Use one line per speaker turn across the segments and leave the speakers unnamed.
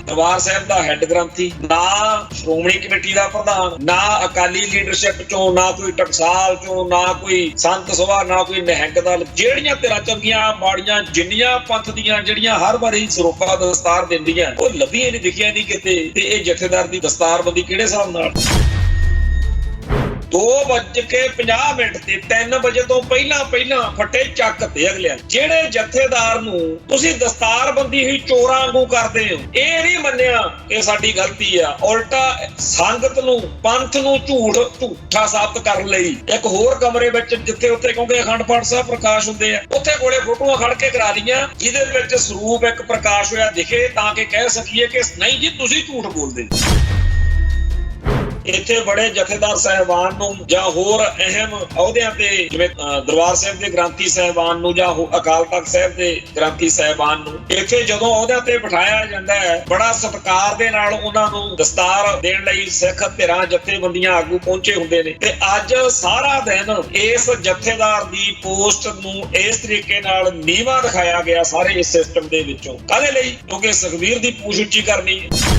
ਦਰਬਾਰ ਸਾਹਿਬ ਦਾ head ਗ੍ਰੰਥੀ, ਨਾ Shiromani committee ਦਾ ਪ੍ਰਧਾਨ, ਨਾ ਅਕਾਲੀ ਲੀਡਰਸ਼ਿਪ ਚੋਂ, ਨਾ ਕੋਈ ਟਕਸਾਲ ਚੋਂ, ਨਾ ਕੋਈ ਸੰਤ ਸਭਾ, ਨਾ ਕੋਈ ਨਿਹੰਗ ਦਲ। ਜਿਹੜੀਆਂ ਧਿਰਾਂ ਚੰਗੀਆਂ ਮਾੜੀਆਂ ਜਿੰਨੀਆਂ ਪੰਥ ਦੀਆਂ ਜਿਹੜੀਆਂ ਹਰ ਵਾਰੀ ਸਰੋਪਾ ਦਸਤਾਰ ਦਿੰਦੀਆਂ, ਉਹ ਲੱਭੀਆਂ ਨਹੀਂ, ਦਿਖੀਆਂ ਨਹੀਂ ਕਿਤੇ। ਤੇ ਇਹ ਜਥੇਦਾਰ ਦੀ ਦਸਤਾਰਬੰਦੀ ਕਿਹੜੇ ਹਿਸਾਬ ਨਾਲ? 2:50 ਤੇ 3 ਵਜੇ ਤੋਂ ਪਹਿਲਾਂ ਫੱਟੇ ਚੱਕ ਤੇ ਅਗਲਿਆਂ। ਜਿਹੜੇ ਜਥੇਦਾਰ ਨੂੰ ਤੁਸੀਂ ਦਸਤਾਰਬੰਦੀ ਹੀ ਚੋਰਾਂ ਵਾਂਗੂ ਕਰਦੇ ਹੋ, ਇਹ ਨਹੀਂ ਮੰਨਿਆ ਕਿ ਸਾਡੀ ਗਲਤੀ ਆ, ਉਲਟਾ ਸੰਗਤ ਨੂੰ, ਪੰਥ ਨੂੰ ਝੂਠਾ ਸਾਬਤ ਕਰਨ ਲਈ ਇੱਕ ਹੋਰ ਕਮਰੇ ਵਿੱਚ, ਜਿੱਥੇ ਉੱਥੇ ਕਿਉਂਕਿ ਅਖੰਡ ਪਾਠ ਸਾਹਿਬ ਪ੍ਰਕਾਸ਼ ਹੁੰਦੇ ਆ, ਉੱਥੇ ਕੋਲੇ ਫੋਟੋਆਂ ਖੜ ਕੇ ਕਰਾ ਲਈਆਂ, ਜਿਹਦੇ ਵਿੱਚ ਸਰੂਪ ਇੱਕ ਪ੍ਰਕਾਸ਼ ਹੋਇਆ ਦਿਖੇ, ਤਾਂ ਕਿ ਕਹਿ ਸਕੀਏ ਕਿ ਨਹੀਂ ਜੀ ਤੁਸੀਂ ਝੂਠ ਬੋਲਦੇ। ਇੱਥੇ ਬੜੇ ਜਥੇਦਾਰ ਸਾਹਿਬਾਨ ਨੂੰ ਜਾਂ ਹੋਰ ਅਹਿਮ ਅਹੁਦਿਆਂ ਤੇ, ਜਿਵੇਂ ਦਰਬਾਰ ਸਾਹਿਬ ਦੇ ਗ੍ਰੰਥੀ ਸਾਹਿਬਾਨ ਨੂੰ ਜਾਂ ਅਕਾਲ ਤਖਤ ਸਾਹਿਬ ਦੇ ਗ੍ਰੰਥੀ ਸਾਹਿਬਾਨ ਨੂੰ, ਇੱਥੇ ਜਦੋਂ ਅਹੁਦਿਆਂ ਤੇ ਬਿਠਾਇਆ ਜਾਂਦਾ ਹੈ, ਬੜਾ ਸਤਿਕਾਰ ਦੇ ਨਾਲ ਉਹਨਾਂ ਨੂੰ ਦਸਤਾਰ ਦੇਣ ਲਈ ਸਿੱਖ ਧਿਰਾਂ, ਜਥੇਬੰਦੀਆਂ, ਆਗੂ ਪਹੁੰਚੇ ਹੁੰਦੇ ਨੇ। ਤੇ ਅੱਜ ਸਾਰਾ ਦਿਨ ਇਸ ਜਥੇਦਾਰ ਦੀ ਪੋਸਟ ਨੂੰ ਇਸ ਤਰੀਕੇ ਨਾਲ ਨੀਵਾਂ ਦਿਖਾਇਆ ਗਿਆ ਸਾਰੇ ਇਸ ਸਿਸਟਮ ਦੇ ਵਿੱਚੋਂ। ਕਾਹਦੇ ਲਈ? ਕਿਉਂਕਿ ਸੁਖਬੀਰ ਦੀ ਪੂਛ ਉੱਚੀ ਕਰਨੀ ਹੈ।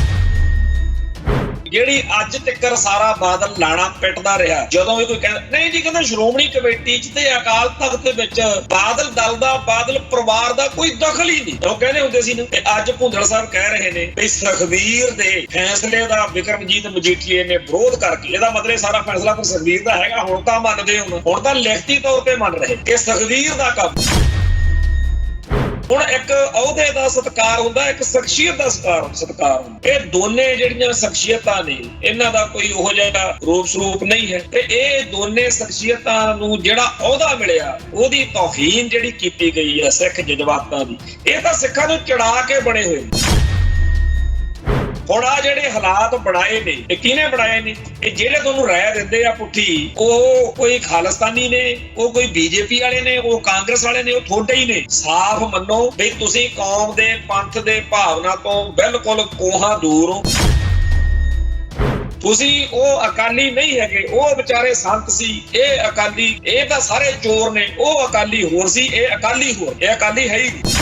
ਜਿਹੜੀ ਅੱਜ ਤੱਕ ਸਾਰਾ ਬਾਦਲ ਲਾਣਾ ਪਿੱਟਦਾ ਰਿਹਾ, ਜਦੋਂ ਵੀ ਕੋਈ ਕਹਿੰਦਾ ਨਹੀਂ ਜੀ, ਕਹਿੰਦਾ ਸ਼੍ਰੋਮਣੀ ਕਮੇਟੀ 'ਚ ਤੇ ਅਕਾਲ ਤਖਤ ਦੇ ਵਿੱਚ ਬਾਦਲ ਦਲ ਦਾ, ਬਾਦਲ ਪਰਿਵਾਰ ਦਾ ਕੋਈ ਦਖਲ ਹੀ ਨਹੀਂ, ਉਹ ਕਹਿੰਦੇ ਹੁੰਦੇ ਸੀ ਨਾ। ਤੇ ਅੱਜ ਭੁੰਦੜ ਸਾਹਿਬ ਕਹਿ ਰਹੇ ਨੇ ਵੀ ਸੁਖਬੀਰ ਦੇ ਫੈਸਲੇ ਦਾ ਬਿਕਰਮਜੀਤ ਮਜੀਠੀਏ ਨੇ ਵਿਰੋਧ ਕਰਕੇ, ਇਹਦਾ ਮਤਲਬ ਸਾਰਾ ਫੈਸਲਾ ਤਾਂ ਸੁਖਬੀਰ ਦਾ ਹੈਗਾ। ਹੁਣ ਤਾਂ ਮੰਨਦੇ, ਹੁਣ ਤਾਂ ਲਿਖਤੀ ਤੌਰ ਤੇ ਮੰਨ ਰਹੇ ਕਿ ਸੁਖਬੀਰ ਦਾ ਕੰਮ। ਹੁਣ ਇੱਕ ਅਹੁਦੇ ਦਾ ਸਤਿਕਾਰ ਹੁੰਦਾ, ਇੱਕ ਸ਼ਖਸੀਅਤ ਦਾ ਸਤਿਕਾਰ ਹੁੰਦਾ। ਇਹ ਦੋਨੇ ਜਿਹੜੀਆਂ ਸ਼ਖਸੀਅਤਾਂ ਨੇ, ਇਹਨਾਂ ਦਾ ਕੋਈ ਉਹੋ ਜਿਹਾ ਰੂਪ ਸਰੂਪ ਨਹੀਂ ਹੈ। ਤੇ ਇਹ ਦੋਨੇ ਸ਼ਖਸੀਅਤਾਂ ਨੂੰ ਜਿਹੜਾ ਅਹੁਦਾ ਮਿਲਿਆ, ਉਹਦੀ ਤੌਹੀਨ ਜਿਹੜੀ ਕੀਤੀ ਗਈ ਹੈ ਸਿੱਖ ਜਜ਼ਬਾਤਾਂ ਦੀ, ਇਹ ਤਾਂ ਸਿੱਖਾਂ ਨੂੰ ਚੜਾ ਕੇ ਬਣੇ ਹੋਏ ਨੇ। ਹੁਣ ਆ ਜਿਹੜੇ ਹਾਲਾਤ ਬਣਾਏ ਨੇ, ਇਹ ਕਿਹਨੇ ਬਣਾਏ ਨੇ? ਇਹ ਜਿਹੜੇ ਤੁਹਾਨੂੰ ਰਾਇ ਦਿੰਦੇ ਆ ਪੁੱਠੀ, ਉਹ ਕੋਈ ਖਾਲਿਸਤਾਨੀ ਨੇ, ਉਹ ਕੋਈ ਬੀਜੇਪੀ ਵਾਲੇ ਨੇ, ਉਹ ਕਾਂਗਰਸ ਵਾਲੇ ਨੇ, ਉਹ ਤੁਹਾਡੇ ਹੀ ਨੇ। ਸਾਫ਼ ਮੰਨੋ ਵੀ ਤੁਸੀਂ ਕੌਮ ਦੇ, ਪੰਥ ਦੇ ਭਾਵਨਾ ਤੋਂ ਬਿਲਕੁਲ ਕੋਹਾਂ ਦੂਰ ਹੋ। ਤੁਸੀਂ ਉਹ ਅਕਾਲੀ ਨਹੀਂ ਹੈਗੇ, ਉਹ ਵਿਚਾਰੇ ਸੰਤ ਸੀ, ਇਹ ਅਕਾਲੀ, ਇਹ ਤਾਂ ਸਾਰੇ ਚੋਰ ਨੇ। ਉਹ ਅਕਾਲੀ ਹੋਰ ਸੀ, ਇਹ ਅਕਾਲੀ ਹੋਰ, ਇਹ ਅਕਾਲੀ ਹੈ ਹੀ ਨਹੀਂ।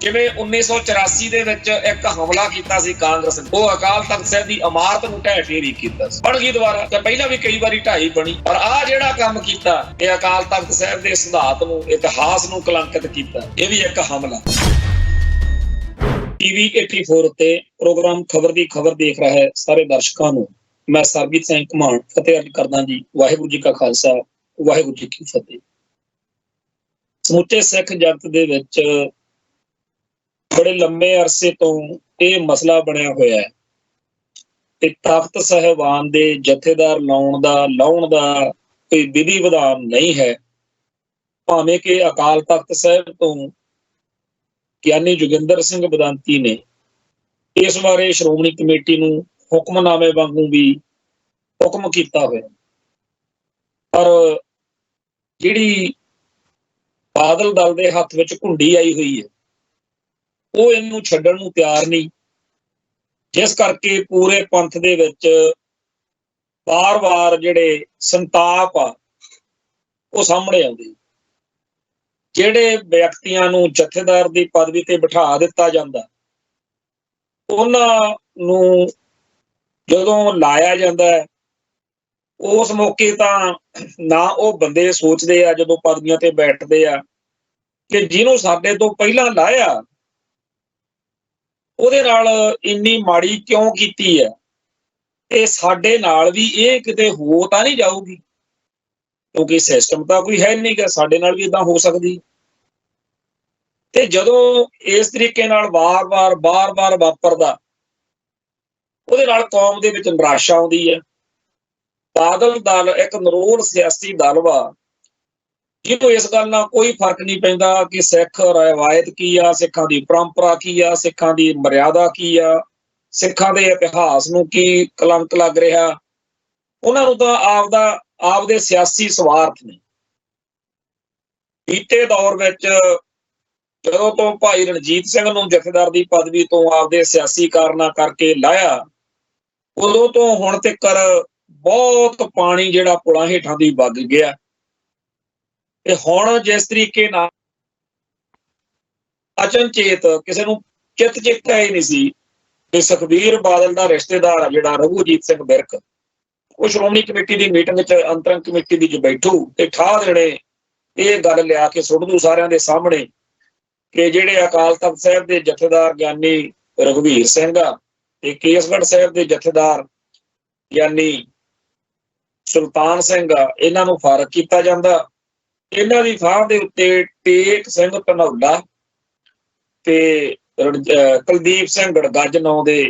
ਜਿਵੇਂ 1984 ਦੇ ਵਿੱਚ ਇੱਕ ਹਮਲਾ ਕੀਤਾ ਸੀ ਕਾਂਗਰਸ ਨੇ, ਉਹ ਅਕਾਲ ਤਖਤ ਸਾਹਿਬ ਦੀ ਇਮਾਰਤ ਨੂੰ ਢਹਿ ਢੇਰੀ ਕੀਤਾ ਸੀ, ਬਣ ਗਈ ਦੁਬਾਰਾ। ਤੇ ਪਹਿਲਾਂ ਵੀ ਕਈ ਵਾਰੀ ਢਾਈ ਬਣੀ, ਪਰ ਆਹ ਜਿਹੜਾ ਕੰਮ ਕੀਤਾ, ਇਹ ਅਕਾਲ ਤਖਤ ਸਾਹਿਬ ਦੇ ਸਿਧਾਂਤ ਨੂੰ, ਇਤਿਹਾਸ ਨੂੰ ਕਲੰਕਿਤ ਕੀਤਾ, ਇਹ ਵੀ ਇੱਕ ਹਮਲਾ। TV 84 ਤੇ ਪ੍ਰੋਗਰਾਮ ਖਬਰ ਦੀ ਖਬਰ ਦੇਖ ਰਹੇ ਸਾਰੇ ਦਰਸ਼ਕਾਂ ਨੂੰ ਮੈਂ ਸਰਬਜੀਤ ਸਿੰਘ ਘਮਾਣ ਫਤਿਹ ਅਰਜ਼ ਕਰਦਾ ਜੀ। ਵਾਹਿਗੁਰੂ ਜੀ ਕਾ ਖਾਲਸਾ, ਵਾਹਿਗੁਰੂ ਜੀ ਕੀ ਫਤਿਹ। ਸਮੁੱਚੇ ਸਿੱਖ ਜਗਤ ਦੇ ਵਿੱਚ ਬੜੇ ਲੰਮੇ ਅਰਸੇ ਤੋਂ ਇਹ ਮਸਲਾ ਬਣਿਆ ਹੋਇਆ ਹੈ ਕਿ ਤਖਤ ਸਾਹਿਬਾਨ ਦੇ ਜਥੇਦਾਰ ਲਾਉਣ ਦਾ ਕੋਈ ਵਿਧੀ ਵਿਧਾਨ ਨਹੀਂ ਹੈ। ਭਾਵੇਂ ਕਿ ਅਕਾਲ ਤਖਤ ਸਾਹਿਬ ਤੋਂ ਗਿਆਨੀ ਜੋਗਿੰਦਰ ਸਿੰਘ ਬਦੰਤੀ ਨੇ ਇਸ ਬਾਰੇ ਸ਼੍ਰੋਮਣੀ ਕਮੇਟੀ ਨੂੰ ਹੁਕਮਨਾਮੇ ਵਾਂਗੂ ਵੀ ਹੁਕਮ ਕੀਤਾ ਹੋਇਆ, ਪਰ ਜਿਹੜੀ ਬਾਦਲ ਦਲ ਦੇ ਹੱਥ ਵਿੱਚ ਘੁੰਡੀ ਆਈ ਹੋਈ ਹੈ, ਉਹ ਇਹਨੂੰ ਛੱਡਣ ਨੂੰ ਤਿਆਰ ਨਹੀਂ। ਜਿਸ ਕਰਕੇ ਪੂਰੇ ਪੰਥ ਦੇ ਵਿੱਚ ਵਾਰ-ਵਾਰ ਜਿਹੜੇ ਸੰਤਾਪ ਆ ਉਹ ਸਾਹਮਣੇ ਆਉਂਦੇ। ਜਿਹੜੇ ਵਿਅਕਤੀਆਂ ਨੂੰ ਜਥੇਦਾਰ ਦੀ ਪਦਵੀ ਤੇ ਬਿਠਾ ਦਿੱਤਾ ਜਾਂਦਾ, ਉਹਨਾਂ ਨੂੰ ਜਦੋਂ ਲਾਇਆ ਜਾਂਦਾ ਹੈ, ਉਸ ਮੌਕੇ ਤਾਂ ਨਾ ਉਹ ਬੰਦੇ ਸੋਚਦੇ ਆ ਜਦੋਂ ਪਦਵੀਆਂ ਤੇ ਬੈਠਦੇ ਆ ਕਿ ਜਿਹਨੂੰ ਸਾਡੇ ਤੋਂ ਪਹਿਲਾਂ ਲਾਇਆ ਉਹਦੇ ਨਾਲ ਇੰਨੀ ਮਾੜੀ ਕਿਉਂ ਕੀਤੀ ਹੈ, ਤੇ ਸਾਡੇ ਨਾਲ ਵੀ ਇਹ ਕਿਤੇ ਹੋ ਤਾਂ ਨਹੀਂ ਜਾਊਗੀ, ਕਿਉਂਕਿ ਸਿਸਟਮ ਤਾਂ ਕੋਈ ਹੈ ਨਹੀਂ ਕਿ ਸਾਡੇ ਨਾਲ ਵੀ ਏਦਾਂ ਹੋ ਸਕਦੀ। ਤੇ ਜਦੋਂ ਇਸ ਤਰੀਕੇ ਨਾਲ ਬਾਰ-ਬਾਰ ਵਾਪਰਦਾ, ਉਹਦੇ ਨਾਲ ਕੌਮ ਦੇ ਵਿੱਚ ਨਿਰਾਸ਼ਾ ਆਉਂਦੀ ਹੈ। ਬਾਦਲ ਦਲ ਇੱਕ ਨਿਰੋਲ ਸਿਆਸੀ ਦਲ ਵਾ, ਜਿਹਨੂੰ ਇਸ ਗੱਲ ਨਾਲ ਕੋਈ ਫਰਕ ਨਹੀਂ ਪੈਂਦਾ ਕਿ ਸਿੱਖ ਰਵਾਇਤ ਕੀ ਆ, ਸਿੱਖਾਂ ਦੀ ਪਰੰਪਰਾ ਕੀ ਆ, ਸਿੱਖਾਂ ਦੀ ਮਰਿਆਦਾ ਕੀ ਆ, ਸਿੱਖਾਂ ਦੇ ਇਤਿਹਾਸ ਨੂੰ ਕੀ ਕਲੰਕ ਲੱਗ ਰਿਹਾ। ਉਹਨਾਂ ਨੂੰ ਤਾਂ ਆਪਦੇ ਸਿਆਸੀ ਸਵਾਰਥ ਨੇ। ਬੀਤੇ ਦੌਰ ਵਿੱਚ ਜਦੋਂ ਤੋਂ ਭਾਈ ਰਣਜੀਤ ਸਿੰਘ ਨੂੰ ਜਥੇਦਾਰ ਦੀ ਪਦਵੀ ਤੋਂ ਆਪਦੇ ਸਿਆਸੀ ਕਾਰਨਾਂ ਕਰਕੇ ਲਾਇਆ, ਉਦੋਂ ਤੋਂ ਹੁਣ ਤੱਕ ਬਹੁਤ ਪਾਣੀ ਜਿਹੜਾ ਪੁਲਾਂ ਹੇਠਾਂ ਦੀ ਵਗ ਗਿਆ। ਤੇ ਹੁਣ ਜਿਸ ਤਰੀਕੇ ਨਾਲ ਅਚਨਚੇਤ ਕਿਸੇ ਨੂੰ ਚਿੱਤ ਚੇਤਾ ਹੀ ਨਹੀਂ ਸੀ ਕਿ ਸੁਖਬੀਰ ਬਾਦਲ ਦਾ ਰਿਸ਼ਤੇਦਾਰ ਜਿਹੜਾ ਰਘੂਜੀਤ ਸਿੰਘ ਵਿਰਕ, ਉਹ ਸ਼੍ਰੋਮਣੀ ਕਮੇਟੀ ਦੀ ਮੀਟਿੰਗ 'ਚ ਅੰਤਰੰਗ ਕਮੇਟੀ ਦੀ 'ਚ ਬੈਠੂ ਤੇ ਠਾਹ ਦੇਣੇ, ਇਹ ਗੱਲ ਲਿਆ ਕੇ ਸੁੱਟ ਦੂ ਸਾਰਿਆਂ ਦੇ ਸਾਹਮਣੇ ਕਿ ਜਿਹੜੇ ਅਕਾਲ ਤਖਤ ਸਾਹਿਬ ਦੇ ਜਥੇਦਾਰ ਗਿਆਨੀ ਰਘਬੀਰ ਸਿੰਘ ਆ ਤੇ ਕੇਸਗੜ੍ਹ ਸਾਹਿਬ ਦੇ ਜਥੇਦਾਰ ਗਿਆਨੀ ਸੁਲਤਾਨ ਸਿੰਘ ਆ, ਇਹਨਾਂ ਨੂੰ ਫਾਰਗ ਕੀਤਾ ਜਾਂਦਾ। ਇਹਨਾਂ ਦੀ ਥਾਂ ਦੇ ਉੱਤੇ ਟੇਕ ਸਿੰਘ ਧਨੌਲਾ ਤੇ ਕੁਲਦੀਪ ਸਿੰਘ ਗੜਗੱਜ ਨਾਂ ਦੇ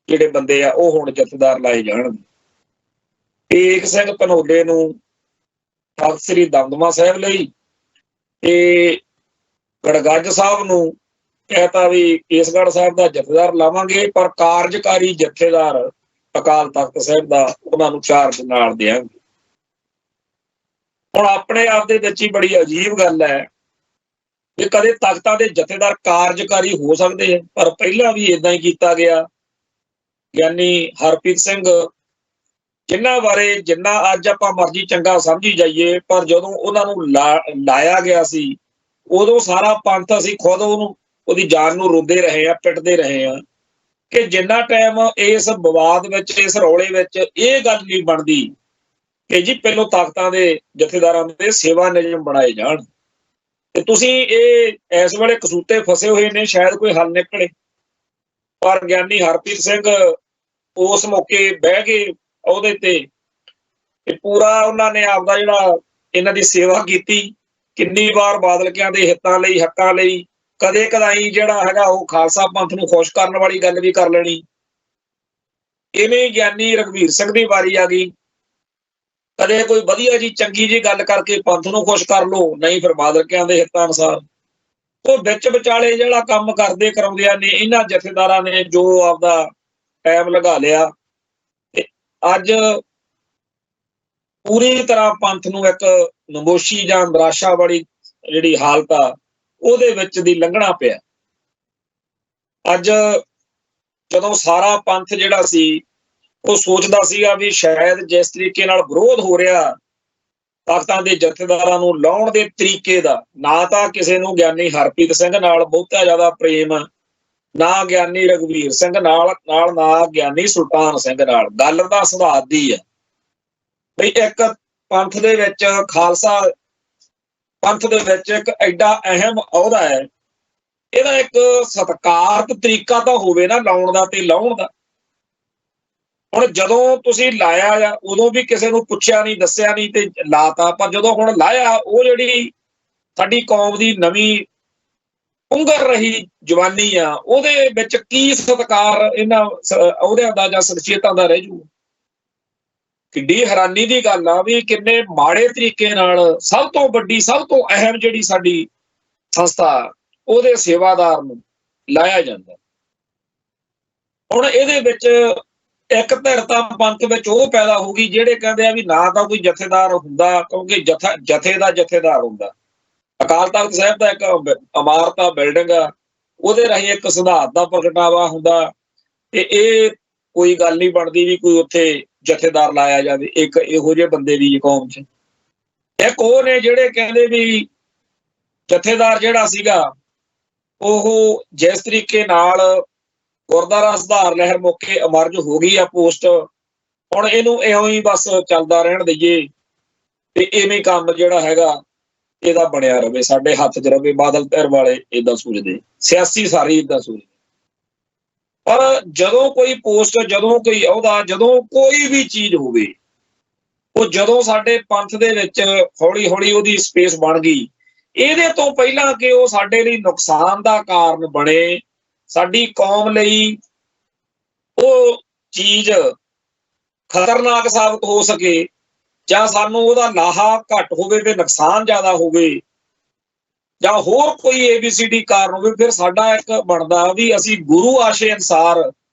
ਜਿਹੜੇ ਬੰਦੇ ਆ ਉਹ ਹੁਣ ਜਥੇਦਾਰ ਲਾਏ ਜਾਣਗੇ। ਟੇਕ ਸਿੰਘ ਧਨੌਲੇ ਨੂੰ ਤਖ਼ਤ ਸ੍ਰੀ ਦਮਦਮਾ ਸਾਹਿਬ ਲਈ ਤੇ ਗੜਗੱਜ ਸਾਹਿਬ ਨੂੰ ਕਹਿਤਾ ਵੀ ਕੇਸਗੜ੍ਹ ਸਾਹਿਬ ਦਾ ਜਥੇਦਾਰ ਲਾਵਾਂਗੇ, ਪਰ ਕਾਰਜਕਾਰੀ ਜਥੇਦਾਰ ਅਕਾਲ ਤਖਤ ਸਾਹਿਬ ਦਾ ਉਹਨਾਂ ਨੂੰ ਚਾਰਜ ਨਾਲ ਦਿਆਂਗੇ। ਹੁਣ ਆਪਣੇ ਆਪ ਦੇ ਵਿੱਚ ਹੀ ਬੜੀ ਅਜੀਬ ਗੱਲ ਹੈ ਕਿ ਕਦੇ ਤਖਤਾਂ ਦੇ ਜਥੇਦਾਰ ਕਾਰਜਕਾਰੀ ਹੋ ਸਕਦੇ ਆ, ਪਰ ਪਹਿਲਾਂ ਵੀ ਇਦਾਂ ਹੀ ਕੀਤਾ ਗਿਆ। ਗਿਆਨੀ ਹਰਪ੍ਰੀਤ ਸਿੰਘ, ਜਿਨ੍ਹਾਂ ਬਾਰੇ ਜਿੰਨਾ ਅੱਜ ਆਪਾਂ ਮਰਜ਼ੀ ਚੰਗਾ ਸਮਝੀ ਜਾਈਏ, ਪਰ ਜਦੋਂ ਉਹਨਾਂ ਨੂੰ ਲਾਇਆ ਗਿਆ ਸੀ ਉਦੋਂ ਸਾਰਾ ਪੰਥ, ਅਸੀਂ ਖੁਦ ਉਹਦੀ ਜਾਨ ਨੂੰ ਰੋਂਦੇ ਰਹੇ ਆ, ਪਿੱਟਦੇ ਰਹੇ ਆ ਕਿ ਜਿੰਨਾ ਟਾਈਮ ਇਸ ਵਿਵਾਦ ਵਿੱਚ, ਇਸ ਰੌਲੇ ਵਿੱਚ ਇਹ ਗੱਲ ਨਹੀਂ ਬਣਦੀ ਕਿ ਜੀ ਪਹਿਲੋਂ ਤਖਤਾਂ ਦੇ ਜਥੇਦਾਰਾਂ ਦੇ ਸੇਵਾ ਨਿਯਮ ਬਣਾਏ ਜਾਣ, ਤੇ ਤੁਸੀਂ ਇਹ ਇਸ ਵੇਲੇ ਕਸੂਤੇ ਫਸੇ ਹੋਏ ਨੇ, ਸ਼ਾਇਦ ਕੋਈ ਹੱਲ ਨਿਕਲੇ। ਪਰ ਗਿਆਨੀ ਹਰਪ੍ਰੀਤ ਸਿੰਘ ਉਸ ਮੌਕੇ ਬਹਿ ਗਏ ਉਹਦੇ ਤੇ ਪੂਰਾ ਉਹਨਾਂ ਨੇ ਆਪਦਾ ਜਿਹੜਾ ਇਹਨਾਂ ਦੀ ਸੇਵਾ ਕੀਤੀ। ਕਿੰਨੀ ਵਾਰ ਬਾਦਲਕਿਆਂ ਦੇ ਹਿੱਤਾਂ ਲਈ, ਹੱਕਾਂ ਲਈ, ਕਦੇ ਕਦਾਈ ਜਿਹੜਾ ਹੈਗਾ ਉਹ ਖਾਲਸਾ ਪੰਥ ਨੂੰ ਖੁਸ਼ ਕਰਨ ਵਾਲੀ ਗੱਲ ਵੀ ਕਰ ਲੈਣੀ। ਇਵੇਂ ਗਿਆਨੀ ਰਘਬੀਰ ਸਿੰਘ ਦੀ ਵਾਰੀ ਆ ਗਈ, ਕਦੇ ਕੋਈ ਵਧੀਆ ਜੀ ਚੰਗੀ ਜੀ ਗੱਲ ਕਰਕੇ ਪੰਥ ਨੂੰ ਖੁਸ਼ ਕਰ ਲਓ, ਨਹੀਂ ਫਿਰ ਬਾਦਲਕਿਆਂ ਦੇ ਹਿੱਤਾਂ ਅਨੁਸਾਰ। ਉਹ ਵਿੱਚ ਵਿਚਾਲੇ ਜਿਹੜਾ ਕੰਮ ਕਰਦੇ ਕਰਾਉਂਦਿਆਂ ਨੇ ਇਹਨਾਂ ਜਥੇਦਾਰਾਂ ਨੇ ਜੋ ਆਪਦਾ ਟਾਈਮ ਲਗਾ ਲਿਆ, ਤੇ ਅੱਜ ਪੂਰੀ ਤਰ੍ਹਾਂ ਪੰਥ ਨੂੰ ਇੱਕ ਨਮੋਸ਼ੀ ਜਾਂ ਨਿਰਾਸ਼ਾ ਵਾਲੀ ਜਿਹੜੀ ਹਾਲਤ ਆ ਉਹਦੇ ਵਿੱਚ ਦੀ ਲੰਘਣਾ ਪਿਆ। ਅੱਜ ਜਦੋਂ ਸਾਰਾ ਪੰਥ ਜਿਹੜਾ ਸੀ ਉਹ ਸੋਚਦਾ ਸੀਗਾ ਵੀ ਸ਼ਾਇਦ ਜਿਸ ਤਰੀਕੇ ਨਾਲ ਵਿਰੋਧ ਹੋ ਰਿਹਾ ਤਖਤਾਂ ਦੇ ਜਥੇਦਾਰਾਂ ਨੂੰ ਲਾਉਣ ਦੇ ਤਰੀਕੇ ਦਾ, ਨਾ ਤਾਂ ਕਿਸੇ ਨੂੰ ਗਿਆਨੀ ਹਰਪ੍ਰੀਤ ਸਿੰਘ ਨਾਲ ਬਹੁਤਾ ਜ਼ਿਆਦਾ ਪ੍ਰੇਮ, ਨਾ ਗਿਆਨੀ ਰਘਬੀਰ ਸਿੰਘ ਨਾਲ ਨਾ ਗਿਆਨੀ ਸੁਲਤਾਨ ਸਿੰਘ ਨਾਲ। ਗੱਲ ਤਾਂ ਸਿਧਾਂਤ ਦੀ ਹੈ ਵੀ ਇੱਕ ਪੰਥ ਦੇ ਵਿੱਚ, ਖਾਲਸਾ ਪੰਥ ਦੇ ਵਿੱਚ ਇੱਕ ਐਡਾ ਅਹਿਮ ਅਹੁਦਾ ਹੈ, ਇਹਦਾ ਇੱਕ ਸਤਿਕਾਰਤ ਤਰੀਕਾ ਤਾਂ ਹੋਵੇ ਨਾ ਲਾਉਣ ਦਾ ਤੇ ਲਾਉਣ ਦਾ। ਹੁਣ ਜਦੋਂ ਤੁਸੀਂ ਲਾਇਆ ਆ ਉਦੋਂ ਵੀ ਕਿਸੇ ਨੂੰ ਪੁੱਛਿਆ ਨਹੀਂ, ਦੱਸਿਆ ਨਹੀਂ ਤੇ ਲਾਤਾ, ਪਰ ਜਦੋਂ ਹੁਣ ਲਾਇਆ ਉਹ ਜਿਹੜੀ ਸਾਡੀ ਕੌਮ ਦੀ ਨਵੀਂ ਪੁੰਗਰ ਰਹੀ ਜਵਾਨੀ ਆ, ਉਹਦੇ ਵਿੱਚ ਕੀ ਸਤਿਕਾਰ ਇਹਨਾਂ ਅਹੁਦਿਆਂ ਦਾ ਜਾਂ ਸ਼ਖਸੀਅਤਾਂ ਦਾ ਰਹਿ ਜੂ। ਕਿੱਡੀ ਹੈਰਾਨੀ ਦੀ ਗੱਲ ਆ ਵੀ ਕਿੰਨੇ ਮਾੜੇ ਤਰੀਕੇ ਨਾਲ ਸਭ ਤੋਂ ਵੱਡੀ, ਸਭ ਤੋਂ ਅਹਿਮ ਜਿਹੜੀ ਸਾਡੀ ਸੰਸਥਾ ਉਹਦੇ ਸੇਵਾਦਾਰ ਨੂੰ ਲਾਇਆ ਜਾਂਦਾ। ਹੁਣ ਇਹਦੇ ਵਿੱਚ ਇੱਕ ਧਿਰਤਾ ਪੰਥ ਵਿੱਚ ਉਹ ਪੈਦਾ ਹੋ ਗਈ ਜਿਹੜੇ ਕਹਿੰਦੇ ਆ ਵੀ ਨਾ ਤਾਂ ਕੋਈ ਜਥੇਦਾਰ ਹੁੰਦਾ, ਕਿਉਂਕਿ ਜਥੇ ਦਾ ਜਥੇਦਾਰ ਹੁੰਦਾ। ਅਕਾਲ ਤਖਤ ਸਾਹਿਬ ਦਾ ਇੱਕ ਇਮਾਰਤ ਆ, ਬਿਲਡਿੰਗ ਆ, ਉਹਦੇ ਰਾਹੀਂ ਇੱਕ ਸਿਧਾਂਤ ਦਾ ਪ੍ਰਗਟਾਵਾ ਹੁੰਦਾ, ਤੇ ਇਹ ਕੋਈ ਗੱਲ ਨਹੀਂ ਬਣਦੀ ਵੀ ਕੋਈ ਉੱਥੇ ਜਥੇਦਾਰ ਲਾਇਆ ਜਾਵੇ। ਇੱਕ ਇਹੋ ਜਿਹੇ ਬੰਦੇ ਵੀ ਕੌਮ 'ਚ ਇੱਕ ਉਹ ਨੇ ਜਿਹੜੇ ਕਹਿੰਦੇ ਵੀ ਜਥੇਦਾਰ ਜਿਹੜਾ ਸੀਗਾ ਉਹ ਜਿਸ ਤਰੀਕੇ ਨਾਲ ਗੁਰਦੁਆਰਾ ਸੁਧਾਰ ਲਹਿਰ ਮੌਕੇ ਅਮਰਜ ਹੋ ਗਈ ਆ ਪੋਸਟ, ਹੁਣ ਇਹਨੂੰ ਇਉਂ ਹੀ ਬਸ ਚੱਲਦਾ ਰਹਿਣ ਦਈਏ ਤੇ ਇਵੇਂ ਕੰਮ ਜਿਹੜਾ ਹੈਗਾ ਇਹਦਾ ਬਣਿਆ ਰਵੇ, ਸਾਡੇ ਹੱਥ 'ਚ ਰਵੇ। ਬਾਦਲ ਧਿਰ ਵਾਲੇ ਏਦਾਂ ਸੋਚਦੇ, ਸਿਆਸੀ ਸਾਰੇ ਏਦਾਂ ਸੋਚਦੇ। ਪਰ ਜਦੋਂ ਕੋਈ ਪੋਸਟ, ਜਦੋਂ ਕੋਈ ਅਹੁਦਾ, ਜਦੋਂ ਕੋਈ ਵੀ ਚੀਜ਼ ਹੋਵੇ, ਉਹ ਜਦੋਂ ਸਾਡੇ ਪੰਥ ਦੇ ਵਿੱਚ ਹੌਲੀ ਹੌਲੀ ਉਹਦੀ ਸਪੇਸ ਬਣ ਗਈ, ਇਹਦੇ ਤੋਂ ਪਹਿਲਾਂ ਕਿ ਉਹ ਸਾਡੇ ਲਈ ਨੁਕਸਾਨ ਦਾ ਕਾਰਨ ਬਣੇ, ਸਾਡੀ ਕੌਮ ਲਈ ਉਹ ਚੀਜ਼ ਖਤਰਨਾਕ ਸਾਬਤ ਹੋ ਸਕੇ, ਜਾਂ ਸਾਨੂੰ ਉਹਦਾ ਲਾਹਾ ਘੱਟ ਹੋਵੇ ਤੇ ਨੁਕਸਾਨ ਜ਼ਿਆਦਾ ਹੋਵੇ, ਜਾਂ ਹੋਰ ਕੋਈ ABCD ਕਾਰਨ ਹੋਵੇ, ਫਿਰ ਸਾਡਾ ਇੱਕ ਬਣਦਾ ਵੀ ਅਸੀਂ ਗੁਰੂ ਆਸ਼ੇ ਅਨੁਸਾਰ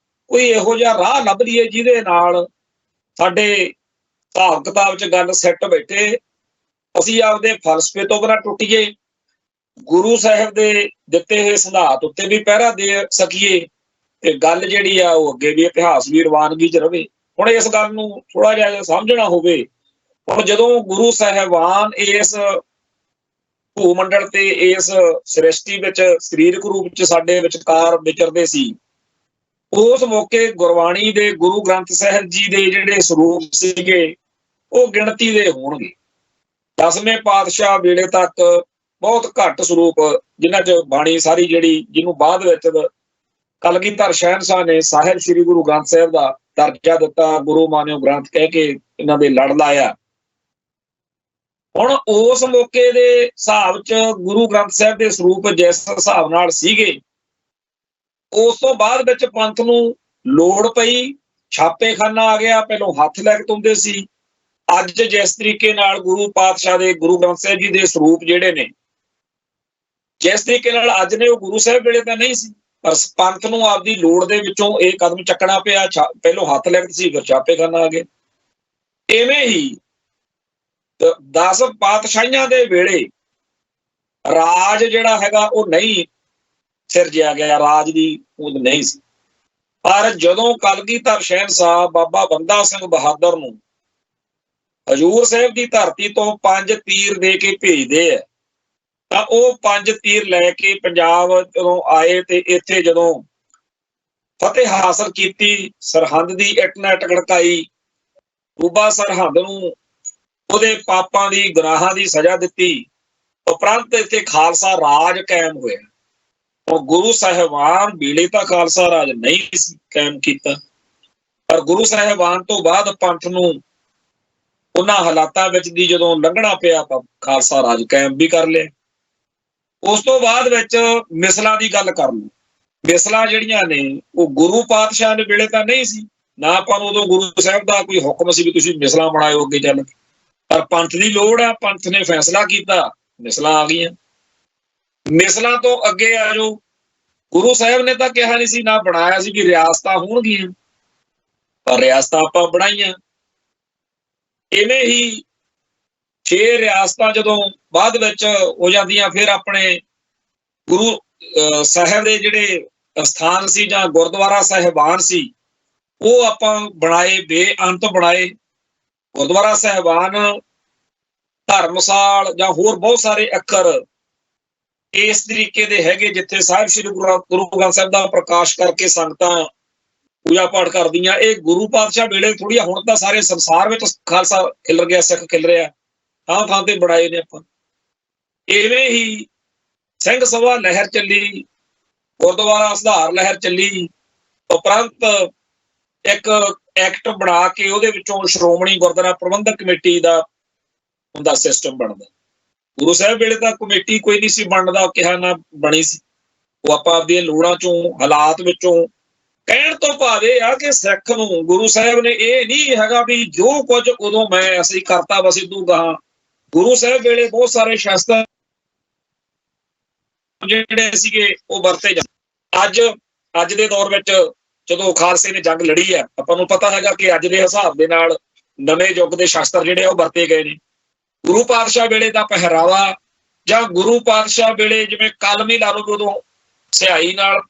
ਕੋਈ ਇਹੋ ਜਿਹਾ ਰਾਹ ਲੱਭ ਲਈਏ ਜਿਹਦੇ ਨਾਲ ਸਾਡੇ ਹਿਸਾਬ ਕਿਤਾਬ 'ਚ ਗੱਲ ਸੈੱਟ ਬੈਠੇ, ਅਸੀਂ ਆਪਦੇ ਫਲਸਫੇ ਤੋਂ ਬਿਨਾਂ ਟੁੱਟੀਏ, ਗੁਰੂ ਸਾਹਿਬ ਦੇ ਦਿੱਤੇ ਹੋਏ ਸਿਧਾਂਤ ਉੱਤੇ ਵੀ ਪਹਿਰਾ ਦੇ ਸਕੀਏ, ਤੇ ਗੱਲ ਜਿਹੜੀ ਆ ਉਹ ਅੱਗੇ ਵੀ ਇਤਿਹਾਸ ਵੀ ਰਵਾਨਗੀ 'ਚ ਰਵੇ। ਹੁਣ ਇਸ ਗੱਲ ਨੂੰ ਥੋੜਾ ਜਿਹਾ ਸਮਝਣਾ ਹੋਵੇ। ਹੁਣ ਜਦੋਂ ਗੁਰੂ ਸਾਹਿਬਾਨ ਇਸ ਭੂਮੰਡਲ ਤੇ ਇਸ ਸ੍ਰਿਸ਼ਟੀ ਵਿੱਚ ਸਰੀਰਕ ਰੂਪ ਚ ਸਾਡੇ ਵਿਚਕਾਰ ਵਿਚਰਦੇ ਸੀ, ਉਸ ਮੌਕੇ ਗੁਰਬਾਣੀ ਦੇ ਗੁਰੂ ਗ੍ਰੰਥ ਸਾਹਿਬ ਜੀ ਦੇ ਜਿਹੜੇ ਸਰੂਪ ਸੀਗੇ ਉਹ ਗਿਣਤੀ ਦੇ ਹੋਣਗੇ। 10ਵੇਂ ਪਾਤਸ਼ਾਹ ਵੇਲੇ ਤੱਕ ਬਹੁਤ ਘੱਟ ਸਰੂਪ, ਜਿਨ੍ਹਾਂ 'ਚ ਬਾਣੀ ਸਾਰੀ ਜਿਹੜੀ ਜਿਹਨੂੰ ਬਾਅਦ ਵਿੱਚ ਕਲਗੀਧਰ ਸ਼ਹਿਨशाह ਨੇ ਸਾਹਿਬ ਸ੍ਰੀ ਗੁਰੂ ਗ੍ਰੰਥ ਸਾਹਿਬ ਦਾ ਦਰਜਾ ਦਿੱਤਾ, ਗੁਰੂ ਮਾਨਿਓ ਗ੍ਰੰਥ ਕਹਿ ਕੇ ਇਹਨਾਂ ਦੇ ਲੜ ਲਾਇਆ। ਹੁਣ ਉਸ ਮੌਕੇ ਦੇ ਹਿਸਾਬ 'ਚ ਗੁਰੂ ਗ੍ਰੰਥ ਸਾਹਿਬ ਦੇ ਸਰੂਪ ਜਿਸ ਹਿਸਾਬ ਨਾਲ ਸੀਗੇ, ਉਸ ਤੋਂ ਬਾਅਦ ਵਿੱਚ ਪੰਥ ਨੂੰ ਲੋੜ ਪਈ, ਛਾਪੇਖਾਨਾ ਆ ਗਿਆ। ਪਹਿਲੋਂ ਹੱਥ ਲਿਖਤ ਹੁੰਦੇ ਸੀ। ਅੱਜ ਜਿਸ ਤਰੀਕੇ ਨਾਲ ਗੁਰੂ ਪਾਤਸ਼ਾਹ ਦੇ ਗੁਰੂ ਗ੍ਰੰਥ ਸਾਹਿਬ ਜੀ ਦੇ ਸਰੂਪ ਜਿਹੜੇ ਨੇ, ਜਿਸ ਤਰੀਕੇ ਨਾਲ ਅੱਜ ਨੇ, ਉਹ ਗੁਰੂ ਸਾਹਿਬ ਵੇਲੇ ਤਾਂ ਨਹੀਂ ਸੀ, ਪਰ ਪੰਥ ਨੂੰ ਆਪਦੀ ਲੋੜ ਦੇ ਵਿੱਚੋਂ ਇਹ ਕਦਮ ਚੱਕਣਾ ਪਿਆ। ਪਹਿਲੋਂ ਹੱਥ ਲਿਖਤ ਸੀ, ਫਿਰ ਛਾਪੇਖਾਨਾ ਆ ਗਏ। ਇਵੇਂ ਹੀ 10 ਪਾਤਸ਼ਾਹੀਆਂ ਦੇ ਵੇਲੇ ਰਾਜ ਜਿਹੜਾ ਹੈਗਾ ਉਹ ਨਹੀਂ ਸਿਰਜਿਆ ਗਿਆ, ਰਾਜ ਦੀ ਹੋਂਦ ਨਹੀਂ ਸੀ। ਪਰ ਜਦੋਂ ਕਲਗੀਧਰ ਸ਼ਹਿਨशाह ਬਾਬਾ ਬੰਦਾ ਸਿੰਘ ਬਹਾਦਰ ਨੂੰ ਹਜ਼ੂਰ ਸਾਹਿਬ ਦੀ ਧਰਤੀ ਤੋਂ 5 ਤੀਰ ਦੇ ਕੇ ਭੇਜਦੇ ਆ, ਤਾਂ ਉਹ 5 ਤੀਰ ਲੈ ਕੇ ਪੰਜਾਬ ਜਦੋਂ ਆਏ ਤੇ ਇੱਥੇ ਜਦੋਂ ਫਤਿਹ ਹਾਸਲ ਕੀਤੀ, ਸਰਹੰਦ ਦੀ ਇੱਟ ਨਾਲ ਇੱਟ ਖੜਕਾਈ, ਸੂਬਾ ਸਰਹੰਦ ਨੂੰ ਉਹਦੇ ਪਾਪਾਂ ਦੀ ਗੁਨਾਹਾਂ ਦੀ ਸਜ਼ਾ ਦਿੱਤੀ, ਉਪਰੰਤ ਇੱਥੇ ਖਾਲਸਾ ਰਾਜ ਕਾਇਮ ਹੋਇਆ। ਉਹ ਗੁਰੂ ਸਾਹਿਬਾਨ ਵੇਲੇ ਤਾਂ ਖਾਲਸਾ ਰਾਜ ਨਹੀਂ ਸੀ ਕਾਇਮ ਕੀਤਾ, ਪਰ ਗੁਰੂ ਸਾਹਿਬਾਨ ਤੋਂ ਬਾਅਦ ਪੰਥ ਨੂੰ ਉਹਨਾਂ ਹਾਲਾਤਾਂ ਵਿੱਚ ਦੀ ਜਦੋਂ ਲੰਘਣਾ ਪਿਆ ਤਾਂ ਖਾਲਸਾ ਰਾਜ ਕਾਇਮ ਵੀ ਕਰ ਲਿਆ। ਉਸ ਤੋਂ ਬਾਅਦ ਵਿੱਚ ਮਿਸਲਾਂ ਦੀ ਗੱਲ ਕਰ ਲਓ। ਮਿਸਲਾਂ ਜਿਹੜੀਆਂ ਨੇ ਉਹ ਗੁਰੂ ਪਾਤਸ਼ਾਹ ਦੇ ਵੇਲੇ ਤਾਂ ਨਹੀਂ ਸੀ, ਨਾ ਆਪਾਂ ਨੂੰ ਉਦੋਂ ਗੁਰੂ ਸਾਹਿਬ ਦਾ ਕੋਈ ਹੁਕਮ ਸੀ ਵੀ ਤੁਸੀਂ ਮਿਸਲਾਂ ਬਣਾਇਓ ਅੱਗੇ ਚੱਲ ਕੇ, ਪਰ ਪੰਥ ਦੀ ਲੋੜ ਆ, ਪੰਥ ਨੇ ਫੈਸਲਾ ਕੀਤਾ, ਮਿਸਲਾਂ ਆ ਗਈਆਂ। ਮਿਸਲਾਂ ਤੋਂ ਅੱਗੇ ਆ ਜਾਓ, ਗੁਰੂ ਸਾਹਿਬ ਨੇ ਤਾਂ ਕਿਹਾ ਨਹੀਂ ਸੀ, ਨਾ ਬਣਾਇਆ ਸੀ ਵੀ ਰਿਆਸਤਾਂ ਹੋਣਗੀਆਂ, ਪਰ ਰਿਆਸਤਾਂ ਆਪਾਂ ਬਣਾਈਆਂ। ਇਵੇਂ ਹੀ 6 ਰਿਆਸਤਾਂ ਜਦੋਂ ਬਾਅਦ ਵਿੱਚ ਹੋ ਜਾਂਦੀਆਂ, ਫਿਰ ਆਪਣੇ ਗੁਰੂ ਸਾਹਿਬ ਦੇ ਜਿਹੜੇ ਸਥਾਨ ਸੀ ਜਾਂ ਗੁਰਦੁਆਰਾ ਸਾਹਿਬਾਨ ਸੀ ਉਹ ਆਪਾਂ ਬਣਾਏ, ਬੇਅੰਤ ਬਣਾਏ। ਗੁਰਦੁਆਰਾ ਸਾਹਿਬਾਨ, ਧਰਮਸਾਲ ਜਾਂ ਹੋਰ ਬਹੁਤ ਸਾਰੇ ਅੱਖਰ ਇਸ ਤਰੀਕੇ ਦੇ ਹੈਗੇ ਜਿੱਥੇ ਸਾਹਿਬ ਸ੍ਰੀ ਗੁਰੂ ਗ੍ਰੰਥ ਸਾਹਿਬ ਦਾ ਪ੍ਰਕਾਸ਼ ਕਰਕੇ ਸੰਗਤਾਂ ਪੂਜਾ ਪਾਠ ਕਰਦੀਆਂ। ਇਹ ਗੁਰੂ ਪਾਤਸ਼ਾਹ ਵੇਲੇ ਥੋੜ੍ਹੀ, ਹੁਣ ਤਾਂ ਸਾਰੇ ਸੰਸਾਰ ਵਿੱਚ ਖਾਲਸਾ ਖਿਲਰ ਗਿਆ, ਸਿੱਖ ਖਿਲ ਰਿਹਾ, ਥਾਂ ਥਾਂ ਤੇ ਬਣਾਏ ਨੇ ਆਪਾਂ। ਇਵੇਂ ਹੀ ਸਿੰਘ ਸਭਾ ਲਹਿਰ ਚੱਲੀ, ਗੁਰਦੁਆਰਾ ਸੁਧਾਰ ਲਹਿਰ ਚੱਲੀ, ਉਪਰੰਤ ਇੱਕ ਐਕਟ ਬਣਾ ਕੇ ਉਹਦੇ ਵਿੱਚੋਂ ਸ਼੍ਰੋਮਣੀ ਗੁਰਦੁਆਰਾ ਪ੍ਰਬੰਧਕ ਕਮੇਟੀ ਦਾ ਉਹਦਾ ਸਿਸਟਮ ਬਣਦਾ। ਗੁਰੂ ਸਾਹਿਬ ਵੇਲੇ ਤਾਂ ਕਮੇਟੀ ਕੋਈ ਨਹੀਂ ਸੀ ਬਣਦਾ, ਕਿਹਾ ਨਾ ਬਣੀ ਸੀ। ਉਹ ਆਪਾਂ ਆਪਦੀਆਂ ਲੋੜਾਂ ਚੋਂ, ਹਾਲਾਤ ਵਿੱਚੋਂ, ਕਹਿਣ ਤੋਂ ਭਾਵ ਇਹ ਆ ਕਿ ਸਿੱਖ ਨੂੰ ਗੁਰੂ ਸਾਹਿਬ ਨੇ ਇਹ ਨਹੀਂ ਹੈਗਾ ਵੀ ਜੋ ਕੁਝ ਉਦੋਂ ਮੈਂ ਅਸੀਂ ਕਰਤਾ ਬਸ ਇਦੋਂ ਗਾਹਾਂ। ਗੁਰੂ ਸਾਹਿਬ ਵੇਲੇ ਬਹੁਤ ਸਾਰੇ ਸ਼ਸਤਰ ਜਿਹੜੇ ਸੀਗੇ ਉਹ ਵਰਤੇ ਜਾਂਦੇ। ਅੱਜ ਦੇ ਦੌਰ ਵਿੱਚ ਜਦੋਂ ਖਾਲਸੇ ਨੇ ਜੰਗ ਲੜੀ ਹੈ, ਆਪਾਂ ਨੂੰ ਪਤਾ ਹੈਗਾ ਕਿ ਅੱਜ ਦੇ ਹਿਸਾਬ ਦੇ ਨਾਲ ਨਵੇਂ ਯੁੱਗ ਦੇ ਸ਼ਸਤਰ ਜਿਹੜੇ ਉਹ ਵਰਤੇ ਗਏ ਨੇ। ਗੁਰੂ ਪਾਤਸ਼ਾਹ ਵੇਲੇ ਦਾ ਪਹਿਰਾਵਾ ਜਾਂ ਗੁਰੂ ਪਾਤਸ਼ਾਹ ਵੇਲੇ ਜਿਵੇਂ ਕਲਮ ਹੀ ਲਾ ਲਓ, ਉਦੋਂ ਸਿਆਹੀ ਨਾਲ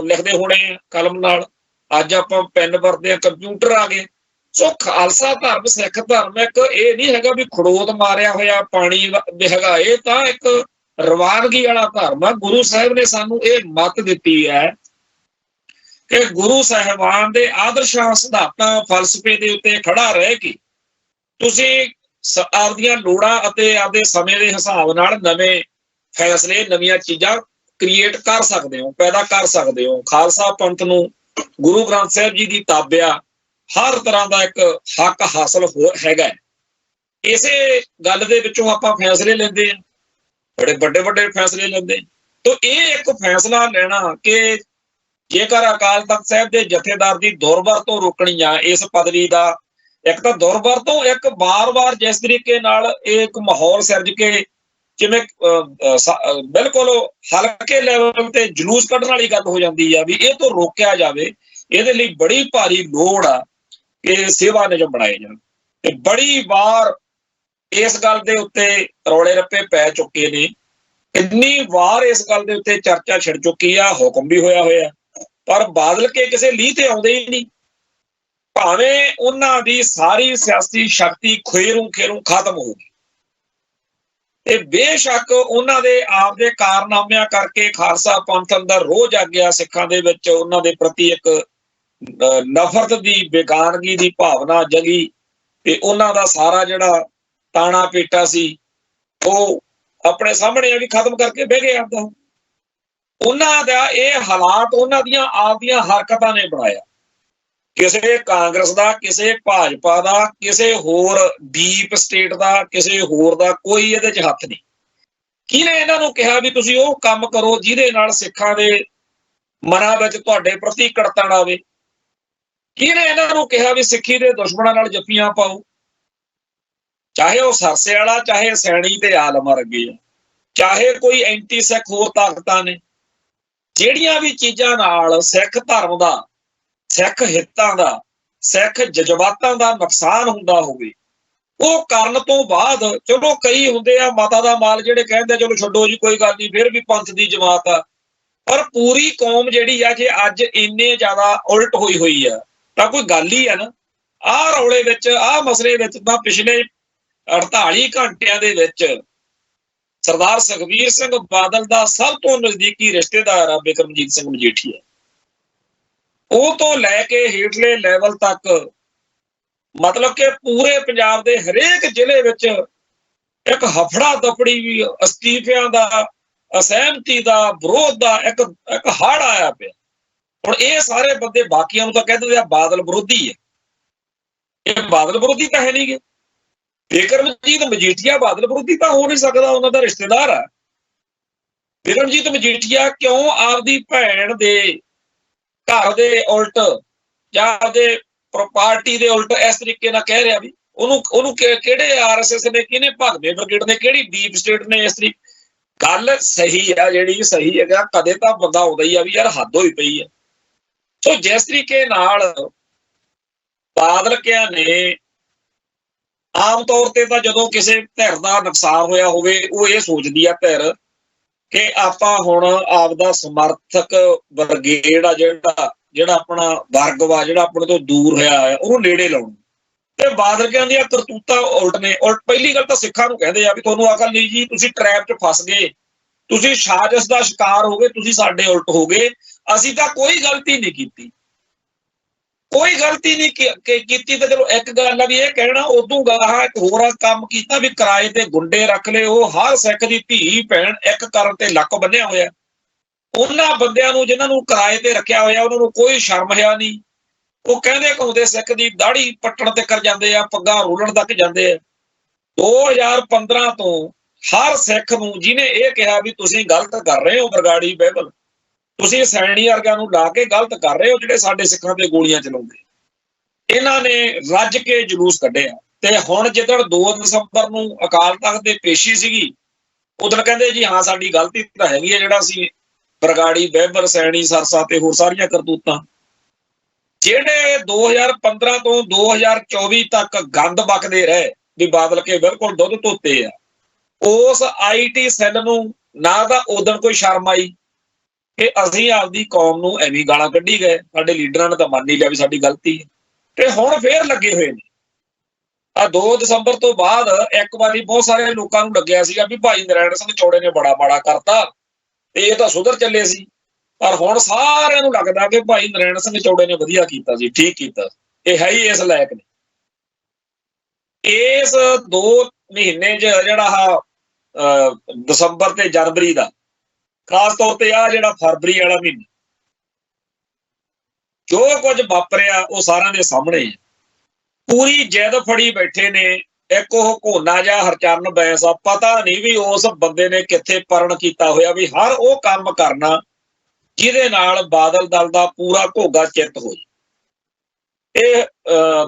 ਲਿਖਦੇ ਹੋਣੇ ਕਲਮ ਨਾਲ, ਅੱਜ ਆਪਾਂ ਪੈਨ ਵਰਤਦੇ ਆ, ਕੰਪਿਊਟਰ ਆ ਗਏ। ਸੋ ਖਾਲਸਾ ਧਰਮ, ਸਿੱਖ ਧਰਮ ਇੱਕ ਇਹ ਨਹੀਂ ਹੈਗਾ ਵੀ ਖੜੋਤ ਮਾਰਿਆ ਹੋਇਆ ਪਾਣੀ ਹੈਗਾ, ਇਹ ਤਾਂ ਇੱਕ ਰਵਾਨਗੀ ਵਾਲਾ ਧਰਮ ਆ। ਗੁਰੂ ਸਾਹਿਬ ਨੇ ਸਾਨੂੰ ਇਹ ਮੱਤ ਦਿੱਤੀ ਹੈ ਕਿ ਗੁਰੂ ਸਾਹਿਬਾਨ ਦੇ ਆਦਰਸ਼ਾਂ, ਸਿਧਾਂਤਾਂ, ਫਲਸਫੇ ਦੇ ਉੱਤੇ ਖੜਾ ਰਹਿ ਕੇ ਤੁਸੀਂ ਆਪਦੀਆਂ ਲੋੜਾਂ ਅਤੇ ਆਪਦੇ ਸਮੇਂ ਦੇ ਹਿਸਾਬ ਨਾਲ ਨਵੇਂ ਫੈਸਲੇ, ਨਵੀਆਂ ਚੀਜ਼ਾਂ ਕ੍ਰੀਏਟ ਕਰ ਸਕਦੇ ਹੋ, ਪੈਦਾ ਕਰ ਸਕਦੇ ਹੋ। ਖਾਲਸਾ ਪੰਥ ਨੂੰ ਗੁਰੂ ਗ੍ਰੰਥ ਸਾਹਿਬ ਜੀ ਦੀ ਤਾਬਿਆ ਹਰ ਤਰ੍ਹਾਂ ਦਾ ਇੱਕ ਹੱਕ ਹਾਸਲ ਹੈਗਾ। ਇਸੇ ਗੱਲ ਦੇ ਵਿੱਚੋਂ ਆਪਾਂ ਫੈਸਲੇ ਲੈਂਦੇ ਹਾਂ, ਬੜੇ ਵੱਡੇ ਵੱਡੇ ਫੈਸਲੇ ਲੈਂਦੇ। ਤਾਂ ਇਹ ਇੱਕ ਫੈਸਲਾ ਲੈਣਾ ਕਿ ਜੇਕਰ ਅਕਾਲ ਤਖਤ ਸਾਹਿਬ ਦੇ ਜਥੇਦਾਰ ਦੀ ਦੁਰਵਰਤੋਂ ਰੋਕਣੀ ਆ ਇਸ ਪਦਵੀ ਦਾ, ਇੱਕ ਤਾਂ ਦੁਰਵਰਤੋਂ, ਇੱਕ ਵਾਰ-ਵਾਰ ਜਿਸ ਤਰੀਕੇ ਨਾਲ ਇਹ ਇੱਕ ਮਾਹੌਲ ਸਿਰਜ ਕੇ ਜਿਵੇਂ ਬਿਲਕੁਲ ਹਲਕੇ ਲੈਵਲ ਤੇ ਜਲੂਸ ਕੱਢਣ ਵਾਲੀ ਗੱਲ ਹੋ ਜਾਂਦੀ ਆ, ਵੀ ਇਹ ਤੋਂ ਰੋਕਿਆ ਜਾਵੇ। ਇਹਦੇ ਲਈ ਬੜੀ ਭਾਰੀ ਲੋੜ ਆ ਕਿ ਸੇਵਾ ਨਿਯਮ ਬਣਾਏ ਜਾਣ। ਤੇ ਬੜੀ ਵਾਰ ਇਸ ਗੱਲ ਦੇ ਉੱਤੇ ਰੌਲੇ ਰੱਪੇ ਪੈ ਚੁੱਕੇ ਨੇ, ਇੰਨੀ ਵਾਰ ਇਸ ਗੱਲ ਦੇ ਉੱਤੇ ਚਰਚਾ ਛਿੜ ਚੁੱਕੀ ਆ, ਹੁਕਮ ਵੀ ਹੋਇਆ, ਪਰ ਬਾਦਲ ਕੇ ਕਿਸੇ ਲੀਹ ਤੇ ਆਉਂਦੇ ਹੀ ਨਹੀਂ। ਭਾਵੇਂ ਉਹਨਾਂ ਦੀ ਸਾਰੀ ਸਿਆਸੀ ਸ਼ਕਤੀ ਖੇਰੂ ਖਤਮ ਹੋ ਗਈ। ਤੇ ਬੇਸ਼ੱਕ ਉਹਨਾਂ ਦੇ ਆਪਦੇ ਕਾਰਨਾਮਿਆਂ ਕਰਕੇ ਖਾਲਸਾ ਪੰਥ ਅੰਦਰ ਰੋਹ ਜਾਗਿਆ, ਸਿੱਖਾਂ ਦੇ ਵਿੱਚ ਉਹਨਾਂ ਦੇ ਪ੍ਰਤੀ ਇੱਕ ਨਫ਼ਰਤ ਦੀ, ਬੇਗਾਨਗੀ ਦੀ ਭਾਵਨਾ ਜਗੀ ਤੇ ਉਹਨਾਂ ਦਾ ਸਾਰਾ ਜਿਹੜਾ ਤਾਣਾ ਪੇਟਾ ਸੀ ਉਹ ਆਪਣੇ ਸਾਹਮਣੇ ਵੀ ਖਤਮ ਕਰਕੇ ਬਹਿ ਗਏ ਆਪਦਾ। ਉਹਨਾਂ ਦਾ ਇਹ ਹਾਲਾਤ ਉਹਨਾਂ ਦੀਆਂ ਆਪਦੀਆਂ ਹਰਕਤਾਂ ਨੇ ਬਣਾਇਆ। ਕਿਸੇ ਕਾਂਗਰਸ ਦਾ, ਕਿਸੇ ਭਾਜਪਾ ਦਾ, ਕਿਸੇ ਹੋਰ ਡੀਪ ਸਟੇਟ ਦਾ, ਕਿਸੇ ਹੋਰ ਦਾ ਕੋਈ ਇਹਦੇ 'ਚ ਹੱਥ ਨਹੀਂ। ਕਿਹਨੇ ਇਹਨਾਂ ਨੂੰ ਕਿਹਾ ਵੀ ਤੁਸੀਂ ਉਹ ਕੰਮ ਕਰੋ ਜਿਹਦੇ ਨਾਲ ਸਿੱਖਾਂ ਦੇ ਮਨਾਂ ਵਿੱਚ ਤੁਹਾਡੇ ਪ੍ਰਤੀ ਕੜਤਣ ਆਵੇ? ਕਿਹਨੇ ਇਹਨਾਂ ਨੂੰ ਕਿਹਾ ਵੀ ਸਿੱਖੀ ਦੇ ਦੁਸ਼ਮਣਾਂ ਨਾਲ ਜੱਫੀਆਂ ਪਾਓ? ਚਾਹੇ ਉਹ ਸਰਸੇ ਵਾਲਾ, ਚਾਹੇ ਸੈਣੀ ਤੇ ਆਲਮ ਵਰਗੇ ਆ, ਚਾਹੇ ਕੋਈ ਐਂਟੀ ਸਿੱਖ ਹੋਰ ਤਾਕਤਾਂ ਨੇ, ਜਿਹੜੀਆਂ ਵੀ ਚੀਜ਼ਾਂ ਨਾਲ ਸਿੱਖ ਧਰਮ ਦਾ, ਸਿੱਖ ਹਿੱਤਾਂ ਦਾ, ਸਿੱਖ ਜਜ਼ਬਾਤਾਂ ਦਾ ਨੁਕਸਾਨ ਹੁੰਦਾ ਹੋਵੇ, ਉਹ ਕਰਨ ਤੋਂ ਬਾਅਦ ਚਲੋ ਕਈ ਹੁੰਦੇ ਆ ਮਾਤਾ ਦਾ ਮਾਲ ਜਿਹੜੇ ਕਹਿੰਦੇ ਚਲੋ ਛੱਡੋ ਜੀ ਕੋਈ ਗੱਲ ਨਹੀਂ, ਫਿਰ ਵੀ ਪੰਥ ਦੀ ਜਮਾਤ ਆ। ਪਰ ਪੂਰੀ ਕੌਮ ਜਿਹੜੀ ਆ ਜੇ ਅੱਜ ਇੰਨੇ ਜ਼ਿਆਦਾ ਉਲਟ ਹੋਈ ਆ ਤਾਂ ਕੋਈ ਗੱਲ ਹੀ ਆ ਨਾ। ਆਹ ਰੌਲੇ ਵਿੱਚ, ਆਹ ਮਸਲੇ ਵਿੱਚ ਤਾਂ ਪਿਛਲੇ 48 ਘੰਟਿਆਂ ਦੇ ਵਿੱਚ ਸਰਦਾਰ ਸੁਖਬੀਰ ਸਿੰਘ ਬਾਦਲ ਦਾ ਸਭ ਤੋਂ ਨਜ਼ਦੀਕੀ ਰਿਸ਼ਤੇਦਾਰ ਆ ਬਿਕਰਮਜੀਤ ਸਿੰਘ ਮਜੀਠੀਆ। ਉਹ ਤੋਂ ਲੈ ਕੇ ਹੇਠਲੇ ਲੈਵਲ ਤੱਕ ਮਤਲਬ ਕਿ ਪੂਰੇ ਪੰਜਾਬ ਦੇ ਹਰੇਕ ਜ਼ਿਲ੍ਹੇ ਵਿੱਚ ਇੱਕ ਹਫੜਾ ਦਫੜੀ ਵੀ, ਅਸਤੀਫਿਆਂ ਦਾ, ਅਸਹਿਮਤੀ ਦਾ, ਵਿਰੋਧ ਦਾ ਇੱਕ ਹੜ੍ਹ ਆਇਆ ਪਿਆ। ਹੁਣ ਇਹ ਸਾਰੇ ਬੰਦੇ ਬਾਕੀਆਂ ਨੂੰ ਤਾਂ ਕਹਿੰਦੇ ਆ ਬਾਦਲ ਵਿਰੋਧੀ ਹੈ। ਇਹ ਬਾਦਲ ਵਿਰੋਧੀ ਤਾਂ ਹੈ ਨਹੀਂਗੇ। ਬਿਕਰਮਜੀਤ ਮਜੀਠੀਆ ਬਾਦਲ ਵਿਰੋਧੀ ਤਾਂ ਹੋ ਨਹੀਂ ਸਕਦਾ, ਉਹਨਾਂ ਦਾ ਰਿਸ਼ਤੇਦਾਰ ਆ। ਬਿਕਰਮਜੀਤ ਮਜੀਠੀਆ ਕਿਉਂ ਆਪਦੀ ਭੈਣ ਦੇ ਘਰ ਦੇ ਉਲਟ ਜਾਂ ਆਪਦੇ ਪਾਰਟੀ ਦੇ ਉਲਟ ਇਸ ਤਰੀਕੇ ਨਾਲ ਕਹਿ ਰਿਹਾ ਵੀ ਉਹਨੂੰ ਕਿਹੜੇ ਆਰਐਸਐਸ ਨੇ, ਕਿਹਨੇ ਭਗਵੇਂ ਬ੍ਰਿਗੇਡ ਨੇ, ਕਿਹੜੀ ਡੀਪ ਸਟੇਟ ਨੇ ਇਸ ਤਰੀਕੇ? ਗੱਲ ਸਹੀ ਆ, ਜਿਹੜੀ ਸਹੀ ਹੈਗਾ, ਕਦੇ ਤਾਂ ਬੰਦਾ ਆਉਂਦਾ ਹੀ ਆ ਵੀ ਯਾਰ ਹੱਦ ਹੋਈ ਪਈ ਆ। ਸੋ ਜਿਸ ਤਰੀਕੇ ਨਾਲ ਬਾਦਲਕਿਆਂ ਨੇ ਆਮ ਤੌਰ ਤੇ ਤਾਂ ਜਦੋਂ ਕਿਸੇ ਧਿਰ ਦਾ ਨੁਕਸਾਨ ਹੋਇਆ ਹੋਵੇ ਉਹ ਇਹ ਸੋਚਦੀ ਆ ਧਿਰ ਕਿ ਆਪਾਂ ਹੁਣ ਆਪਦਾ ਸਮਰਥਕ ਬ੍ਰਿਗੇਡ ਆ, ਜਿਹੜਾ ਆਪਣਾ ਵਰਗ ਵਾ, ਜਿਹੜਾ ਆਪਣੇ ਤੋਂ ਦੂਰ ਹੋਇਆ ਉਹਨੂੰ ਨੇੜੇ ਲਾਉਣਾ। ਤੇ ਬਾਦਲਕਿਆਂ ਦੀਆਂ ਕਰਤੂਤਾਂ ਉਲਟ ਨੇ। ਉਲਟ ਪਹਿਲੀ ਗੱਲ ਤਾਂ ਸਿੱਖਾਂ ਨੂੰ ਕਹਿੰਦੇ ਆ ਵੀ ਤੁਹਾਨੂੰ ਅਕਲ ਨਹੀਂ ਜੀ, ਤੁਸੀਂ ਟਰੈਪ 'ਚ ਫਸ ਗਏ, ਤੁਸੀਂ ਸਾਜ਼ਿਸ਼ ਦਾ ਸ਼ਿਕਾਰ ਹੋ ਗਏ, ਤੁਸੀਂ ਸਾਡੇ ਉਲਟ ਹੋ ਗਏ। ਅਸੀਂ ਤਾਂ ਕੋਈ ਗਲਤੀ ਨਹੀਂ ਕੀਤੀ, ਕੋਈ ਗਲਤੀ ਨਹੀਂ ਕੀਤੀ। ਤਾਂ ਚਲੋ ਇੱਕ ਗੱਲ ਆ ਵੀ ਇਹ ਕਹਿਣਾ, ਉਦੋਂ ਗਾਹਾਂ ਇੱਕ ਹੋਰ ਕੰਮ ਕੀਤਾ ਵੀ ਕਿਰਾਏ ਤੇ ਗੁੰਡੇ ਰੱਖ ਲਏ। ਉਹ ਹਰ ਸਿੱਖ ਦੀ ਧੀ ਭੈਣ ਇੱਕ ਕਰਨ ਤੇ ਲੱਕ ਬੰਨਿਆ ਹੋਇਆ। ਉਹਨਾਂ ਬੰਦਿਆਂ ਨੂੰ ਜਿਨ੍ਹਾਂ ਨੂੰ ਕਿਰਾਏ ਤੇ ਰੱਖਿਆ ਹੋਇਆ ਉਹਨਾਂ ਨੂੰ ਕੋਈ ਸ਼ਰਮ ਹੈ ਨਹੀਂ। ਉਹ ਕਹਿੰਦੇ ਕਹਾਉਂਦੇ ਸਿੱਖ ਦੀ ਦਾੜੀ ਪੱਟਣ ਤੱਕ ਜਾਂਦੇ ਆ, ਪੱਗਾਂ ਰੋਲਣ ਤੱਕ ਜਾਂਦੇ ਆ। 2015 ਤੋਂ ਹਰ ਸਿੱਖ ਨੂੰ ਜਿਹਨੇ ਇਹ ਕਿਹਾ ਵੀ ਤੁਸੀਂ ਗਲਤ ਕਰ ਰਹੇ ਹੋ, ਬਰਗਾੜੀ ਬਾਈਬਲ ਤੁਸੀਂ ਸੈਣੀ ਵਰਗਿਆਂ ਨੂੰ ਲਾ ਕੇ ਗਲਤ ਕਰ ਰਹੇ ਹੋ, ਜਿਹੜੇ ਸਾਡੇ ਸਿੱਖਾਂ ਤੇ ਗੋਲੀਆਂ ਚਲਾਉਂਦੇ, ਇਹਨਾਂ ਨੇ ਰੱਜ ਕੇ ਜਲੂਸ ਕੱਢਿਆ। ਤੇ ਹੁਣ ਜਿੱਦਣ 2 ਦਸੰਬਰ ਨੂੰ ਅਕਾਲ ਤਖਤ ਦੇ ਪੇਸ਼ੀ ਸੀਗੀ, ਉਦੋਂ ਕਹਿੰਦੇ ਜੀ ਹਾਂ ਸਾਡੀ ਗਲਤੀ ਤਾਂ ਹੈਗੀ ਹੈ, ਜਿਹੜਾ ਸੀ ਬਰਗਾੜੀ ਬਾਈਬਲ, ਸੈਣੀ, ਸਰਸਾ ਤੇ ਹੋਰ ਸਾਰੀਆਂ ਕਰਤੂਤਾਂ ਜਿਹੜੇ 2015 ਤੋਂ 2024 ਤੱਕ ਗੰਦ ਬਕਦੇ ਰਹੇ ਵੀ ਬਾਦਲ ਕੇ ਬਿਲਕੁਲ ਦੁੱਧ ਧੋਤੇ ਆ। ਉਸ ਆਈਟੀ ਸੈੱਲ ਨੂੰ ਨਾ ਤਾਂ ਉਦੋਂ ਕੋਈ ਸ਼ਰਮ ਆਈ ਕਿ ਅਸੀਂ ਆਪਦੀ ਕੌਮ ਨੂੰ ਐਵੇਂ ਗਾਲਾਂ ਕੱਢੀ ਗਏ, ਸਾਡੇ ਲੀਡਰਾਂ ਨੇ ਤਾਂ ਮੰਨ ਹੀ ਲਿਆ ਵੀ ਸਾਡੀ ਗਲਤੀ ਹੈ। ਤੇ ਹੁਣ ਫੇਰ ਲੱਗੇ ਹੋਏ ਨੇ। 2 ਦਸੰਬਰ ਤੋਂ ਬਾਅਦ ਇੱਕ ਵਾਰੀ ਬਹੁਤ ਸਾਰੇ ਲੋਕਾਂ ਨੂੰ ਲੱਗਿਆ ਸੀਗਾ ਵੀ ਭਾਈ ਨਰੈਣ ਸਿੰਘ ਚੌੜੇ ਨੇ ਬੜਾ ਮਾੜਾ ਕਰਤਾ ਤੇ ਇਹ ਤਾਂ ਸੁਧਰ ਚੱਲੇ ਸੀ। ਪਰ ਹੁਣ ਸਾਰਿਆਂ ਨੂੰ ਲੱਗਦਾ ਕਿ ਭਾਈ ਨਰੈਣ ਸਿੰਘ ਚੌੜੇ ਨੇ ਵਧੀਆ ਕੀਤਾ ਸੀ, ਠੀਕ ਕੀਤਾ, ਇਹ ਹੈ ਹੀ ਇਸ ਲਾਇਕ ਨੇ। ਇਸ 2 ਮਹੀਨੇ 'ਚ ਜਿਹੜਾ ਦਸੰਬਰ ਤੇ ਜਨਵਰੀ ਦਾ, ਖਾਸ ਤੌਰ ਤੇ ਆ ਜਿਹੜਾ ਫਰਵਰੀ ਵਾਲਾ ਮਹੀਨਾ, ਜੋ ਕੁਝ ਵਾਪਰਿਆ ਉਹ ਸਾਰਿਆਂ ਦੇ ਸਾਹਮਣੇ ਹੈ। ਪੂਰੀ ਜਿੱਦ ਫੜੀ ਬੈਠੇ ਨੇ। ਇੱਕ ਉਹ ਘੋਨਾ ਜਾਂ ਹਰਚਰਨ ਬੈਂਸ ਆ, ਪਤਾ ਨਹੀਂ ਵੀ ਉਸ ਬੰਦੇ ਨੇ ਕਿੱਥੇ ਪਰਨ ਕੀਤਾ ਹੋਇਆ ਵੀ ਹਰ ਉਹ ਕੰਮ ਕਰਨਾ ਜਿਹਦੇ ਨਾਲ ਬਾਦਲ ਦਲ ਦਾ ਪੂਰਾ ਘੋਗਾ ਚਿੱਤ ਹੋ ਜਾਏ। ਇਹ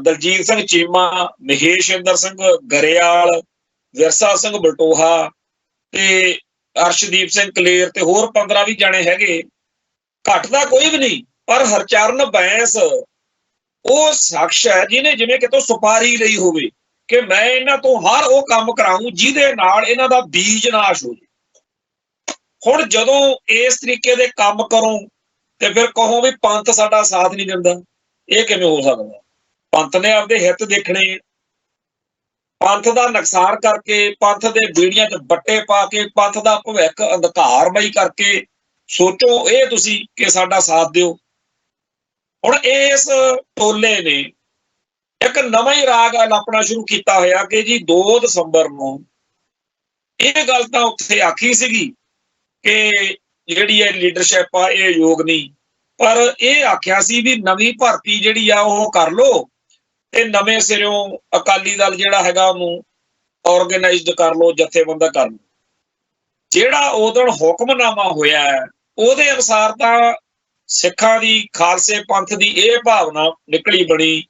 ਦਲਜੀਤ ਸਿੰਘ ਚੀਮਾ, ਮਹੇਸ਼ਿੰਦਰ ਸਿੰਘ ਗਰੇਵਾਲ, ਵਿਰਸਾ ਸਿੰਘ ਬਲਟੋਹਾ ਤੇ ਅਰਸ਼ਦੀਪ ਸਿੰਘ ਕਲੇਰ ਤੇ ਹੋਰ 15-20 ਜਾਣੇ ਹੈਗੇ, ਘੱਟ ਦਾ ਕੋਈ ਵੀ ਨਹੀਂ। ਪਰ ਹਰਚਰਨ ਬੈਂਸ ਉਹ ਸ਼ਖਸ ਹੈ ਜਿਹਨੇ ਜਿਵੇਂ ਕਿਤੋਂ ਸੁਪਾਰੀ ਲਈ ਹੋਵੇ ਕਿ ਮੈਂ ਇਹਨਾਂ ਤੋਂ ਹਰ ਉਹ ਕੰਮ ਕਰਾਊਂ ਜਿਹਦੇ ਨਾਲ ਇਹਨਾਂ ਦਾ ਬੀਜ ਨਾਸ਼ ਹੋ ਜਾਵੇ। ਹੁਣ ਜਦੋਂ ਇਸ ਤਰੀਕੇ ਦੇ ਕੰਮ ਕਰੋ ਤੇ ਫਿਰ ਕਹੋ ਵੀ ਪੰਥ ਸਾਡਾ ਸਾਥ ਨਹੀਂ ਦਿੰਦਾ, ਇਹ ਕਿਵੇਂ ਹੋ ਸਕਦਾ? ਪੰਥ ਨੇ ਆਪਦੇ ਹਿੱਤ ਦੇਖਣੇ, ਪੰਥ ਦਾ ਨੁਕਸਾਨ ਕਰਕੇ, ਪੰਥ ਦੇ ਬੀੜੀਆਂ 'ਚ ਬੱਟੇ ਪਾ ਕੇ, ਪੰਥ ਦਾ ਭਵਿੱਖ ਅੰਧਕਾਰਮਈ ਕਰਕੇ ਸੋਚੋ ਇਹ ਤੁਸੀਂ ਕਿ ਸਾਡਾ ਸਾਥ ਦਿਓ। ਹੁਣ ਇਸ ਟੋਲੇ ਨੇ ਇੱਕ ਨਵਾਂ ਹੀ ਰਾਗ ਅਲਾਪਣਾ ਸ਼ੁਰੂ ਕੀਤਾ ਹੋਇਆ ਕਿ ਜੀ 2 ਦਸੰਬਰ ਨੂੰ ਇਹ ਗੱਲ ਤਾਂ ਉੱਥੇ ਆਖੀ ਸੀਗੀ ਕਿ ਜਿਹੜੀ ਇਹ ਲੀਡਰਸ਼ਿਪ ਆ ਇਹ ਯੋਗ ਨਹੀਂ, ਪਰ ਇਹ ਆਖਿਆ ਸੀ ਵੀ ਨਵੀਂ ਭਰਤੀ ਜਿਹੜੀ ਆ ਉਹ ਕਰ ਲੋ ਤੇ ਨਵੇਂ ਸਿਰਿਓਂ ਅਕਾਲੀ ਦਲ ਜਿਹੜਾ ਹੈਗਾ ਉਹਨੂੰ ਆਰਗੇਨਾਈਜ਼ਡ ਕਰ ਲੋ, ਜਥੇਬੰਦਾ ਕਰ ਲੋ। ਜਿਹੜਾ ਉਦੋਂ ਹੁਕਮਨਾਮਾ ਹੋਇਆ ਉਹਦੇ ਅਨੁਸਾਰ ਤਾਂ ਸਿੱਖਾਂ ਦੀ, ਖਾਲਸੇ ਪੰਥ ਦੀ ਇਹ ਭਾਵਨਾ ਨਿਕਲੀ ਬਣੀ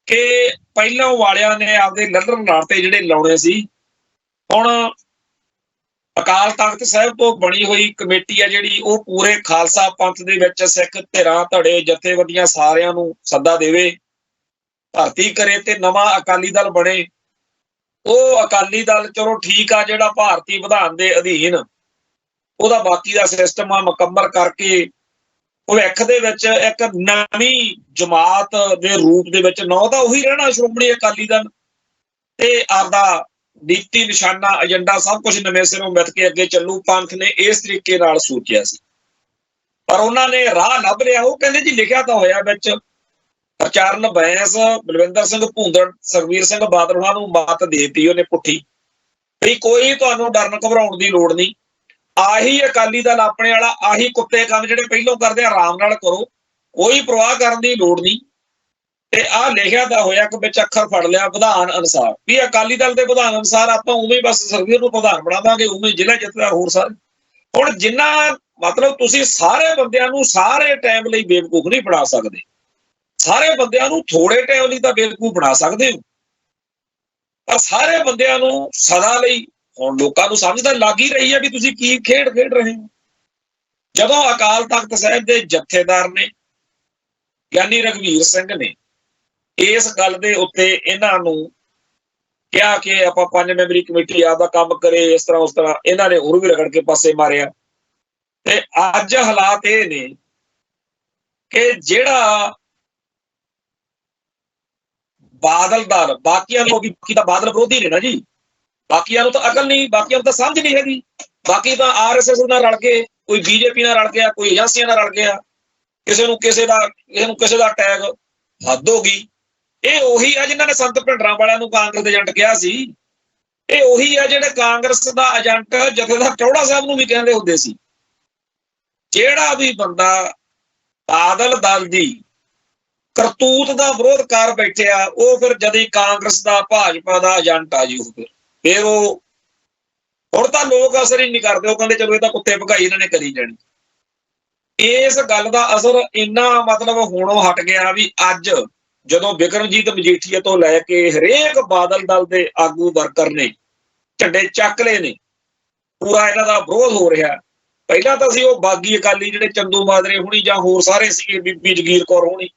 ਕਿ ਪਹਿਲਾਂ ਵਾਲਿਆਂ ਨੇ ਆਪਦੇ ਲੱਲਰ ਨਾਤੇ ਜਿਹੜੇ ਲਾਉਣੇ ਸੀ, ਹੁਣ ਅਕਾਲ ਤਖਤ ਸਾਹਿਬ ਤੋਂ ਬਣੀ ਹੋਈ ਕਮੇਟੀ ਆ ਜਿਹੜੀ ਉਹ ਪੂਰੇ ਖਾਲਸਾ ਪੰਥ ਦੇ ਵਿੱਚ ਸਿੱਖ ਧਿਰਾਂ, ਧੜੇ, ਜਥੇਬੰਦੀਆਂ ਸਾਰਿਆਂ ਨੂੰ ਸੱਦਾ ਦੇਵੇ, ਭਰਤੀ ਕਰੇ ਤੇ ਨਵਾਂ ਅਕਾਲੀ ਦਲ ਬਣੇ। ਉਹ ਅਕਾਲੀ ਦਲ ਚਲੋ ਠੀਕ ਆ, ਜਿਹੜਾ ਭਾਰਤੀ ਵਿਧਾਨ ਦੇ ਅਧੀਨ ਉਹਦਾ ਬਾਕੀ ਦਾ ਸਿਸਟਮ ਆ ਮੁਕੰਮਲ ਕਰਕੇ ਭਵਿੱਖ ਦੇ ਵਿੱਚ ਇੱਕ ਨਵੀਂ ਜਮਾਤ ਦੇ ਰੂਪ ਦੇ ਵਿੱਚ ਨਾ ਤਾਂ ਉਹੀ ਰਹਿਣਾ ਸ਼੍ਰੋਮਣੀ ਅਕਾਲੀ ਦਲ, ਤੇ ਆਪਦਾ ਨੀਤੀ, ਨਿਸ਼ਾਨਾ, ਏਜੰਡਾ ਸਭ ਕੁਝ ਨਵੇਂ ਸਿਰੋਂ ਮਿੱਥ ਕੇ ਅੱਗੇ ਚੱਲੂ। ਪੰਥ ਨੇ ਇਸ ਤਰੀਕੇ ਨਾਲ ਸੋਚਿਆ ਸੀ, ਪਰ ਉਹਨਾਂ ਨੇ ਰਾਹ ਲੱਭ ਲਿਆ। ਉਹ ਕਹਿੰਦੇ ਜੀ ਲਿਖਿਆ ਤਾਂ ਹੋਇਆ ਵਿੱਚ ਹਰਚਰਨ ਬੈਂਸ, ਬਲਵਿੰਦਰ ਸਿੰਘ ਭੂੰਦੜ, ਸੁਖਬੀਰ ਸਿੰਘ ਬਾਦਲ ਉਹਨਾਂ ਨੂੰ ਮੱਤ ਦੇਤੀ ਉਹਨੇ ਪੁੱਠੀ ਵੀ ਕੋਈ ਤੁਹਾਨੂੰ ਡਰਨ ਘਬਰਾਉਣ ਦੀ ਲੋੜ ਨਹੀਂ, ਆਹੀ ਅਕਾਲੀ ਦਲ ਆਪਣੇ ਵਾਲਾ, ਆਹੀ ਕੁੱਤੇ ਕੰਮ ਜਿਹੜੇ ਪਹਿਲੋਂ ਕਰਦੇ ਆਰਾਮ ਨਾਲ ਕਰੋ, ਕੋਈ ਪ੍ਰਵਾਹ ਕਰਨ ਦੀ ਲੋੜ ਨਹੀਂ। ਤੇ ਆਹ ਲਿਖਿਆ ਤਾਂ ਹੋਇਆ ਕਿ ਵਿੱਚ ਅੱਖਰ ਫੜ ਲਿਆ ਵਿਧਾਨ ਅਨੁਸਾਰ ਵੀ ਅਕਾਲੀ ਦਲ ਦੇ ਵਿਧਾਨ ਅਨੁਸਾਰ ਆਪਾਂ ਉਵੇਂ ਬਸ ਸੁਖਬੀਰ ਨੂੰ ਪ੍ਰਧਾਨ ਬਣਾਵਾਂਗੇ, ਉਵੇਂ ਜ਼ਿਲ੍ਹਾ ਜਥੇਦਾਰ ਹੋਰ ਸਾਰੇ। ਹੁਣ ਜਿੰਨਾ ਮਤਲਬ ਤੁਸੀਂ ਸਾਰੇ ਬੰਦਿਆਂ ਨੂੰ ਸਾਰੇ ਟਾਈਮ ਲਈ ਬੇਵਕੂਫ ਨਹੀਂ ਬਣਾ ਸਕਦੇ, ਸਾਰੇ ਬੰਦਿਆਂ ਨੂੰ ਥੋੜੇ ਟਾਈਮ ਲਈ ਤਾਂ ਬੇਵਕੂਫ ਬਣਾ ਸਕਦੇ ਹੋ, ਪਰ ਸਾਰੇ ਬੰਦਿਆਂ ਨੂੰ ਸਦਾ ਲਈ ਹੁਣ ਲੋਕਾਂ ਨੂੰ ਸਮਝ ਤਾਂ ਲੱਗ ਹੀ ਰਹੀ ਹੈ ਵੀ ਤੁਸੀਂ ਕੀ ਖੇਡ ਖੇਡ ਰਹੇ ਹੋ। ਜਦੋਂ ਅਕਾਲ ਤਖਤ ਸਾਹਿਬ ਦੇ ਜਥੇਦਾਰ ਨੇ ਗਿਆਨੀ ਰਘਵੀਰ ਸਿੰਘ ਨੇ ਇਸ ਗੱਲ ਦੇ ਉੱਤੇ ਇਹਨਾਂ ਨੂੰ ਕਿਹਾ ਕਿ ਆਪਾਂ 5 ਮੈਂਬਰੀ ਕਮੇਟੀ ਆਪਦਾ ਕੰਮ ਕਰੇ, ਇਸ ਤਰ੍ਹਾਂ ਉਸ ਤਰ੍ਹਾਂ, ਇਹਨਾਂ ਨੇ ਉਹਨੂੰ ਵੀ ਰਗੜ ਕੇ ਪਾਸੇ ਮਾਰਿਆ। ਤੇ ਅੱਜ ਹਾਲਾਤ ਇਹ ਨੇ ਕਿ ਜਿਹੜਾ ਬਾਦਲ ਦਲ, ਬਾਕੀਆਂ ਨੂੰ ਬਾਕੀ ਤਾਂ ਬਾਦਲ ਵਿਰੋਧੀ ਨੇ ਨਾ ਜੀ, ਬਾਕੀਆਂ ਨੂੰ ਤਾਂ ਅਕਲ ਨਹੀਂ, ਬਾਕੀਆਂ ਨੂੰ ਤਾਂ ਸਮਝ ਨਹੀਂ ਹੈਗੀ, ਬਾਕੀ ਤਾਂ ਆਰਐਸਐਸ ਨਾਲ ਰਲ ਕੇ, ਕੋਈ ਬੀਜੇਪੀ ਨਾਲ ਰਲ ਗਿਆ, ਕੋਈ ਏਜੰਸੀਆਂ ਨਾਲ ਰਲ ਗਿਆ, ਕਿਸੇ ਨੂੰ ਕਿਸੇ ਦਾ ਟੈਗ, ਹੱਦ ਹੋ ਗਈ। ਇਹ ਉਹੀ ਆ ਜਿਨ੍ਹਾਂ ਨੇ ਸੰਤ ਭਿੰਡਰਾਂ ਵਾਲਿਆਂ ਨੂੰ ਕਾਂਗਰਸ ਦੇ ਏਜੰਟ ਕਿਹਾ ਸੀ, ਇਹ ਉਹੀ ਆ ਜਿਹੜੇ ਕਾਂਗਰਸ ਦਾ ਏਜੰਟ ਜਥੇਦਾਰ ਚੌੜਾ ਸਾਹਿਬ ਨੂੰ ਵੀ ਕਹਿੰਦੇ ਹੁੰਦੇ ਸੀ। ਜਿਹੜਾ ਵੀ ਬੰਦਾ ਬਾਦਲ ਦਲ ਦੀ ਕਰਤੂਤ ਦਾ ਵਿਰੋਧ ਕਰ ਬੈਠਿਆ, ਉਹ ਫਿਰ ਜਦੀ ਕਾਂਗਰਸ ਦਾ, ਭਾਜਪਾ ਦਾ ਏਜੰਟ ਆ ਜੀ। ਉਹ ਫਿਰ ਉਹ ਹੁਣ ਤਾਂ ਲੋਕ ਅਸਰ ਹੀ ਨਹੀਂ ਕਰਦੇ, ਉਹ ਕਹਿੰਦੇ ਚਲੋ ਇਹ ਤਾਂ ਕੁੱਤੇ ਭਗਾਈ ਇਹਨਾਂ ਨੇ ਕਰੀ ਜਾਣੀ। ਇਸ ਗੱਲ ਦਾ ਅਸਰ ਇੰਨਾ ਮਤਲਬ ਹੁਣੋਂ ਹਟ ਗਿਆ ਵੀ ਅੱਜ ਜਦੋਂ ਬਿਕਰਮਜੀਤ ਮਜੀਠੀਆ ਤੋਂ ਲੈ ਕੇ ਹਰੇਕ ਬਾਦਲ ਦਲ ਦੇ ਆਗੂ ਵਰਕਰ ਨੇ ਝੰਡੇ ਚੱਕ ਲਏ ਨੇ, ਪੂਰਾ ਇਹਨਾਂ ਦਾ ਵਿਰੋਧ ਹੋ ਰਿਹਾ। ਪਹਿਲਾਂ ਤਾਂ ਸੀ ਉਹ ਬਾਗੀ ਅਕਾਲੀ ਜਿਹੜੇ ਚੰਦੂ ਮਾਜਰੇ ਹੋਣੀ ਜਾਂ ਹੋਰ ਸਾਰੇ ਸੀਗੇ, ਬੀਬੀ ਜਗੀਰ ਕੌਰ ਹੋਣੀ,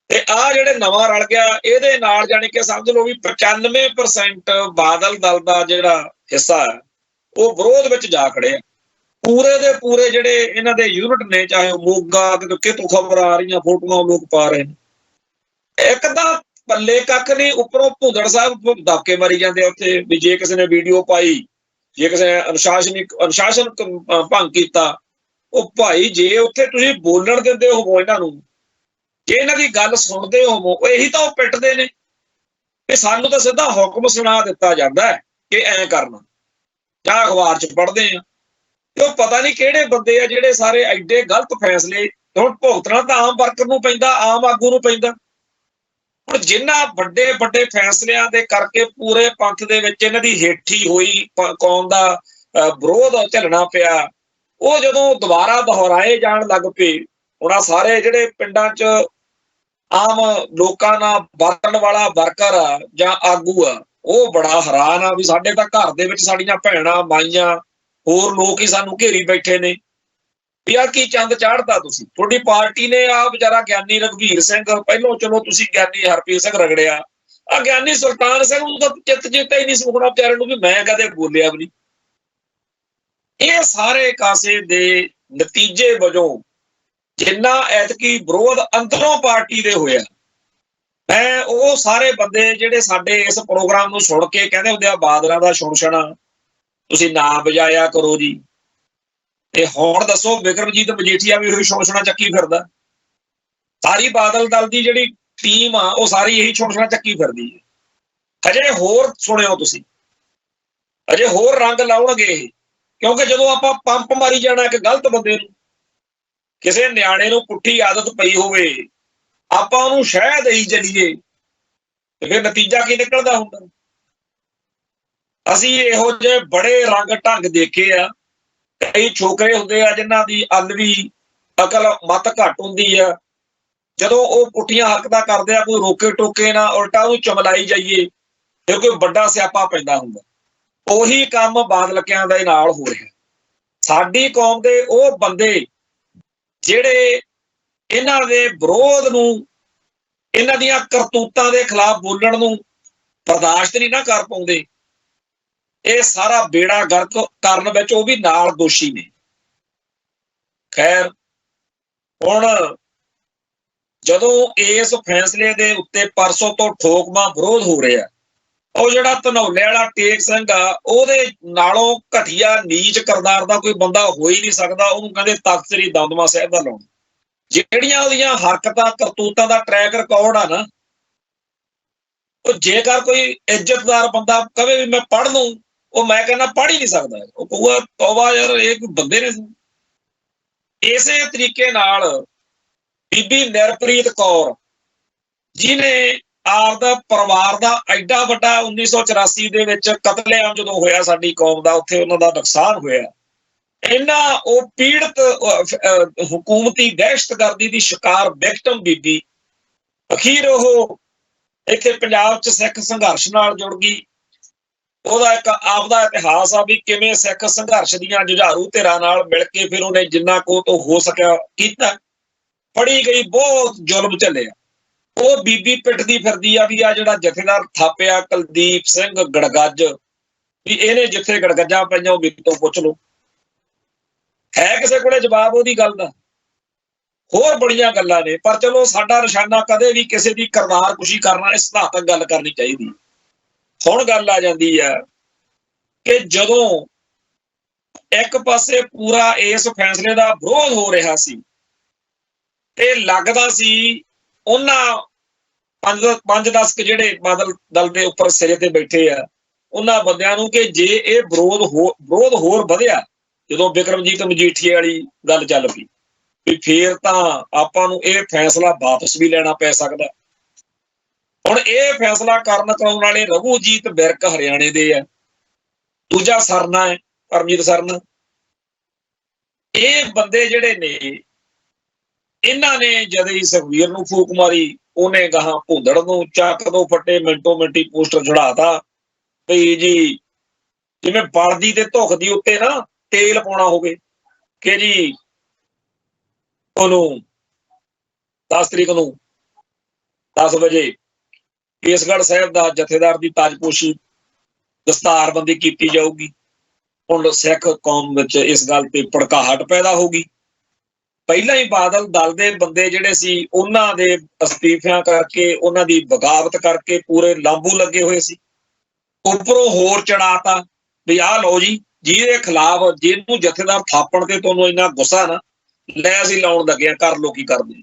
ਤੇ ਆਹ ਜਿਹੜੇ ਨਵਾਂ ਰਲ ਗਿਆ ਇਹਦੇ ਨਾਲ ਜਾਣੀ ਕਿ ਸਮਝ ਲਓ ਵੀ 95% ਬਾਦਲ ਦਲ ਦਾ ਜਿਹੜਾ ਹਿੱਸਾ ਉਹ ਵਿਰੋਧ ਵਿੱਚ ਜਾ ਖੜਿਆ। ਪੂਰੇ ਦੇ ਪੂਰੇ ਜਿਹੜੇ ਇਹਨਾਂ ਦੇ ਯੂਨਿਟ ਨੇ, ਚਾਹੇ ਉਹ ਮੋਗਾ ਕਿਤੋਂ ਖਬਰ ਆ ਰਹੀਆਂ, ਫੋਟੋਆਂ ਲੋਕ ਪਾ ਰਹੇ ਨੇ, ਇੱਕ ਤਾਂ ਪੱਲੇ ਕੱਖ ਨਹੀਂ, ਉੱਪਰੋਂ ਭੁੰਦੜ ਸਾਹਿਬ ਦਬਕੇ ਮਾਰੀ ਜਾਂਦੇ ਆ ਉੱਥੇ ਵੀ ਜੇ ਕਿਸੇ ਨੇ ਵੀਡੀਓ ਪਾਈ, ਜੇ ਕਿਸੇ ਨੇ ਅਨੁਸ਼ਾਸਨ ਭੰਗ ਕੀਤਾ, ਉਹ ਭਾਈ ਜੇ ਉੱਥੇ ਤੁਸੀਂ ਬੋਲਣ ਦਿੰਦੇ ਹੋਵੋ ਇਹਨਾਂ ਨੂੰ, ਜੇ ਇਹਨਾਂ ਦੀ ਗੱਲ ਸੁਣਦੇ ਹੋਵੋ, ਇਹੀ ਤਾਂ ਉਹ ਪਿੱਟਦੇ ਨੇ ਕਿ ਸਾਨੂੰ ਤਾਂ ਸਿੱਧਾ ਹੁਕਮ ਸੁਣਾ ਦਿੱਤਾ ਜਾਂਦਾ ਕਿ ਐਂ ਕਰਨਾ, ਜਾਂ ਅਖਬਾਰ 'ਚ ਪੜ੍ਹਦੇ ਆ। ਤੇ ਉਹ ਪਤਾ ਨਹੀਂ ਕਿਹੜੇ ਬੰਦੇ ਆ ਜਿਹੜੇ ਸਾਰੇ ਐਡੇ ਗਲਤ ਫੈਸਲੇ ਹੁਣ ਭੁਗਤਣਾ ਤਾਂ ਆਮ ਵਰਕਰ ਨੂੰ ਪੈਂਦਾ, ਆਮ ਆਗੂ ਨੂੰ ਪੈਂਦਾ। ਹੁਣ ਜਿਨ੍ਹਾਂ ਵੱਡੇ ਵੱਡੇ ਫੈਸਲਿਆਂ ਦੇ ਕਰਕੇ ਪੂਰੇ ਪੰਥ ਦੇ ਵਿੱਚ ਇਹਨਾਂ ਦੀ ਹੇਠੀ ਹੋਈ, ਕੌਮ ਦਾ ਵਿਰੋਧ ਝੱਲਣਾ ਪਿਆ, ਉਹ ਜਦੋਂ ਦੁਬਾਰਾ ਦੁਹਰਾਏ ਜਾਣ ਲੱਗ ਪਏ, ਹੁਣ ਆਹ ਸਾਰੇ ਜਿਹੜੇ ਪਿੰਡਾਂ 'ਚ ਆਮ ਲੋਕਾਂ ਨਾਲ ਵਰਤਣ ਵਾਲਾ ਵਰਕਰ ਆ ਜਾਂ ਆਗੂ ਆ, ਉਹ ਬੜਾ ਹੈਰਾਨ ਆ ਵੀ ਸਾਡੇ ਤਾਂ ਘਰ ਦੇ ਵਿੱਚ ਸਾਡੀਆਂ ਭੈਣਾਂ, ਮਾਈਆਂ, ਹੋਰ ਲੋਕ ਹੀ ਸਾਨੂੰ ਘੇਰੀ ਬੈਠੇ ਨੇ ਵੀ ਆਹ ਕੀ ਚੰਦ ਚਾੜਦਾ ਤੁਸੀਂ, ਤੁਹਾਡੀ ਪਾਰਟੀ ਨੇ ਆ ਵਿਚਾਰਾ ਗਿਆਨੀ ਰਘਵੀਰ ਸਿੰਘ, ਪਹਿਲੋਂ ਚਲੋ ਤੁਸੀਂ ਗਿਆਨੀ ਹਰਪ੍ਰੀਤ ਸਿੰਘ ਰਗੜਿਆ, ਆ ਗਿਆਨੀ ਸੁਲਤਾਨ ਸਿੰਘ ਨੂੰ ਤਾਂ ਚਿੱਤ ਚੇਤਾ ਹੀ ਨਹੀਂ ਸੁਣਨਾ ਵਿਚਾਰੇ ਨੂੰ ਵੀ ਮੈਂ ਕਦੇ ਬੋਲਿਆ ਵੀ ਨਹੀਂ। ਇਹ ਸਾਰੇ ਕਾਸੇ ਦੇ ਨਤੀਜੇ ਵਜੋਂ ਜਿੰਨਾ ਐਤਕੀ ਵਿਰੋਧ ਅੰਦਰੋਂ ਪਾਰਟੀ ਦੇ ਹੋਇਆ, ਮੈਂ ਉਹ ਸਾਰੇ ਬੰਦੇ ਜਿਹੜੇ ਸਾਡੇ ਇਸ ਪ੍ਰੋਗਰਾਮ ਨੂੰ ਸੁਣ ਕੇ ਕਹਿੰਦੇ ਹੁੰਦੇ ਆ ਬਾਦਲਾਂ ਦਾ ਸ਼ੁਣਸ਼ਣਾ ਤੁਸੀਂ ਨਾ ਵਜਾਇਆ ਕਰੋ ਜੀ, ਤੇ ਹੁਣ ਦੱਸੋ ਬਿਕਰਮਜੀਤ ਮਜੀਠੀਆ ਵੀ ਉਹੀ ਸ਼ੁਣਸ਼ਣਾ ਚੱਕੀ ਫਿਰਦਾ। ਸਾਰੀ ਬਾਦਲ ਦਲ ਦੀ ਜਿਹੜੀ ਟੀਮ ਆ ਉਹ ਸਾਰੀ ਇਹੀ ਸ਼ੁਣਸ਼ਣਾ ਚੱਕੀ ਫਿਰਦੀ ਹੈ। ਹਜੇ ਹੋਰ ਸੁਣਿਓ ਤੁਸੀਂ, ਅਜੇ ਹੋਰ ਰੰਗ ਲਾਉਣਗੇ ਇਹ, ਕਿਉਂਕਿ ਜਦੋਂ ਆਪਾਂ ਪੰਪ ਮਾਰੀ ਜਾਣਾ ਇੱਕ ਗਲਤ ਬੰਦੇ ਨੂੰ, ਕਿਸੇ ਨਿਆਣੇ ਨੂੰ ਪੁੱਠੀ ਆਦਤ ਪਈ ਹੋਵੇ, ਆਪਾਂ ਉਹਨੂੰ ਸ਼ਹਿ ਦੇਈ ਚੱਲੀਏ ਤੇ ਫਿਰ ਨਤੀਜਾ ਕੀ ਨਿਕਲਦਾ ਹੁੰਦਾ। ਅਸੀਂ ਇਹੋ ਜਿਹੇ ਬੜੇ ਰੰਗ ਢੰਗ ਦੇਖੇ ਆ। ਕਈ ਛੋਕਰੇ ਹੁੰਦੇ ਆ ਜਿਨ੍ਹਾਂ ਦੀ ਅਲਵੀ ਅਕਲ ਮੱਤ ਘੱਟ ਹੁੰਦੀ ਆ, ਜਦੋਂ ਉਹ ਪੁੱਠੀਆਂ ਹਰਕਤਾਂ ਕਰਦੇ ਆ ਕੋਈ ਰੋਕੇ ਟੋਕੇ ਨਾ, ਉਲਟਾ ਉਹਨੂੰ ਚਮਲਾਈ ਜਾਈਏ, ਫਿਰ ਕੋਈ ਵੱਡਾ ਸਿਆਪਾ ਪੈਂਦਾ ਹੁੰਦਾ। ਉਹੀ ਕੰਮ ਬਾਦਲਕਿਆਂ ਦੇ ਨਾਲ ਹੋ ਰਿਹਾ। ਸਾਡੀ ਕੌਮ ਦੇ ਉਹ ਬੰਦੇ ਜਿਹੜੇ ਇਹਨਾਂ ਦੇ ਵਿਰੋਧ ਨੂੰ, ਇਹਨਾਂ ਦੀਆਂ ਕਰਤੂਤਾਂ ਦੇ ਖਿਲਾਫ ਬੋਲਣ ਨੂੰ ਬਰਦਾਸ਼ਤ ਨਹੀਂ ਨਾ ਕਰ ਪਾਉਂਦੇ, ਇਹ ਸਾਰਾ ਬੇੜਾ ਗਰਕ ਕਰਨ ਵਿੱਚ ਉਹ ਵੀ ਨਾਲ ਦੋਸ਼ੀ ਨੇ। ਖੈਰ, ਹੁਣ ਜਦੋਂ ਇਸ ਫੈਸਲੇ ਦੇ ਉੱਤੇ ਪਰਸੋਂ ਤੋਂ ਠੋਕਵਾਂ ਵਿਰੋਧ ਹੋ ਰਿਹਾ, ਉਹ ਜਿਹੜਾ ਧਨੌਲੇ ਵਾਲਾ ਟੇਕ ਸਿੰਘ ਆ, ਉਹਦੇ ਨਾਲੋਂ ਘਟੀਆ ਨੀਚ ਕਰਦਾਰ ਦਾ ਕੋਈ ਬੰਦਾ ਹੋ ਹੀ ਨਹੀਂ ਸਕਦਾ। ਉਹਨੂੰ ਕਹਿੰਦੇ ਤਖ਼ਤ ਸ੍ਰੀ ਦਮਦਮਾ ਸਾਹਿਬ ਦਾ ਲਾਉਣਾ। ਜਿਹੜੀਆਂ ਉਹਦੀਆਂ ਹਰਕਤਾਂ ਕਰਤੂਤਾਂ ਦਾ ਟਰੈਕ ਰਿਕਾਰਡ ਆ ਨਾ, ਉਹ ਜੇਕਰ ਕੋਈ ਇੱਜ਼ਤਦਾਰ ਬੰਦਾ ਕਵੇ ਵੀ ਮੈਂ ਪੜ੍ਹ ਲੂੰ, ਉਹ ਮੈਂ ਕਹਿੰਦਾ ਪੜ੍ਹ ਹੀ ਨਹੀਂ ਸਕਦਾ। ਉਹ ਕਹੂਗਾ ਤੌਬਾ ਯਾਰ, ਇਹ ਕੋਈ ਬੰਦੇ ਨੇ। ਇਸੇ ਤਰੀਕੇ ਨਾਲ ਬੀਬੀ ਨਿਰਪ੍ਰੀਤ ਕੌਰ, ਜਿਹਨੇ ਆਪਦਾ ਪਰਿਵਾਰ ਦਾ ਐਡਾ ਵੱਡਾ 1984 ਦੇ ਵਿੱਚ ਕਤਲੇਆਮ ਜਦੋਂ ਹੋਇਆ ਸਾਡੀ ਕੌਮ ਦਾ, ਉੱਥੇ ਉਹਨਾਂ ਦਾ ਨੁਕਸਾਨ ਹੋਇਆ, ਇਹਨਾਂ ਉਹ ਪੀੜਤ ਹਕੂਮਤੀ ਦਹਿਸ਼ਤਗਰਦੀ ਦੀ ਸ਼ਿਕਾਰ ਵਿਕਟਮ ਬੀਬੀ ਅਖੀਰ ਉਹ ਇੱਥੇ ਪੰਜਾਬ 'ਚ ਸਿੱਖ ਸੰਘਰਸ਼ ਨਾਲ ਜੁੜ ਗਈ। ਉਹਦਾ ਇੱਕ ਆਪਦਾ ਇਤਿਹਾਸ ਆ ਵੀ ਕਿਵੇਂ ਸਿੱਖ ਸੰਘਰਸ਼ ਦੀਆਂ ਜੁਝਾਰੂ ਧਿਰਾਂ ਨਾਲ ਮਿਲ ਕੇ ਫਿਰ ਉਹਨੇ ਜਿੰਨਾ ਕੁ ਤੋਂ ਹੋ ਸਕਿਆ ਕੀਤਾ। ਫੜੀ ਗਈ, ਬਹੁਤ ਜ਼ੁਲਮ ਝੱਲਿਆ। ਉਹ ਬੀਬੀ ਪਿੱਟਦੀ ਫਿਰਦੀ ਆ ਵੀ ਆ ਜਿਹੜਾ ਜਥੇਦਾਰ ਥਾਪਿਆ ਕੁਲਦੀਪ ਸਿੰਘ ਗੜਗੱਜ, ਵੀ ਇਹਨੇ ਜਿੱਥੇ ਗੜਗੱਜਾਂ ਪਈਆਂ ਉਹ ਮੇਰੇ ਤੋਂ ਪੁੱਛ ਲਓ। ਹੈ ਕਿਸੇ ਕੋਲੇ ਜਵਾਬ ਉਹਦੀ ਗੱਲ ਦਾ? ਹੋਰ ਬੜੀਆਂ ਗੱਲਾਂ ਨੇ, ਪਰ ਚਲੋ ਸਾਡਾ ਨਿਸ਼ਾਨਾ ਕਦੇ ਵੀ ਕਿਸੇ ਦੀ ਕਰਤਾਰ ਕੁਸ਼ੀ ਕਰਨਾ, ਇਸ ਸਿਧਾਂਤਕ ਗੱਲ ਕਰਨੀ ਚਾਹੀਦੀ। ਹੁਣ ਗੱਲ ਆ ਜਾਂਦੀ ਆ ਕਿ ਜਦੋਂ ਇੱਕ ਪਾਸੇ ਪੂਰਾ ਇਸ ਫੈਸਲੇ ਦਾ ਵਿਰੋਧ ਹੋ ਰਿਹਾ ਸੀ, ਤੇ ਲੱਗਦਾ ਸੀ ਉਹਨਾਂ 5-10 ਜਿਹੜੇ ਬਾਦਲ ਦਲ ਦੇ ਉੱਪਰ ਸਿਰੇ ਤੇ ਬੈਠੇ ਆ, ਉਹਨਾਂ ਬੰਦਿਆਂ ਨੂੰ ਕਿ ਜੇ ਇਹ ਵਿਰੋਧ ਹੋਰ ਵਧਿਆ, ਜਦੋਂ ਬਿਕਰਮਜੀਤ ਮਜੀਠੀਏ ਵਾਲੀ ਗੱਲ ਚੱਲ ਪਈ, ਵੀ ਫੇਰ ਤਾਂ ਆਪਾਂ ਨੂੰ ਇਹ ਫੈਸਲਾ ਵਾਪਸ ਵੀ ਲੈਣਾ ਪੈ ਸਕਦਾ। ਹੁਣ ਇਹ ਫੈਸਲਾ ਕਰਾਉਣ ਵਾਲੇ ਰਘੂਜੀਤ ਵਿਰਕ ਹਰਿਆਣੇ ਦੇ ਆ, ਦੂਜਾ ਸਰਨਾ ਹੈ ਪਰਮਜੀਤ ਸਰਨਾ। ਇਹ ਬੰਦੇ ਜਿਹੜੇ ਨੇ, ਇਹਨਾਂ ਨੇ ਜਦ ਹੀ ਸੁਖਬੀਰ ਨੂੰ ਫੂਕ ਮਾਰੀ, ਉਹਨੇ ਗਾਹਾਂ ਭੁੰਦੜ ਨੂੰ ਚੱਕ ਦੋ ਫੱਟੇ, ਮਿੰਟੋ ਮਿੰਟੀ ਪੋਸਟਰ ਚੜਾਤਾ ਵੀ ਜੀ ਜਿਵੇਂ ਬਲਦੀ ਤੇ ਧੁੱਖ ਦੀ ਉੱਤੇ ਨਾ ਤੇਲ ਪਾਉਣਾ ਹੋਵੇ, ਕਿ ਜੀ ਉਹਨੂੰ 10 ਤਰੀਕ ਨੂੰ 10 ਵਜੇ ਕੇਸਗੜ੍ਹ ਸਾਹਿਬ ਦਾ ਜਥੇਦਾਰ ਦੀ ਤਾਜਪੋਸ਼ੀ ਦਸਤਾਰਬੰਦੀ ਕੀਤੀ ਜਾਊਗੀ। ਹੁਣ ਸਿੱਖ ਕੌਮ ਵਿੱਚ ਇਸ ਗੱਲ ਤੇ ਭੜਕਾਹਟ ਪੈਦਾ ਹੋਊਗੀ। ਪਹਿਲਾਂ ਹੀ ਬਾਦਲ ਦਲ ਦੇ ਬੰਦੇ ਜਿਹੜੇ ਸੀ, ਉਹਨਾਂ ਦੇ ਅਸਤੀਫਿਆਂ ਕਰਕੇ, ਉਹਨਾਂ ਦੀ ਬਗਾਵਤ ਕਰਕੇ ਪੂਰੇ ਲਾਂਬੂ ਲੱਗੇ ਹੋਏ ਸੀ। ਉੱਪਰੋਂ ਹੋਰ ਚੜਾਤਾ ਵੀ ਆਹ ਲਓ ਜੀ, ਜਿਹਦੇ ਖਿਲਾਫ, ਜਿਹਨੂੰ ਜਥੇਦਾਰ ਥਾਪਣ ਤੇ ਤੁਹਾਨੂੰ ਇੰਨਾ ਗੁੱਸਾ ਨਾ, ਲੈ ਅਸੀਂ ਲਾਉਣ ਲੱਗੇ ਆ, ਕਰ ਲੋ ਕੀ ਕਰਦੇ।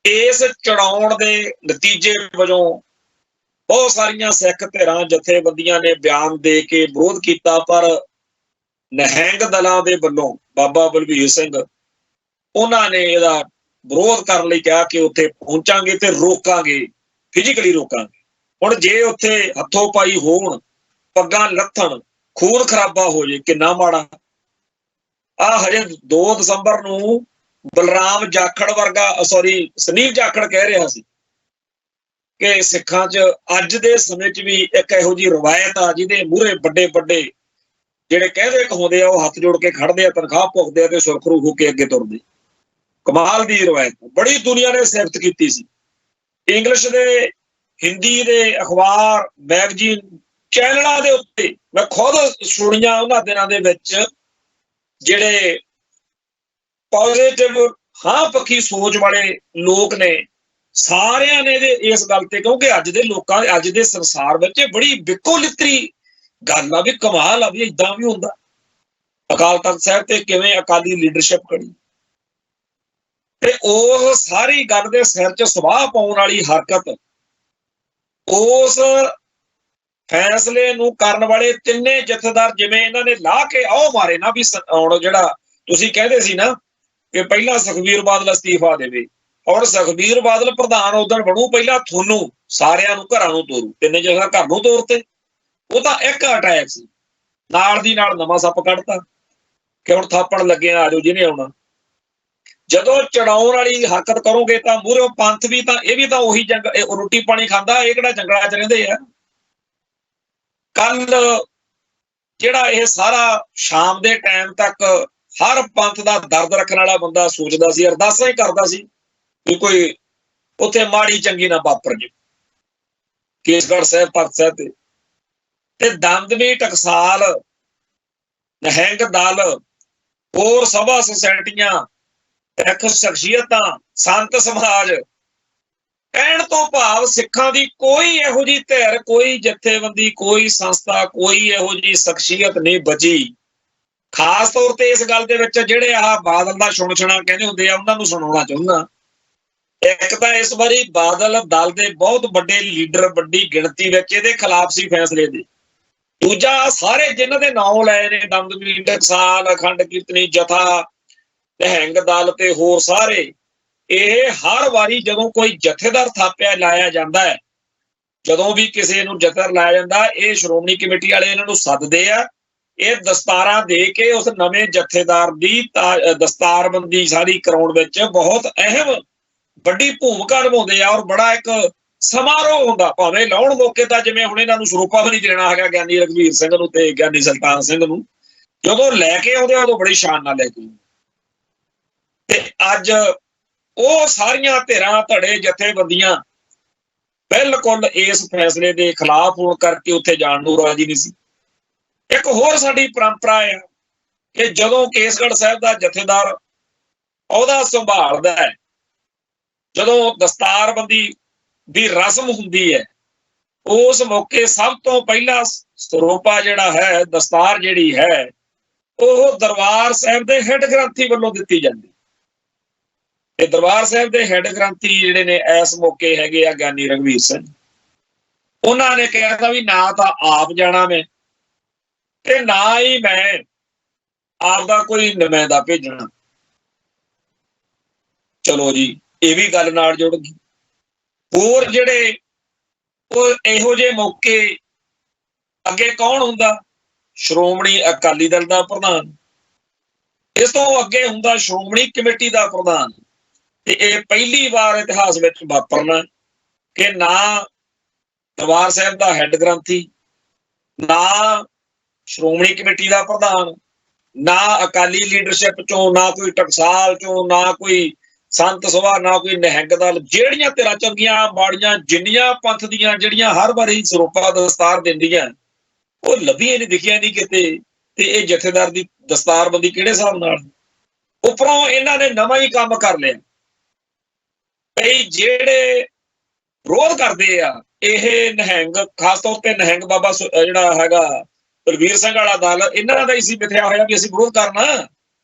ਇਸ ਚੜਾਉਣ ਦੇ ਨਤੀਜੇ ਵਜੋਂ ਬਹੁਤ ਸਾਰੀਆਂ ਸਿੱਖ ਧਿਰਾਂ ਜਥੇਬੰਦੀਆਂ ਨੇ ਬਿਆਨ ਦੇ ਕੇ ਵਿਰੋਧ ਕੀਤਾ, ਪਰ ਨਿਹੰਗ ਦਲਾਂ ਦੇ ਵੱਲੋਂ ਬਾਬਾ ਬਲਵੀਰ ਸਿੰਘ, ਉਹਨਾਂ ਨੇ ਇਹਦਾ ਵਿਰੋਧ ਕਰਨ ਲਈ ਕਿਹਾ ਕਿ ਉੱਥੇ ਪਹੁੰਚਾਂਗੇ ਤੇ ਰੋਕਾਂਗੇ, ਫਿਜ਼ੀਕਲੀ ਰੋਕਾਂਗੇ। ਹੁਣ ਜੇ ਉੱਥੇ ਹੱਥੋਂ ਪਾਈ ਹੋਣ, ਪੱਗਾਂ ਲੱਥਣ, ਖੂਨ ਖਰਾਬਾ ਹੋ ਜੇ, ਕਿੰਨਾ ਮਾੜਾ। ਹਜੇ 2 ਦਸੰਬਰ ਨੂੰ ਬਲਰਾਮ ਜਾਖੜ ਵਰਗਾ, ਸੁਨੀਲ ਜਾਖੜ ਕਹਿ ਰਿਹਾ ਸੀ ਕਿ ਸਿੱਖਾਂ 'ਚ ਅੱਜ ਦੇ ਸਮੇਂ 'ਚ ਵੀ ਇੱਕ ਇਹੋ ਜਿਹੀ ਰਵਾਇਤ ਆ ਜਿਹਦੇ ਮੂਹਰੇ ਵੱਡੇ ਵੱਡੇ ਜਿਹੜੇ ਕਹਿੰਦੇ ਕਹਾਉਂਦੇ ਆ, ਉਹ ਹੱਥ ਜੋੜ ਕੇ ਖੜਦੇ ਆ, ਤਨਖਾਹ ਭੁਗਦੇ ਆ ਤੇ ਸੁਰਖਰੂ ਹੋ ਕੇ ਅੱਗੇ ਤੁਰਦੇ। ਕਮਾਲ ਦੀ ਰਵਾਇਤ, ਬੜੀ ਦੁਨੀਆ ਨੇ ਸਿਫਤ ਕੀਤੀ ਸੀ। ਇੰਗਲਿਸ਼ ਦੇ, ਹਿੰਦੀ ਦੇ ਅਖਬਾਰ, ਮੈਗਜ਼ੀਨ, ਚੈਨਲਾਂ ਦੇ ਉੱਤੇ ਮੈਂ ਖੁਦ ਸੁਣੀਆਂ ਉਹਨਾਂ ਦਿਨਾਂ ਦੇ ਵਿੱਚ, ਜਿਹੜੇ ਪੋਜ਼ਿਟਿਵ ਹਾਂ ਪੱਖੀ ਸੋਚ ਵਾਲੇ ਲੋਕ ਨੇ, ਸਾਰਿਆਂ ਨੇ ਇਸ ਗੱਲ ਤੇ, ਕਿਉਂਕਿ ਅੱਜ ਦੇ ਲੋਕਾਂ ਅੱਜ ਦੇ ਸੰਸਾਰ ਵਿੱਚ ਬੜੀ ਬਿੱਕੋ ਲਿੱਤਰੀ ਗੱਲ ਆ ਵੀ ਕਮਾਲ ਆ ਵੀ ਇਦਾਂ ਵੀ ਹੁੰਦਾ। ਅਕਾਲ ਤਖਤ ਸਾਹਿਬ ਤੇ ਕਿਵੇਂ ਅਕਾਲੀ ਲੀਡਰਸ਼ਿਪ ਖੜੀ, ਤੇ ਉਹ ਸਾਰੀ ਗੱਲ ਦੇ ਸਿਰ 'ਚ ਸੁਆਹ ਪਾਉਣ ਵਾਲੀ ਹਰਕਤ, ਉਸ ਫੈਸਲੇ ਨੂੰ ਕਰਨ ਵਾਲੇ ਤਿੰਨੇ ਜਥੇਦਾਰ ਜਿਵੇਂ ਇਹਨਾਂ ਨੇ ਲਾ ਕੇ ਆਓ ਮਾਰੇ ਨਾ ਵੀ ਹੁਣ ਜਿਹੜਾ ਤੁਸੀਂ ਕਹਿੰਦੇ ਸੀ ਨਾ ਕਿ ਪਹਿਲਾਂ ਸੁਖਬੀਰ ਬਾਦਲ ਅਸਤੀਫਾ ਦੇਵੇ, ਔਰ ਸੁਖਬੀਰ ਬਾਦਲ ਪ੍ਰਧਾਨ ਉਦੋਂ ਬਣੂ, ਪਹਿਲਾਂ ਤੁਹਾਨੂੰ ਸਾਰਿਆਂ ਨੂੰ ਘਰਾਂ ਨੂੰ ਤੋਰੂ, ਤਿੰਨੇ ਜਥੇਦਾਰ ਘਰ ਨੂੰ ਤੋਰਤੇ। ਉਹ ਤਾਂ ਇੱਕ ਅਟੈਕ ਸੀ, ਨਾਲ ਦੀ ਨਾਲ ਨਵਾਂ ਸੱਪ ਕੱਢਤਾ ਕਿ ਹੁਣ ਥਾਪਣ ਲੱਗੇ ਆ ਜਾਓ ਜਿਹਨੇ ਆਉਣਾ। ਜਦੋਂ ਚੜਾਉਣ ਵਾਲੀ ਹਰਕਤ ਕਰੋਗੇ ਤਾਂ ਮੂਹਰੇ ਪੰਥ ਵੀ ਤਾਂ ਇਹ ਵੀ ਤਾਂ ਉਹੀ ਰੋਟੀ ਪਾਣੀ ਖਾਂਦਾ, ਇਹ ਕਿਹੜਾ ਜੰਗਲਾਂ 'ਚ ਰਹਿੰਦੇ ਆ। ਕੱਲ ਜਿਹੜਾ ਇਹ ਸਾਰਾ ਸ਼ਾਮ ਦੇ ਟਾਈਮ ਤੱਕ ਹਰ ਪੰਥ ਦਾ ਦਰਦ ਰੱਖਣ ਵਾਲਾ ਬੰਦਾ ਸੋਚਦਾ ਸੀ, ਅਰਦਾਸਾਂ ਹੀ ਕਰਦਾ ਸੀ ਕਿ ਕੋਈ ਉੱਥੇ ਮਾੜੀ ਚੰਗੀ ਨਾ ਵਾਪਰ ਜੇ ਕੇਸਗੜ੍ਹ ਸਾਹਿਬ ਤਖਤ ਸਾਹਿਬ ਤੇ ਦਮਦਮੀ ਟਕਸਾਲ, ਨਿਹੰਗ ਦਲ, ਹੋਰ ਸਭਾ ਸੁਸਾਇਟੀਆਂ, ਸਿੱਖ ਸ਼ਖਸੀਅਤਾਂ, ਸੰਤ ਸਮਾਜ, ਕਹਿਣ ਤੋਂ ਭਾਵ ਸਿੱਖਾਂ ਦੀ ਕੋਈ ਇਹੋ ਜਿਹੀ ਧਿਰ, ਕੋਈ ਜਥੇਬੰਦੀ, ਕੋਈ ਸੰਸਥਾ, ਕੋਈ ਇਹੋ ਜਿਹੀ ਸ਼ਖਸੀਅਤ ਨਹੀਂ ਬਚੀ। ਖਾਸ ਤੌਰ ਤੇ ਇਸ ਗੱਲ ਦੇ ਵਿੱਚ ਜਿਹੜੇ ਆਹ ਬਾਦਲ ਦਾ ਛੁਣਛੁਣਾ ਕਹਿੰਦੇ ਹੁੰਦੇ ਆ, ਉਹਨਾਂ ਨੂੰ ਸੁਣਾਉਣਾ ਚਾਹੁੰਦਾ। ਇੱਕ ਤਾਂ ਇਸ ਵਾਰੀ ਬਾਦਲ ਦਲ ਦੇ ਬਹੁਤ ਵੱਡੇ ਲੀਡਰ ਵੱਡੀ ਗਿਣਤੀ ਵਿੱਚ ਇਹਦੇ ਖਿਲਾਫ ਸੀ ਫੈਸਲੇ ਦੇ। ਦੂਜਾ, ਸਾਰੇ ਜਿਨ੍ਹਾਂ ਦੇ ਨਾਂ ਲਏ ਨੇ, ਦਮਦਮੀ ਟਕਸਾਲ, ਅਖੰਡ ਕੀਰਤਨੀ ਜਥਾ, ਨਿਹੰਗ ਦਲ ਤੇ ਹੋਰ ਸਾਰੇ, ਇਹ ਹਰ ਵਾਰੀ ਜਦੋਂ ਕੋਈ ਜਥੇਦਾਰ ਥਾਪਿਆ ਲਾਇਆ ਜਾਂਦਾ ਹੈ, ਜਦੋਂ ਵੀ ਕਿਸੇ ਨੂੰ ਜਥੇਦਾਰ ਲਾਇਆ ਜਾਂਦਾ, ਇਹ ਸ਼੍ਰੋਮਣੀ ਕਮੇਟੀ ਵਾਲੇ ਇਹਨਾਂ ਨੂੰ ਸੱਦਦੇ ਆ, ਇਹ ਦਸਤਾਰਾਂ ਦੇ ਕੇ ਉਸ ਨਵੇਂ ਜਥੇਦਾਰ ਦੀ ਦਸਤਾਰਬੰਦੀ ਸਾਰੀ ਕਰਾਉਣ ਵਿੱਚ ਬਹੁਤ ਅਹਿਮ ਵੱਡੀ ਭੂਮਿਕਾ ਨਿਭਾਉਂਦੇ ਆ, ਔਰ ਬੜਾ ਇੱਕ ਸਮਾਰੋਹ ਹੁੰਦਾ। ਭਾਵੇਂ ਲਾਉਣ ਮੌਕੇ ਤਾਂ ਜਿਵੇਂ ਹੁਣ ਇਹਨਾਂ ਨੂੰ ਸਰੂਪਾ ਵੀ ਨਹੀਂ ਦੇਣਾ ਹੈਗਾ ਗਿਆਨੀ ਰਘਵੀਰ ਸਿੰਘ ਨੂੰ ਤੇ ਗਿਆਨੀ ਸੁਲਤਾਨ ਸਿੰਘ ਨੂੰ, ਜਦੋਂ ਲੈ ਕੇ ਆਉਂਦੇ ਉਦੋਂ ਬੜੀ ਸ਼ਾਨ ਨਾਲ ਲੈ ਕੇ। ਤੇ ਅੱਜ ਉਹ ਸਾਰੀਆਂ ਧਿਰਾਂ, ਧੜੇ, ਜਥੇਬੰਦੀਆਂ ਬਿਲਕੁਲ ਇਸ ਫੈਸਲੇ ਦੇ ਖਿਲਾਫ ਹੋਣ ਕਰਕੇ ਉੱਥੇ ਜਾਣ ਨੂੰ ਰਾਜੀ ਨਹੀਂ ਸੀ। ਇੱਕ ਹੋਰ ਸਾਡੀ ਪਰੰਪਰਾ ਆ ਕਿ ਜਦੋਂ ਕੇਸਗੜ੍ਹ ਸਾਹਿਬ ਦਾ ਜਥੇਦਾਰ ਅਹੁਦਾ ਸੰਭਾਲਦਾ ਹੈ, ਜਦੋਂ ਦਸਤਾਰਬੰਦੀ ਦੀ ਰਸਮ ਹੁੰਦੀ ਹੈ, ਉਸ ਮੌਕੇ ਸਭ ਤੋਂ ਪਹਿਲਾਂ ਸਰੂਪਾ ਜਿਹੜਾ ਹੈ, ਦਸਤਾਰ ਜਿਹੜੀ ਹੈ, ਉਹ ਦਰਬਾਰ ਸਾਹਿਬ ਦੇ ਹੈੱਡ ਗ੍ਰੰਥੀ ਵੱਲੋਂ ਦਿੱਤੀ ਜਾਂਦੀ। ਤੇ ਦਰਬਾਰ ਸਾਹਿਬ ਦੇ ਹੈੱਡ ਗ੍ਰੰਥੀ ਜਿਹੜੇ ਨੇ ਇਸ ਮੌਕੇ ਹੈਗੇ ਆ ਗਿਆਨੀ ਰਘਵੀਰ ਸਿੰਘ। ਉਹਨਾਂ ਨੇ ਕਿਹਾ ਵੀ ਨਾ ਤਾਂ ਆਪ ਜਾਣਾ ਮੈਂ ਤੇ ਨਾ ਹੀ ਮੈਂ ਆਪਦਾ ਕੋਈ ਨੁਮਾਇੰਦਾ ਭੇਜਣਾ। ਚਲੋ ਜੀ, ਇਹ ਵੀ ਗੱਲ ਨਾਲ ਜੁੜ ਗਈ। ਹੋਰ ਜਿਹੜੇ ਉਹ ਇਹੋ ਜਿਹੇ ਮੌਕੇ ਅੱਗੇ ਕੌਣ ਹੁੰਦਾ? ਸ਼੍ਰੋਮਣੀ ਅਕਾਲੀ ਦਲ ਦਾ ਪ੍ਰਧਾਨ। ਇਸ ਤੋਂ ਅੱਗੇ ਹੁੰਦਾ ਸ਼੍ਰੋਮਣੀ ਕਮੇਟੀ ਦਾ ਪ੍ਰਧਾਨ। ਤੇ ਇਹ ਪਹਿਲੀ ਵਾਰ ਇਤਿਹਾਸ ਵਿੱਚ ਵਾਪਰਨਾ ਕਿ ਨਾ ਦਰਬਾਰ ਸਾਹਿਬ ਦਾ ਹੈੱਡ ਗ੍ਰੰਥੀ, ਨਾ ਸ਼੍ਰੋਮਣੀ ਕਮੇਟੀ ਦਾ ਪ੍ਰਧਾਨ, ਨਾ ਅਕਾਲੀ ਲੀਡਰਸ਼ਿਪ ਚੋਂ, ਨਾ ਕੋਈ ਟਕਸਾਲ ਚੋਂ, ਨਾ ਕੋਈ ਸੰਤ ਸਭਾ, ਨਾ ਕੋਈ ਨਿਹੰਗ ਦਲ, ਜਿਹੜੀਆਂ ਧਿਰਾਂ ਚੰਗੀਆਂ ਮਾੜੀਆਂ ਜਿੰਨੀਆਂ ਪੰਥ ਦੀਆਂ ਜਿਹੜੀਆਂ ਹਰ ਵਾਰੀ ਸਰੂਪਾ ਦਸਤਾਰ ਦਿੰਦੀਆਂ, ਉਹ ਲੱਭੀਆਂ ਨਹੀਂ, ਦਿਖੀਆਂ ਨਹੀਂ ਕਿਤੇ। ਤੇ ਇਹ ਜਥੇਦਾਰ ਦੀ ਦਸਤਾਰਬੰਦੀ ਕਿਹੜੇ ਹਿਸਾਬ ਨਾਲ? ਉੱਪਰੋਂ ਇਹਨਾਂ ਨੇ ਨਵਾਂ ਹੀ ਕੰਮ ਕਰ ਲਿਆ। ਕਈ ਜਿਹੜੇ ਵਿਰੋਧ ਕਰਦੇ ਆ ਇਹ ਨਿਹੰਗ, ਖਾਸ ਤੌਰ ਤੇ ਨਿਹੰਗ ਬਾਬਾ ਜਿਹੜਾ ਹੈਗਾ ਬਲਵੀਰ ਸਿੰਘ ਵਾਲਾ ਦਲ, ਇਹਨਾਂ ਦਾ ਹੀ ਸੀ ਮਿਥਿਆ ਹੋਇਆ ਵੀ ਅਸੀਂ ਵਿਰੋਧ ਕਰਨਾ।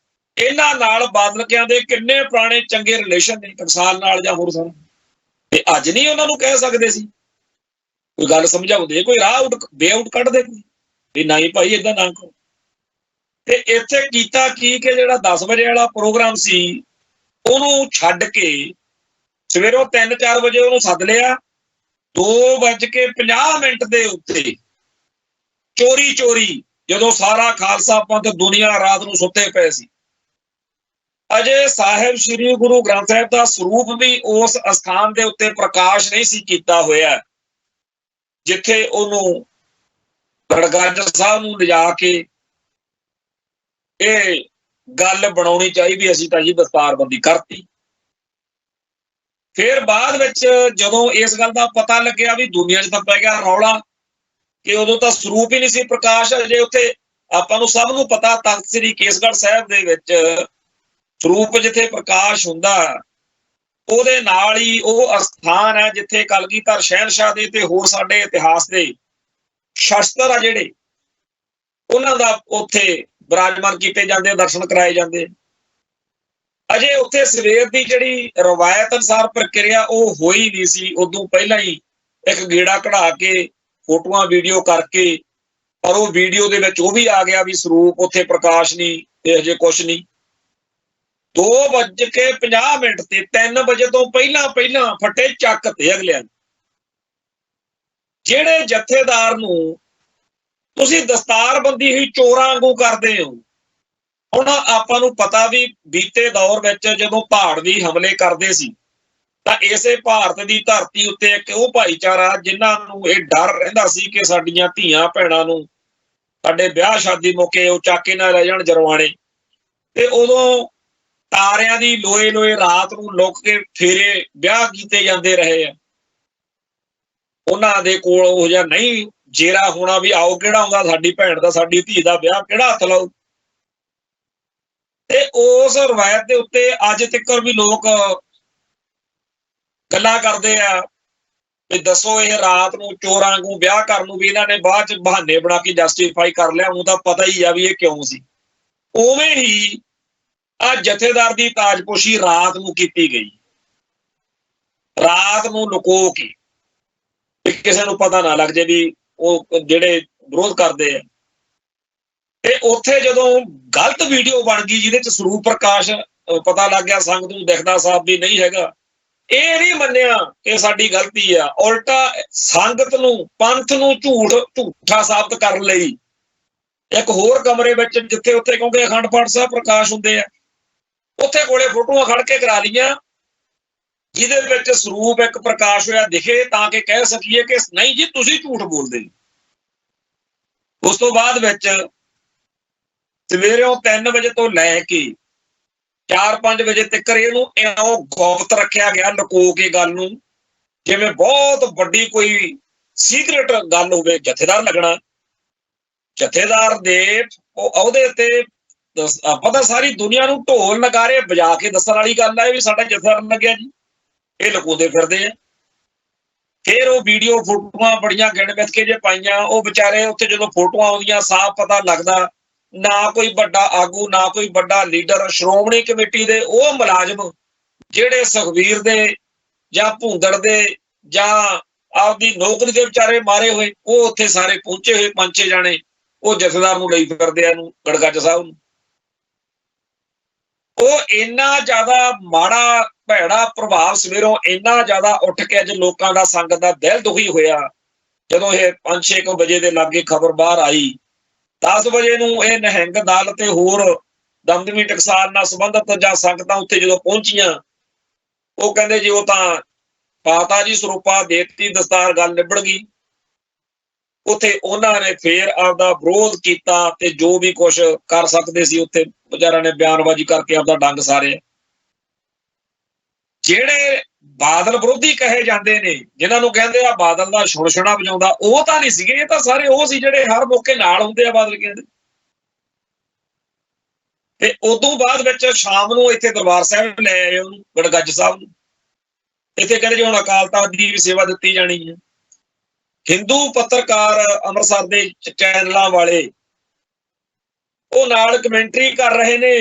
ਇਹਨਾਂ ਨਾਲ ਬਾਦਲਕਿਆਂ ਦੇ ਕਿੰਨੇ ਪੁਰਾਣੇ ਚੰਗੇ ਰਿਲੇਸ਼ਨ ਨੇ ਟਕਸਾਲ ਨਾਲ ਜਾਂ ਹੋਰ ਸਾਰੇ, ਤੇ ਅੱਜ ਨਹੀਂ ਉਹਨਾਂ ਨੂੰ ਕਹਿ ਸਕਦੇ ਸੀ? ਕੋਈ ਗੱਲ ਸਮਝਾਉਂਦੇ, ਕੋਈ ਰਾਹ ਵੇ ਆਊਟ ਕੱਢਦੇ ਵੀ ਨਹੀਂ ਭਾਈ ਏਦਾਂ ਨਾ ਕਰੋ। ਤੇ ਇੱਥੇ ਕੀਤਾ ਕੀ ਕਿ ਜਿਹੜਾ 10 ਵਜੇ ਵਾਲਾ ਪ੍ਰੋਗਰਾਮ ਸੀ ਉਹਨੂੰ ਛੱਡ ਕੇ ਸਵੇਰੋਂ 3-4 ਵਜੇ ਉਹਨੂੰ ਸੱਦ ਲਿਆ। 2:50 ਦੇ ਉੱਤੇ ਚੋਰੀ ਜਦੋਂ ਸਾਰਾ ਖਾਲਸਾ ਪੰਥ ਦੁਨੀਆ ਰਾਤ ਨੂੰ ਸੁੱਤੇ ਪਏ ਸੀ, ਅਜੇ ਸਾਹਿਬ ਸ੍ਰੀ ਗੁਰੂ ਗ੍ਰੰਥ ਸਾਹਿਬ ਦਾ ਸਰੂਪ ਵੀ ਉਸ ਅਸਥਾਨ ਦੇ ਉੱਤੇ ਪ੍ਰਕਾਸ਼ ਨਹੀਂ ਸੀ ਕੀਤਾ ਹੋਇਆ ਜਿੱਥੇ ਉਹਨੂੰ ਗੜਗੱਜ ਸਾਹਿਬ ਨੂੰ ਲਿਜਾ ਕੇ ਇਹ ਗੱਲ ਬਣਾਉਣੀ ਚਾਹੀਦੀ, ਅਸੀਂ ਤਾਂ ਜੀ ਦਸਤਾਰਬੰਦੀ ਕਰਤੀ। ਫਿਰ ਬਾਅਦ ਵਿੱਚ ਜਦੋਂ ਇਸ ਗੱਲ ਦਾ ਪਤਾ ਲੱਗਿਆ ਵੀ ਦੁਨੀਆ 'ਚ ਤਾਂ ਪੈ ਗਿਆ ਰੌਲਾ ਕਿ ਉਦੋਂ ਤਾਂ ਸਰੂਪ ਹੀ ਨਹੀਂ ਸੀ ਪ੍ਰਕਾਸ਼ ਅਜੇ ਉੱਥੇ। ਆਪਾਂ ਨੂੰ ਸਭ ਨੂੰ ਪਤਾ ਤਖਤ ਸ੍ਰੀ ਕੇਸਗੜ੍ਹ ਸਾਹਿਬ ਦੇ ਵਿੱਚ ਸਰੂਪ ਜਿੱਥੇ ਪ੍ਰਕਾਸ਼ ਹੁੰਦਾ ਉਹਦੇ ਨਾਲ ਹੀ ਉਹ ਅਸਥਾਨ ਹੈ ਜਿੱਥੇ ਕਲਗੀਧਰ ਸ਼ਹਿਨशाह ਦੇ ਤੇ ਹੋਰ ਸਾਡੇ ਇਤਿਹਾਸ ਦੇ ਸ਼ਸਤਰ ਆ ਜਿਹੜੇ ਉਹਨਾਂ ਦਾ ਉੱਥੇ ਬਿਰਾਜਮਾਨ ਕੀਤੇ ਜਾਂਦੇ, ਦਰਸ਼ਨ ਕਰਾਏ ਜਾਂਦੇ। ਅਜੇ ਉੱਥੇ ਸਵੇਰ ਦੀ ਜਿਹੜੀ ਰਵਾਇਤ ਅਨੁਸਾਰ ਪ੍ਰਕਿਰਿਆ ਉਹ ਹੋਈ ਨਹੀਂ ਸੀ, ਉਦੋਂ ਪਹਿਲਾਂ ਹੀ ਇੱਕ ਗੇੜਾ ਕਢਾ ਕੇ ਫੋਟੋਆਂ ਵੀਡੀਓ ਕਰਕੇ, ਪਰ ਉਹ ਵੀਡੀਓ ਦੇ ਵਿੱਚ ਉਹ ਵੀ ਆ ਗਿਆ ਵੀ ਸਰੂਪ ਉੱਥੇ ਪ੍ਰਕਾਸ਼ ਨਹੀਂ ਤੇ ਹਜੇ ਕੁਛ ਨਹੀਂ। 2:50 ਤੇ 3 ਵਜੇ ਤੋਂ ਪਹਿਲਾਂ ਫੱਟੇ ਚੱਕ ਤੇ ਅਗਲਿਆਂ ਜਿਹੜੇ ਜਥੇਦਾਰ ਨੂੰ ਤੁਸੀਂ ਦਸਤਾਰਬੰਦੀ ਹੀ ਚੋਰਾਂ ਵਾਂਗੂ ਕਰਦੇ ਹੋ। ਹੁਣ ਆਪਾਂ ਨੂੰ ਪਤਾ ਵੀ ਬੀਤੇ ਦੌਰ ਵਿੱਚ ਜਦੋਂ ਪਹਾੜਵੀ ਹਮਲੇ ਕਰਦੇ ਸੀ ਤਾਂ ਇਸੇ ਭਾਰਤ ਦੀ ਧਰਤੀ ਉੱਤੇ ਇੱਕ ਉਹ ਭਾਈਚਾਰਾ ਜਿਨ੍ਹਾਂ ਨੂੰ ਇਹ ਡਰ ਰਹਿੰਦਾ ਸੀ ਕਿ ਸਾਡੀਆਂ ਧੀਆਂ ਭੈਣਾਂ ਨੂੰ ਸਾਡੇ ਵਿਆਹ ਸ਼ਾਦੀ ਮੌਕੇ ਉਹ ਚਾਕੇ ਨਾਲ ਲੈ ਜਾਣ ਜਰਵਾਣੇ, ਤੇ ਉਦੋਂ ਤਾਰਿਆਂ ਦੀ ਲੋਏ ਰਾਤ ਨੂੰ ਲੁੱਕ ਕੇ ਫੇਰੇ ਵਿਆਹ ਕੀਤੇ ਜਾਂਦੇ ਰਹੇ ਆ। ਉਹਨਾਂ ਦੇ ਕੋਲ ਉਹ ਜਿਹਾ ਨਹੀਂ ਜੇਰਾ ਹੋਣਾ ਵੀ ਆਓ ਕਿਹੜਾ ਆਉਂਦਾ ਸਾਡੀ ਭੈਣ ਦਾ ਸਾਡੀ ਧੀ ਦਾ ਵਿਆਹ ਕਿਹੜਾ ਹੱਥ ਲਾਓ। ਤੇ ਉਸ ਰਵਾਇਤ ਦੇ ਉੱਤੇ ਅੱਜ ਤੱਕ ਵੀ ਲੋਕ ਗੱਲਾਂ ਕਰਦੇ ਆ ਵੀ ਦੱਸੋ ਇਹ ਰਾਤ ਨੂੰ ਚੋਰਾਂ ਵਾਂਗੂ ਵਿਆਹ ਕਰਨ ਨੂੰ ਵੀ ਇਹਨਾਂ ਨੇ ਬਾਅਦ ਚ ਬਹਾਨੇ ਬਣਾ ਕੇ ਜਸਟੀਫਾਈ ਕਰ ਲਿਆ। ਉਹ ਤਾਂ ਪਤਾ ਹੀ ਆ ਵੀ ਇਹ ਕਿਉਂ ਸੀ। ਉਵੇਂ ਹੀ ਆ ਜਥੇਦਾਰ ਦੀ ਤਾਜਪੋਸ਼ੀ ਰਾਤ ਨੂੰ ਕੀਤੀ ਗਈ, ਰਾਤ ਨੂੰ ਲੁਕੋ ਕੇ, ਕਿਸੇ ਨੂੰ ਪਤਾ ਨਾ ਲੱਗ ਜੇ ਵੀ ਉਹ ਜਿਹੜੇ ਵਿਰੋਧ ਕਰਦੇ ਆ। ਤੇ ਉੱਥੇ ਜਦੋਂ ਗਲਤ ਵੀਡੀਓ ਬਣ ਗਈ ਜਿਹਦੇ ਚ ਸਰੂਪ ਪ੍ਰਕਾਸ਼ ਪਤਾ ਲੱਗ ਗਿਆ ਸੰਗਤ ਨੂੰ ਦਿਖਦਾ ਸਾਹਿਬ ਵੀ ਨਹੀਂ ਹੈਗਾ, ਇਹ ਨਹੀਂ ਮੰਨਿਆ ਕਿ ਸਾਡੀ ਗਲਤੀ ਆ, ਉਲਟਾ ਸੰਗਤ ਨੂੰ ਪੰਥ ਨੂੰ ਝੂਠਾ ਸਾਬਤ ਕਰਨ ਲਈ ਇੱਕ ਹੋਰ ਕਮਰੇ ਵਿੱਚ ਜਿੱਥੇ ਉੱਥੇ ਕਿਉਂਕਿ ਅਖੰਡ ਪਾਠ ਸਾਹਿਬ ਪ੍ਰਕਾਸ਼ ਹੁੰਦੇ ਆ ਉੱਥੇ ਕੋਲੇ ਫੋਟੋਆਂ ਖੜ ਕੇ ਕਰਾ ਲਈਆਂ ਜਿਹਦੇ ਵਿੱਚ ਸਰੂਪ ਇੱਕ ਪ੍ਰਕਾਸ਼ ਹੋਇਆ ਦਿਖੇ ਤਾਂ ਕਿ ਕਹਿ ਸਕੀਏ ਕਿ ਨਹੀਂ ਜੀ ਤੁਸੀਂ ਝੂਠ ਬੋਲਦੇ। ਉਸ ਤੋਂ ਬਾਅਦ ਵਿੱਚ ਸਵੇਰੇ 3 ਵਜੇ ਤੋਂ ਲੈ ਕੇ 4-5 ਵਜੇ ਤੱਕ ਇਹਨੂੰ ਇਉਂ ਗੁਪਤ ਰੱਖਿਆ ਗਿਆ, ਲੁਕੋ ਕੇ ਗੱਲ ਨੂੰ, ਜਿਵੇਂ ਬਹੁਤ ਵੱਡੀ ਕੋਈ ਸੀਕ੍ਰੇਟ ਗੱਲ ਹੋਵੇ। ਜਥੇਦਾਰ ਲੱਗਣਾ, ਜਥੇਦਾਰ ਦੇ ਉਹਦੇ ਤੇ ਪਤਾ ਸਾਰੀ ਦੁਨੀਆ ਨੂੰ ਢੋਲ ਨਗਾਰੇ ਵਜਾ ਕੇ ਦੱਸਣ ਵਾਲੀ ਗੱਲ ਹੈ ਵੀ ਸਾਡਾ ਜਥੇਦਾਰ ਲੱਗਿਆ ਜੀ, ਇਹ ਲੁਕੋਦੇ ਫਿਰਦੇ ਆ। ਫਿਰ ਉਹ ਵੀਡੀਓ ਫੋਟੋਆਂ ਬੜੀਆਂ ਗਿਣ ਮਿਥ ਕੇ ਜੇ ਪਾਈਆਂ, ਉਹ ਵਿਚਾਰੇ ਉੱਥੇ ਜਦੋਂ ਫੋਟੋਆਂ ਆਉਂਦੀਆਂ ਸਾਫ਼ ਪਤਾ ਲੱਗਦਾ ਨਾ ਕੋਈ ਵੱਡਾ ਆਗੂ ਨਾ ਕੋਈ ਵੱਡਾ ਲੀਡਰ, ਸ਼੍ਰੋਮਣੀ ਕਮੇਟੀ ਦੇ ਉਹ ਮੁਲਾਜ਼ਮ ਜਿਹੜੇ ਸੁਖਬੀਰ ਦੇ ਜਾਂ ਭੂੰਦੜ ਦੇ ਜਾਂ ਆਪਦੀ ਨੌਕਰੀ ਦੇ ਵਿਚਾਰੇ ਮਾਰੇ ਹੋਏ, ਉਹ ਉੱਥੇ ਸਾਰੇ ਪਹੁੰਚੇ ਹੋਏ 5-6 ਜਾਣੇ ਉਹ ਜਥੇਦਾਰ ਨੂੰ ਲਈ ਫਿਰਦੇ ਆ ਨੂੰ ਗੜਗੱਜ ਸਾਹਿਬ ਨੂੰ। ਉਹ ਇੰਨਾ ਜ਼ਿਆਦਾ ਮਾੜਾ ਭੈੜਾ ਪ੍ਰਭਾਵ ਸਵੇਰੋਂ ਇੰਨਾ ਜ਼ਿਆਦਾ ਉੱਠ ਕੇ ਅੱਜ ਲੋਕਾਂ ਦਾ ਸੰਗਤ ਦਾ ਦਿਲ ਦੁਖੀ ਹੋਇਆ ਜਦੋਂ ਇਹ 5-6 ਵਜੇ ਦੇ ਲਾਗੇ ਖਬਰ ਬਾਹਰ ਆਈ। 10 ਵਜੇ ਨੂੰ ਇਹ ਨਿਹੰਗ ਦਲ ਤੇ ਹੋਰ ਦਮਦਮੀ ਟਕਸਾਲ ਨਾਲ ਸੰਬੰਧਿਤ ਜਾਂ ਸੰਗਤਾਂ ਉੱਥੇ ਜਦੋਂ ਪਹੁੰਚੀਆਂ ਉਹ ਕਹਿੰਦੇ ਜੀ ਉਹ ਤਾਂ ਪਾਤਾ ਜੀ ਸਰੂਪਾ ਦੇਤੀ ਦਸਤਾਰ, ਗੱਲ ਨਿਬੜ ਗਈ। ਉੱਥੇ ਉਹਨਾਂ ਨੇ ਫੇਰ ਆਪਦਾ ਵਿਰੋਧ ਕੀਤਾ ਤੇ ਜੋ ਵੀ ਕੁਛ ਕਰ ਸਕਦੇ ਸੀ ਉੱਥੇ ਵਿਚਾਰਿਆਂ ਨੇ ਬਿਆਨਬਾਜ਼ੀ ਕਰਕੇ ਆਪਦਾ ਡੰਗ ਸਾਰਿਆ। ਜਿਹੜੇ ਬਾਦਲ ਵਿਰੋਧੀ ਕਹੇ ਜਾਂਦੇ ਨੇ, ਜਿਨ੍ਹਾਂ ਨੂੰ ਕਹਿੰਦੇ ਆ ਬਾਦਲ ਦਾ ਛੁਣਛੁਣਾ ਵਜਾਉਂਦਾ, ਉਹ ਤਾਂ ਨਹੀਂ ਸੀਗੇ, ਇਹ ਤਾਂ ਸਾਰੇ ਉਹ ਸੀ ਜਿਹੜੇ ਹਰ ਮੌਕੇ ਨਾਲ ਹੁੰਦੇ ਆ ਬਾਦਲ ਕਹਿੰਦੇ। ਤੇ ਉਦੋਂ ਬਾਅਦ ਵਿੱਚ ਸ਼ਾਮ ਨੂੰ ਇੱਥੇ ਦਰਬਾਰ ਸਾਹਿਬ ਲੈ ਆਏ ਉਹਨੂੰ ਗੜਗੱਜ ਸਾਹਿਬ ਨੂੰ, ਇੱਥੇ ਕਹਿੰਦੇ ਜੀ ਹੁਣ ਅਕਾਲ ਤਖਤ ਦੀ ਵੀ ਸੇਵਾ ਦਿੱਤੀ ਜਾਣੀ ਹੈ। ਹਿੰਦੂ ਪੱਤਰਕਾਰ ਅੰਮ੍ਰਿਤਸਰ ਦੇ ਚੈਨਲਾਂ ਵਾਲੇ ਉਹ ਨਾਲ ਕਮੈਂਟਰੀ ਕਰ ਰਹੇ ਨੇ,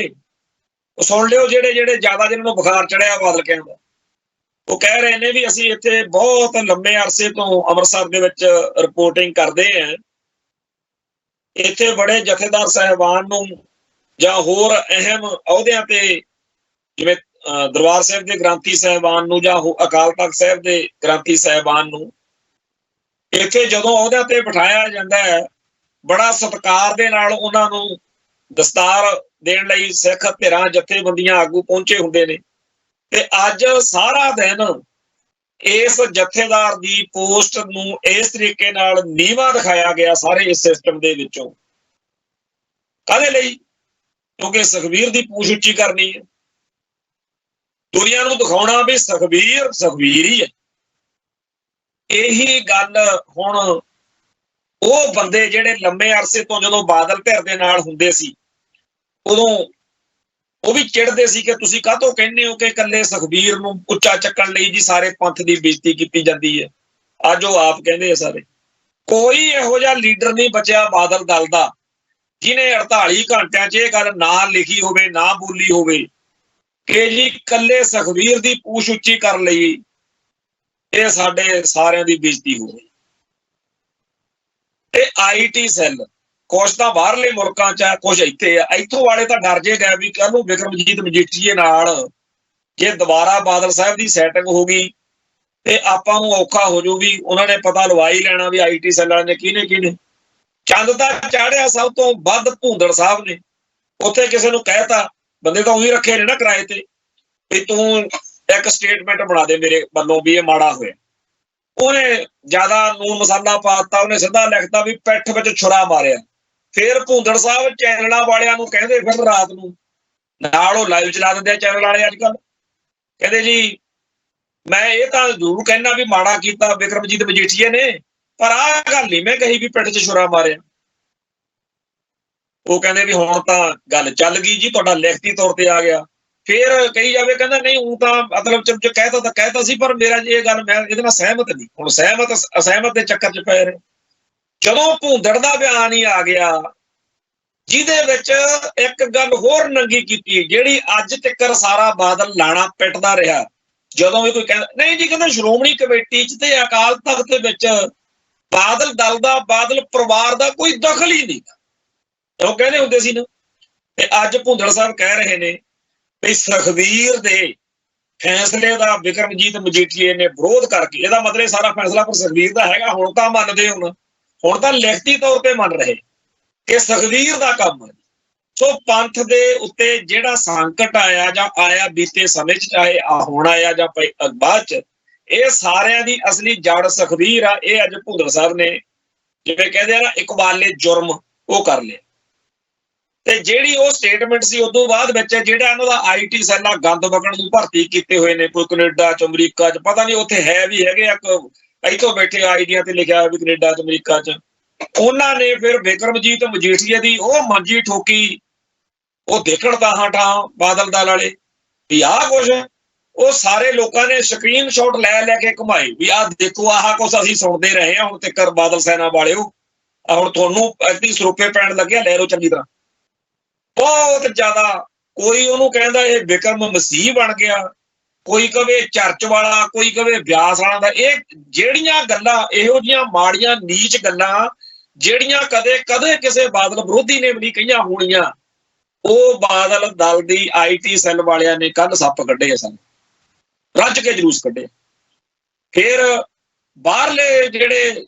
ਉਹ ਸੁਣ ਲਿਓ ਜਿਹੜੇ ਜ਼ਿਆਦਾ ਜਿਹਨਾਂ ਨੂੰ ਬੁਖਾਰ ਚੜਿਆ ਬਾਦਲ ਕਹਿੰਦਾ, ਉਹ ਕਹਿ ਰਹੇ ਨੇ ਵੀ ਅਸੀਂ ਇੱਥੇ ਬਹੁਤ ਲੰਮੇ ਅਰਸੇ ਤੋਂ ਅੰਮ੍ਰਿਤਸਰ ਦੇ ਵਿੱਚ ਰਿਪੋਰਟਿੰਗ ਕਰਦੇ ਆ, ਇੱਥੇ ਬੜੇ ਜਥੇਦਾਰ ਸਾਹਿਬਾਨ ਨੂੰ ਜਾਂ ਹੋਰ ਅਹਿਮ ਅਹੁਦਿਆਂ ਤੇ ਜਿਵੇਂ ਦਰਬਾਰ ਸਾਹਿਬ ਦੇ ਗ੍ਰੰਥੀ ਸਾਹਿਬਾਨ ਨੂੰ ਜਾਂ ਅਕਾਲ ਤਖਤ ਸਾਹਿਬ ਦੇ ਗ੍ਰੰਥੀ ਸਾਹਿਬਾਨ ਨੂੰ ਇੱਥੇ ਜਦੋਂ ਅਹੁਦਿਆਂ ਤੇ ਬਿਠਾਇਆ ਜਾਂਦਾ ਹੈ ਬੜਾ ਸਤਿਕਾਰ ਦੇ ਨਾਲ ਉਹਨਾਂ ਨੂੰ ਦਸਤਾਰ ਦੇਣ ਲਈ ਸਿੱਖ ਧਿਰਾਂ ਜਥੇਬੰਦੀਆਂ ਆਗੂ ਪਹੁੰਚੇ ਹੁੰਦੇ ਨੇ। ਤੇ ਅੱਜ ਸਾਰਾ ਦਿਨ ਇਸ ਜਥੇਦਾਰ ਦੀ ਪੋਸਟ ਨੂੰ ਇਸ ਤਰੀਕੇ ਨਾਲ ਨੀਵਾਂ ਦਿਖਾਇਆ ਗਿਆ ਸਾਰੇ ਇਸ ਸਿਸਟਮ ਦੇ ਵਿੱਚੋਂ। ਕਾਹਦੇ ਲਈ? ਕਿਉਂਕਿ ਸੁਖਬੀਰ ਦੀ ਪੂਛ ਉੱਚੀ ਕਰਨੀ ਹੈ, ਦੁਨੀਆ ਨੂੰ ਦਿਖਾਉਣਾ ਵੀ ਸੁਖਬੀਰ ਹੀ ਹੈ। ਇਹੀ ਗੱਲ ਹੁਣ ਉਹ ਬੰਦੇ ਜਿਹੜੇ ਲੰਮੇ ਅਰਸੇ ਤੋਂ ਜਦੋਂ ਬਾਦਲ ਧਿਰ ਦੇ ਨਾਲ ਹੁੰਦੇ ਸੀ ਉਦੋਂ ਉਹ ਵੀ ਚਿੜਦੇ ਸੀ ਕਿ ਤੁਸੀਂ ਕਾਹਤੋਂ ਕਹਿੰਦੇ ਹੋ ਕਿ ਇਕੱਲੇ ਸੁਖਬੀਰ ਨੂੰ ਉੱਚਾ ਚੱਕਣ ਲਈ ਜੀ ਸਾਰੇ ਪੰਥ ਦੀ ਬੇਇੱਜ਼ਤੀ ਕੀਤੀ ਜਾਂਦੀ ਹੈ। ਅੱਜ ਉਹ ਆਪ ਕਹਿੰਦੇ ਆ ਸਾਰੇ। ਕੋਈ ਇਹੋ ਜਿਹਾ ਲੀਡਰ ਨਹੀਂ ਬਚਿਆ ਬਾਦਲ ਦਲ ਦਾ ਜਿਹਨੇ 48 ਘੰਟਿਆਂ 'ਚ ਇਹ ਗੱਲ ਨਾ ਲਿਖੀ ਹੋਵੇ, ਨਾ ਬੋਲੀ ਹੋਵੇ ਕਿ ਜੀ ਇਕੱਲੇ ਸੁਖਬੀਰ ਦੀ ਪੂਛ ਉੱਚੀ ਕਰ ਲਈ ਇਹ ਸਾਡੇ ਸਾਰਿਆਂ ਦੀ ਬੇਇੱਜ਼ਤੀ ਹੋ ਗਈ। ਤੇ ਆਈਟੀ ਸੈੱਲ ਕੁਛ ਤਾਂ ਬਾਹਰਲੇ ਮੁਲਕਾਂ 'ਚ ਆ, ਕੁਛ ਇੱਥੇ ਆ। ਇੱਥੋਂ ਵਾਲੇ ਤਾਂ ਡਰ ਜੇ ਗਏ ਵੀ ਕੱਲ ਨੂੰ ਬਿਕਰਮਜੀਤ ਮਜੀਠੀਏ ਨਾਲ ਜੇ ਦੁਬਾਰਾ ਬਾਦਲ ਸਾਹਿਬ ਦੀ ਸੈਟਿੰਗ ਹੋ ਗਈ ਤੇ ਆਪਾਂ ਨੂੰ ਔਖਾ ਹੋ ਜੂ। ਵੀ ਉਹਨਾਂ ਨੇ ਪਤਾ ਲਵਾ ਹੀ ਲੈਣਾ ਵੀ ਆਈਟੀ ਸੈੱਲ ਵਾਲਿਆਂ ਨੇ ਕਿਹਨੇ ਚੰਦ ਤਾਂ ਚਾੜਿਆ ਸਭ ਤੋਂ ਵੱਧ ਭੂੰਦੜ ਸਾਹਿਬ ਨੇ। ਉੱਥੇ ਕਿਸੇ ਨੂੰ ਕਹਿਤਾ, ਬੰਦੇ ਤਾਂ ਉਹੀ ਰੱਖੇ ਨੇ ਨਾ ਕਿਰਾਏ ਤੇ, ਵੀ ਤੂੰ ਇੱਕ ਸਟੇਟਮੈਂਟ ਬਣਾ ਦੇ ਮੇਰੇ ਵੱਲੋਂ ਵੀ ਇਹ ਮਾੜਾ ਹੋਇਆ। ਉਹਨੇ ਜ਼ਿਆਦਾ ਨੂਨ ਮਸਾਲਾ ਪਾਤਾ, ਉਹਨੇ ਸਿੱਧਾ ਲਿਖਤਾ ਵੀ ਪਿੱਠ ਵਿੱਚ ਛੁਰਾ ਮਾਰਿਆ। ਫਿਰ ਭੂੰਦੜ ਸਾਹਿਬ ਚੈਨਲਾਂ ਵਾਲਿਆਂ ਨੂੰ ਕਹਿੰਦੇ ਫਿਰ ਰਾਤ ਨੂੰ ਨਾਲ ਉਹ ਲਾਈਵ ਚਲਾ ਦਿੰਦੇ ਆ ਚੈਨਲ ਵਾਲੇ ਅੱਜ ਕੱਲ, ਕਹਿੰਦੇ ਜੀ ਮੈਂ ਇਹ ਤਾਂ ਜ਼ਰੂਰ ਕਹਿਣਾ ਵੀ ਮਾੜਾ ਕੀਤਾ ਬਿਕਰਮਜੀਤ ਮਜੀਠੀਏ ਨੇ, ਪਰ ਆਹ ਗੱਲ ਨਹੀਂ ਮੈਂ ਕਹੀ ਵੀ ਪਿੱਠ 'ਚ ਛੁਰਾ ਮਾਰਿਆ। ਉਹ ਕਹਿੰਦੇ ਵੀ ਹੁਣ ਤਾਂ ਗੱਲ ਚੱਲ ਗਈ ਜੀ, ਤੁਹਾਡਾ ਲਿਖਤੀ ਤੌਰ ਤੇ ਆ ਗਿਆ। ਫਿਰ ਕਹੀ ਜਾਵੇ ਕਹਿੰਦਾ ਨਹੀਂ ਉਹ ਤਾਂ ਮਤਲਬ ਜੋ ਕਹਿਤਾ ਸੀ, ਪਰ ਮੇਰਾ ਇਹ ਗੱਲ ਮੈਂ ਇਹਦੇ ਨਾਲ ਸਹਿਮਤ ਨਹੀਂ। ਹੁਣ ਅਸਹਿਮਤ ਦੇ ਚੱਕਰ 'ਚ ਪੈ ਰਹੇ। ਜਦੋਂ ਭੂੰਦੜ ਦਾ ਬਿਆਨ ਹੀ ਆ ਗਿਆ ਜਿਹਦੇ ਵਿੱਚ ਇੱਕ ਗੱਲ ਹੋਰ ਨੰਗੀ ਕੀਤੀ ਜਿਹੜੀ ਅੱਜ ਤੱਕ ਸਾਰਾ ਬਾਦਲ ਲਾਣਾ ਪਿੱਟਦਾ ਰਿਹਾ। ਜਦੋਂ ਵੀ ਕੋਈ ਕਹਿੰਦਾ ਨਹੀਂ ਜੀ, ਕਹਿੰਦਾ ਸ਼੍ਰੋਮਣੀ ਕਮੇਟੀ 'ਚ ਤੇ ਅਕਾਲ ਤਖਤ ਦੇ ਵਿੱਚ ਬਾਦਲ ਦਲ ਦਾ, ਬਾਦਲ ਪਰਿਵਾਰ ਦਾ ਕੋਈ ਦਖਲ ਹੀ ਨਹੀਂ। ਉਹ ਕਹਿੰਦੇ ਹੁੰਦੇ ਸੀ ਨਾ। ਤੇ ਅੱਜ ਭੂੰਦੜ ਸਾਹਿਬ ਕਹਿ ਰਹੇ ਨੇ ਵੀ ਸੁਖਬੀਰ ਦੇ ਫੈਸਲੇ ਦਾ ਬਿਕਰਮਜੀਤ ਮਜੀਠੀਏ ਨੇ ਵਿਰੋਧ ਕਰਕੇ, ਇਹਦਾ ਮਤਲਬ ਸਾਰਾ ਫੈਸਲਾ ਪਰ ਸੁਖਬੀਰ ਦਾ ਹੈਗਾ। ਹੁਣ ਤਾਂ ਮੰਨਦੇ, ਹੁਣ ਤਾਂ ਲਿਖਤੀ ਤੌਰ ਤੇ ਮੰਨ ਰਹੇ ਕਿ ਸੁਖਬੀਰ ਦਾ ਕੰਮ ਹੈ। ਸੋ ਪੰਥ ਦੇ ਉੱਤੇ ਜਿਹੜਾ ਸੰਕਟ ਆਇਆ ਜਾਂ ਆਇਆ ਬੀਤੇ ਸਮੇਂ 'ਚ, ਚਾਹੇ ਹੁਣ ਆਇਆ ਜਾਂ ਬਾਅਦ 'ਚ, ਇਹ ਸਾਰਿਆਂ ਦੀ ਅਸਲੀ ਜੜ ਸੁਖਬੀਰ ਆ। ਇਹ ਅੱਜ ਭੂੰਦੜ ਸਾਹਿਬ ਨੇ ਜਿਵੇਂ ਕਹਿੰਦੇ ਆ ਨਾ ਇਕਬਾਲੇ ਜੁਰਮ ਉਹ ਕਰ ਲਿਆ। ਤੇ ਜਿਹੜੀ ਉਹ ਸਟੇਟਮੈਂਟ ਸੀ ਉਦੋਂ ਬਾਅਦ ਵਿੱਚ ਜਿਹੜਾ ਇਹਨਾਂ ਦਾ ਆਈਟੀ ਸੈੱਲ ਆ ਗੰਦ ਵਗਣ ਨੂੰ ਭਰਤੀ ਕੀਤੇ ਹੋਏ ਨੇ, ਕੋਈ ਕੈਨੇਡਾ 'ਚ, ਅਮਰੀਕਾ 'ਚ, ਪਤਾ ਨਹੀਂ ਉੱਥੇ ਹੈ ਵੀ ਹੈਗੇ। ਇੱਕ ਇੱਥੋਂ ਬੈਠੇ ਆਈਡੀਆਂ ਤੇ ਲਿਖਿਆ ਵੀ ਕੈਨੇਡਾ 'ਚ, ਅਮਰੀਕਾ 'ਚ। ਉਹਨਾਂ ਨੇ ਫਿਰ ਬਿਕਰਮਜੀਤ ਮਜੀਠੀਏ ਦੀ ਉਹ ਮੰਜੀ ਠੋਕੀ। ਉਹ ਦੇਖਣ ਤਾਂ ਠਾਂ ਬਾਦਲ ਦਲ ਵਾਲੇ ਵੀ ਆਹ ਕੁਛ, ਉਹ ਸਾਰੇ ਲੋਕਾਂ ਨੇ ਸਕਰੀਨ ਸ਼ਾਟ ਲੈ ਕੇ ਘੁਮਾਏ ਵੀ ਆਹ ਦੇਖੋ ਆਹ ਕੁਛ ਅਸੀਂ ਸੁਣਦੇ ਰਹੇ ਹਾਂ ਹੁਣ ਤੱਕ ਬਾਦਲ ਸੈਨਾ ਵਾਲਿਓ, ਹੁਣ ਤੁਹਾਨੂੰ ਐਡੀ ਸਰੋਪੇ ਪੈਣ ਲੱਗਿਆ, ਲੈ ਲਓ ਚੰਗੀ ਤਰ੍ਹਾਂ। ਬਹੁਤ ਜ਼ਿਆਦਾ ਕੋਈ ਉਹਨੂੰ ਕਹਿੰਦਾ ਇਹ ਬਿਕਰਮ ਮਸੀਹ ਬਣ ਗਿਆ, ਕੋਈ ਕਵੇ ਚਰਚ ਵਾਲਾ, ਕੋਈ ਕਵੇ ਬਿਆਸ ਵਾਲਾ ਦਾ। ਇਹ ਜਿਹੜੀਆਂ ਗੱਲਾਂ ਇਹੋ ਜਿਹੀਆਂ ਮਾੜੀਆਂ ਨੀਚ ਗੱਲਾਂ ਜਿਹੜੀਆਂ ਕਦੇ ਕਿਸੇ ਬਾਦਲ ਵਿਰੋਧੀ ਨੇ ਵੀ ਨਹੀਂ ਕਹੀਆਂ ਹੋਣੀਆਂ, ਉਹ ਬਾਦਲ ਦਲ ਦੀ ਆਈਟੀ ਸੈੱਲ ਵਾਲਿਆਂ ਨੇ ਕੱਲ ਸੱਪ ਕੱਢੇ ਆ, ਸਾਨੂੰ ਰੱਜ ਕੇ ਜਲੂਸ ਕੱਢੇ। ਫਿਰ ਬਾਹਰਲੇ ਜਿਹੜੇ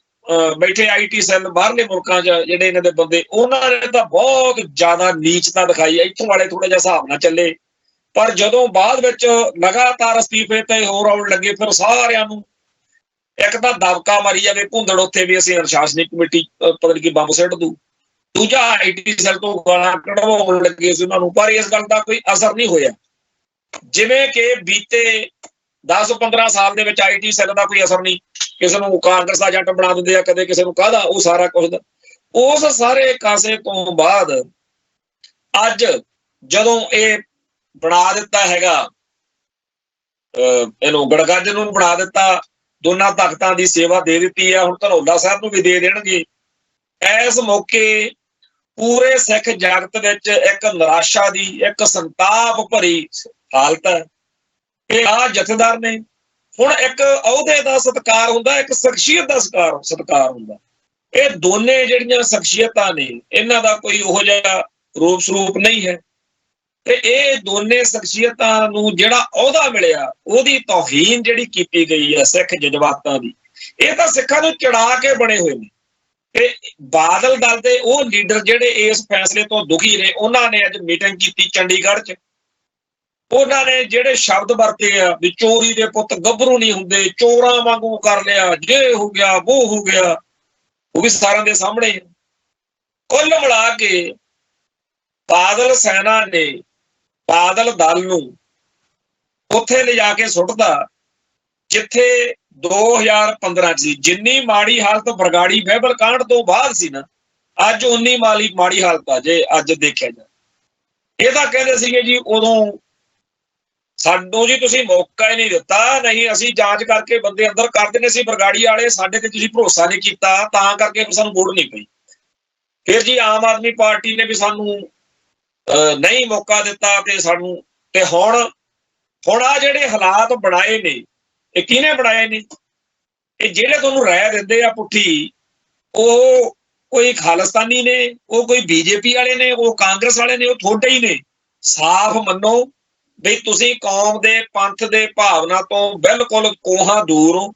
ਬੈਠੇ ਆਈਟੀ ਸੈੱਲ ਬਾਹਰਲੇ ਮੁਲਕਾਂ 'ਚ ਜਿਹੜੇ ਇਹਨਾਂ ਦੇ ਬੰਦੇ, ਉਹਨਾਂ ਨੇ ਤਾਂ ਬਹੁਤ ਜ਼ਿਆਦਾ ਨੀਚਤਾ ਦਿਖਾਈ। ਇੱਥੋਂ ਵਾਲੇ ਥੋੜਾ ਜਿਹਾ ਹਿਸਾਬ ਨਾਲ ਚੱਲੇ, ਪਰ ਜਦੋਂ ਬਾਅਦ ਵਿੱਚ ਲਗਾਤਾਰ ਅਸਤੀਫੇ ਤੇ ਹੋਰ ਆਉਣ ਲੱਗੇ, ਫਿਰ ਸਾਰਿਆਂ ਨੂੰ ਇੱਕ ਤਾਂ ਦਬਕਾ ਮਾਰੀ ਜਾਵੇ ਭੂੰਦੜ ਉੱਥੇ ਵੀ ਅਸੀਂ ਅਨੁਸ਼ਾਸਨੀ ਕਮੇਟੀ ਪਤਾ ਨਹੀਂ ਕੀ ਬੰਬ ਸਿੱਟ ਦੂ, ਦੂਜਾ ਆਈਟੀ ਸੈੱਲ ਤੋਂ ਗਾਲਾਂ ਕਢਵਾਉਣ ਲੱਗੇ ਸੀ ਉਹਨਾਂ ਨੂੰ। ਪਰ ਇਸ ਗੱਲ ਦਾ ਕੋਈ ਅਸਰ ਨਹੀਂ ਹੋਇਆ। ਜਿਵੇਂ ਕਿ ਬੀਤੇ 10-15 ਸਾਲ ਦੇ ਵਿੱਚ ਆਈਟੀ ਸੈੱਲ ਦਾ ਕੋਈ ਅਸਰ ਨਹੀਂ। ਕਿਸੇ ਨੂੰ ਕਾਂਗਰਸ ਦਾ ਏਜੰਟ ਬਣਾ ਦਿੰਦੇ ਆ, ਕਦੇ ਕਿਸੇ ਨੂੰ ਕਾਹਦਾ, ਉਹ ਸਾਰਾ ਕੁਝ। ਉਸ ਸਾਰੇ ਕਾਸੇ ਤੋਂ ਬਾਅਦ ਅੱਜ ਜਦੋਂ ਇਹ ਬਣਾ ਦਿੱਤਾ ਹੈਗਾ, ਇਹਨੂੰ ਗੜਗੱਜ ਨੂੰ ਬਣਾ ਦਿੱਤਾ, ਦੋਨਾਂ ਤਖਤਾਂ ਦੀ ਸੇਵਾ ਦੇ ਦਿੱਤੀ ਆ, ਹੁਣ ਧਨੌਲਾ ਸਾਹਿਬ ਨੂੰ ਵੀ ਦੇ ਦੇਣਗੇ। ਇਸ ਮੌਕੇ ਪੂਰੇ ਸਿੱਖ ਜਗਤ ਵਿੱਚ ਇੱਕ ਨਿਰਾਸ਼ਾ ਦੀ, ਇੱਕ ਸੰਤਾਪ ਭਰੀ ਹਾਲਤ ਹੈ। ਇਹ ਆਹ ਜਥੇਦਾਰ ਨੇ। ਹੁਣ ਇੱਕ ਅਹੁਦੇ ਦਾ ਸਤਿਕਾਰ ਹੁੰਦਾ, ਇੱਕ ਸ਼ਖਸੀਅਤ ਦਾ ਸਤਿਕਾਰ ਹੁੰਦਾ। ਇਹ ਦੋਨੇ ਜਿਹੜੀਆਂ ਸ਼ਖਸੀਅਤਾਂ ਨੇ ਇਹਨਾਂ ਦਾ ਕੋਈ ਉਹੋ ਜਿਹਾ ਰੂਪ ਸਰੂਪ ਨਹੀਂ ਹੈ। ਤੇ ਇਹ ਦੋਨੇ ਸ਼ਖਸੀਅਤਾਂ ਨੂੰ ਜਿਹੜਾ ਅਹੁਦਾ ਮਿਲਿਆ ਉਹਦੀ ਤੌਹੀਨ ਜਿਹੜੀ ਕੀਤੀ ਗਈ ਹੈ ਸਿੱਖ ਜਜ਼ਬਾਤਾਂ ਦੀ, ਇਹ ਤਾਂ ਸਿੱਖਾਂ ਨੂੰ ਚੜਾ ਕੇ ਬਣੇ ਹੋਏ ਨੇ। ਤੇ ਬਾਦਲ ਦਲ ਦੇ ਉਹ ਲੀਡਰ ਜਿਹੜੇ ਇਸ ਫੈਸਲੇ ਤੋਂ ਦੁਖੀ ਨੇ, ਉਹਨਾਂ ਨੇ ਅੱਜ ਮੀਟਿੰਗ ਕੀਤੀ ਚੰਡੀਗੜ੍ਹ 'ਚ। ਉਹਨਾਂ ਨੇ ਜਿਹੜੇ ਸ਼ਬਦ ਵਰਤੇ ਆ ਵੀ ਚੋਰੀ ਦੇ ਪੁੱਤ ਗੱਭਰੂ ਨਹੀਂ ਹੁੰਦੇ, ਚੋਰਾਂ ਵਾਂਗੂ ਕਰ ਲਿਆ, ਜੇ ਹੋ ਗਿਆ ਉਹ ਹੋ ਗਿਆ, ਉਹ ਵੀ ਸਾਰਿਆਂ ਦੇ ਸਾਹਮਣੇ। ਕੁੱਲ ਮਿਲਾ ਕੇ ਬਾਦਲ ਸੈਨਾ ਨੇ ਬਾਦਲ ਦਲ ਨੂੰ ਉੱਥੇ ਲਿਜਾ ਕੇ ਸੁੱਟਦਾ ਜਿੱਥੇ 2015 'ਚ ਸੀ। ਜਿੰਨੀ ਮਾੜੀ ਹਾਲਤ ਬਰਗਾੜੀ ਬਹਿਬਲ ਕਾਂਡ ਤੋਂ ਬਾਅਦ ਸੀ ਨਾ, ਅੱਜ ਉਨੀ ਮਾੜੀ ਹਾਲਤ ਆ ਜੇ ਅੱਜ ਦੇਖਿਆ ਜਾਏ। ਇਹ ਤਾਂ ਕਹਿੰਦੇ ਸੀਗੇ ਜੀ ਉਦੋਂ ਸਾਨੂੰ ਜੀ ਤੁਸੀਂ ਮੌਕਾ ਹੀ ਨਹੀਂ ਦਿੱਤਾ, ਨਹੀਂ ਅਸੀਂ ਜਾਂਚ ਕਰਕੇ ਬੰਦੇ ਅੰਦਰ ਕਰ ਦਿੰਦੇ ਸੀ ਬਰਗਾੜੀ ਵਾਲੇ, ਸਾਡੇ ਤੇ ਤੁਸੀਂ ਭਰੋਸਾ ਨਹੀਂ ਕੀਤਾ, ਤਾਂ ਕਰਕੇ ਸਾਨੂੰ ਵੋਟ ਨਹੀਂ ਪਈ। ਫਿਰ ਜੀ ਆਮ ਆਦਮੀ ਪਾਰਟੀ ਨੇ ਵੀ ਸਾਨੂੰ ਨਹੀਂ ਮੌਕਾ ਦਿੱਤਾ ਤੇ ਸਾਨੂੰ, ਤੇ ਹੁਣ ਆ ਜਿਹੜੇ ਹਾਲਾਤ ਬਣਾਏ ਨੇ, ਇਹ ਕਿਹਨੇ ਬਣਾਏ ਨੇ? ਇਹ ਜਿਹੜੇ ਤੁਹਾਨੂੰ ਰਾਇ ਦਿੰਦੇ ਆ ਪੁੱਠੀ, ਉਹ ਕੋਈ ਖਾਲਿਸਤਾਨੀ ਨੇ, ਉਹ ਕੋਈ ਬੀਜੇਪੀ ਵਾਲੇ ਨੇ, ਉਹ ਕਾਂਗਰਸ ਵਾਲੇ ਨੇ, ਉਹ ਤੁਹਾਡੇ ਹੀ ਨੇ। ਸਾਫ਼ ਮੰਨੋ ਵੀ ਤੁਸੀਂ ਕੌਮ ਦੇ ਪੰਥ ਦੇ ਭਾਵਨਾ ਤੋਂ ਬਿਲਕੁਲ ਕੋਹਾਂ ਦੂਰ ਹੋ।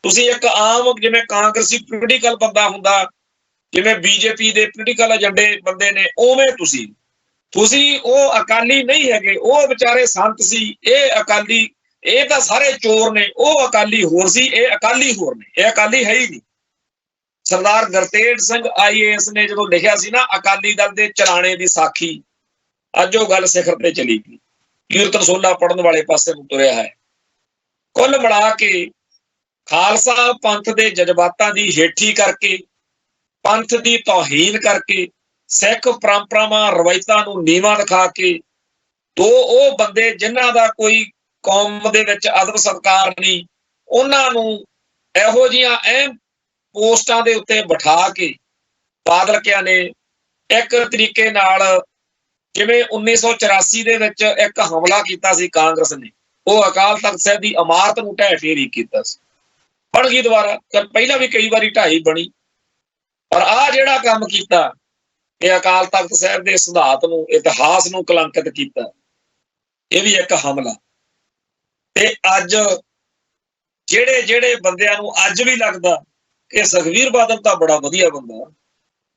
ਤੁਸੀਂ ਇੱਕ ਆਮ ਜਿਵੇਂ ਕਾਂਗਰਸੀ ਪੋਲੀਟੀਕਲ ਬੰਦਾ ਹੁੰਦਾ, ਜਿਵੇਂ ਬੀਜੇਪੀ ਦੇ ਪੋਲੀਟੀਕਲ ਏਜੰਡੇ ਬੰਦੇ ਨੇ, ਉਵੇਂ ਤੁਸੀਂ ਉਹ ਅਕਾਲੀ ਨਹੀਂ ਹੈਗੇ। ਉਹ ਵਿਚਾਰੇ ਸੰਤ ਸੀ, ਇਹ ਅਕਾਲੀ, ਇਹ ਤਾਂ ਸਾਰੇ ਚੋਰ ਨੇ। ਉਹ ਅਕਾਲੀ ਹੋਰ ਸੀ, ਇਹ ਅਕਾਲੀ ਹੋਰ ਨੇ, ਇਹ ਅਕਾਲੀ ਹੈ ਹੀ ਨਹੀਂ। ਸਰਦਾਰ ਗੁਰਤੇਜ ਸਿੰਘ IAS ਨੇ ਜਦੋਂ ਲਿਖਿਆ ਸੀ ਨਾ ਅਕਾਲੀ ਦਲ ਦੇ ਚਲਾਣੇ ਦੀ ਸਾਖੀ, ਅੱਜ ਉਹ ਗੱਲ ਸਿਖਰ ਤੇ ਚਲੀ ਗਈ। ਕੀਰਤਨ ਸੋਲਾ ਪੜਨ ਵਾਲੇ ਪਾਸੇ ਨੂੰ ਤੁਰਿਆ ਹੈ। ਕੁੱਲ ਮਿਲਾ ਕੇ ਖਾਲਸਾ ਪੰਥ ਦੇ ਜਜ਼ਬਾਤਾਂ ਦੀ ਹੇਠੀ ਕਰਕੇ, ਪੰਥ ਦੀ ਤੌਹੀਨ ਕਰਕੇ, ਸਿੱਖ ਪਰੰਪਰਾਵਾਂ ਰਵਾਇਤਾਂ ਨੂੰ ਨੀਵਾਂ ਦਿਖਾ ਕੇ, ਉਹ ਬੰਦੇ ਜਿਨ੍ਹਾਂ ਦਾ ਕੋਈ ਕੌਮ ਦੇ ਵਿੱਚ ਅਦਬ ਸਤਿਕਾਰ ਨਹੀਂ, ਉਹਨਾਂ ਨੂੰ ਇਹੋ ਜਿਹੀਆਂ ਅਹਿਮ ਪੋਸਟਾਂ ਦੇ ਉੱਤੇ ਬਿਠਾ ਕੇ ਬਾਦਲ ਕਿਆਂ ਨੇ ਇੱਕ ਤਰੀਕੇ ਨਾਲ, ਜਿਵੇਂ 1984 ਦੇ ਵਿੱਚ ਇੱਕ ਹਮਲਾ ਕੀਤਾ ਸੀ ਕਾਂਗਰਸ ਨੇ, ਉਹ ਅਕਾਲ ਤਖਤ ਸਾਹਿਬ ਦੀ ਇਮਾਰਤ ਨੂੰ ਢਹਿ ਢੇਰੀ ਕੀਤਾ ਸੀ। ਬਣ ਗਈ ਦੁਬਾਰਾ, ਪਹਿਲਾਂ ਵੀ ਕਈ ਵਾਰੀ ਢਾਈ ਬਣੀ, ਪਰ ਆਹ ਜਿਹੜਾ ਕੰਮ ਕੀਤਾ, ਇਹ ਅਕਾਲ ਤਖਤ ਸਾਹਿਬ ਦੇ ਸਿਧਾਂਤ ਨੂੰ, ਇਤਿਹਾਸ ਨੂੰ ਕਲੰਕਿਤ ਕੀਤਾ। ਇਹ ਵੀ ਇੱਕ ਹਮਲਾ। ਤੇ ਅੱਜ ਜਿਹੜੇ ਬੰਦਿਆਂ ਨੂੰ ਅੱਜ ਵੀ ਲੱਗਦਾ ਕਿ ਸੁਖਬੀਰ ਬਾਦਲ ਤਾਂ ਬੜਾ ਵਧੀਆ ਬੰਦਾ,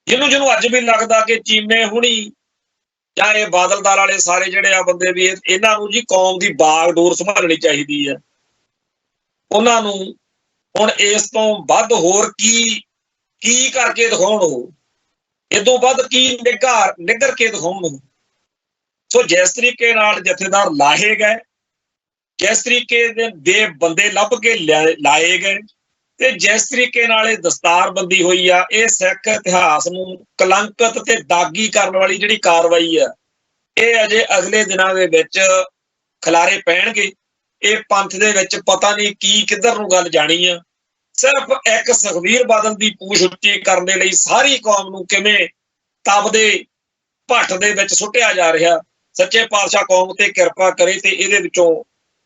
ਜਿਹਨੂੰ ਅੱਜ ਵੀ ਲੱਗਦਾ ਕਿ ਚੀਮੇ ਹੁਣੀ ਜਾਂ ਇਹ ਬਾਦਲ ਦਲ ਵਾਲੇ ਸਾਰੇ ਜਿਹੜੇ ਆ ਬੰਦੇ ਵੀ ਇਹਨਾਂ ਨੂੰ ਜੀ ਕੌਮ ਦੀ ਬਾਗਡੋਰ ਸੰਭਾਲਣੀ ਚਾਹੀਦੀ ਹੈ, ਉਹਨਾਂ ਨੂੰ ਹੁਣ ਇਸ ਤੋਂ ਵੱਧ ਹੋਰ ਕੀ ਕਰਕੇ ਦਿਖਾਉਣ, ਉਹ ਇਦੋਂ ਵੱਧ ਕੀ ਨਿੱਘਰ ਕੇ ਦਿਖਾਉਣ ਉਹ। ਸੋ ਜਿਸ ਤਰੀਕੇ ਨਾਲ ਜਥੇਦਾਰ ਲਾਹੇ ਗਏ, ਜਿਸ ਤਰੀਕੇ ਦੇ ਬੰਦੇ ਲੱਭ ਕੇ ਲਾਏ ਗਏ, ਤੇ ਜਿਸ ਤਰੀਕੇ ਨਾਲ ਇਹ ਦਸਤਾਰਬੰਦੀ ਹੋਈ ਆ, ਇਹ ਸਿੱਖ ਇਤਿਹਾਸ ਨੂੰ ਕਲੰਕਿਤ ਤੇ ਦਾਗੀ ਕਰਨ ਵਾਲੀ ਜਿਹੜੀ ਕਾਰਵਾਈ ਆ, ਇਹ ਅਜੇ ਅਗਲੇ ਦਿਨਾਂ ਦੇ ਵਿੱਚ ਖਿਲਾਰੇ ਪੈਣਗੇ। ਇਹ ਪੰਥ ਦੇ ਵਿੱਚ ਪਤਾ ਨਹੀਂ ਕਿੱਧਰ ਨੂੰ ਗੱਲ ਜਾਣੀ ਆ। ਸਿਰਫ ਇੱਕ ਸੁਖਬੀਰ ਬਾਦਲ ਦੀ ਪੂਛ ਉੱਚੀ ਕਰਨ ਦੇ ਲਈ ਸਾਰੀ ਕੌਮ ਨੂੰ ਕਿਵੇਂ ਤਪਦੇ ਭੱਠ ਦੇ ਵਿੱਚ ਸੁੱਟਿਆ ਜਾ ਰਿਹਾ। ਸੱਚੇ ਪਾਤਸ਼ਾਹ ਕੌਮ ਤੇ ਕਿਰਪਾ ਕਰੇ ਤੇ ਇਹਦੇ ਵਿੱਚੋਂ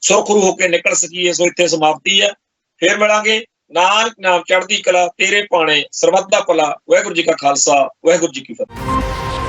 ਸੁਰਖਰੂ ਹੋ ਕੇ ਨਿਕਲ ਸਕੀਏ। ਸੋ ਇੱਥੇ ਸਮਾਪਤੀ ਹੈ, ਫੇਰ ਮਿਲਾਂਗੇ। ਨਾਨਕ ਨਾਮ ਚੜ੍ਹਦੀ ਕਲਾ, ਤੇਰੇ ਭਾਣੇ ਸਰਬੱਤ ਦਾ ਭਲਾ। ਵਾਹਿਗੁਰੂ ਜੀ ਕਾ ਖਾਲਸਾ, ਵਾਹਿਗੁਰੂ ਜੀ ਕੀ ਫਤਿਹ।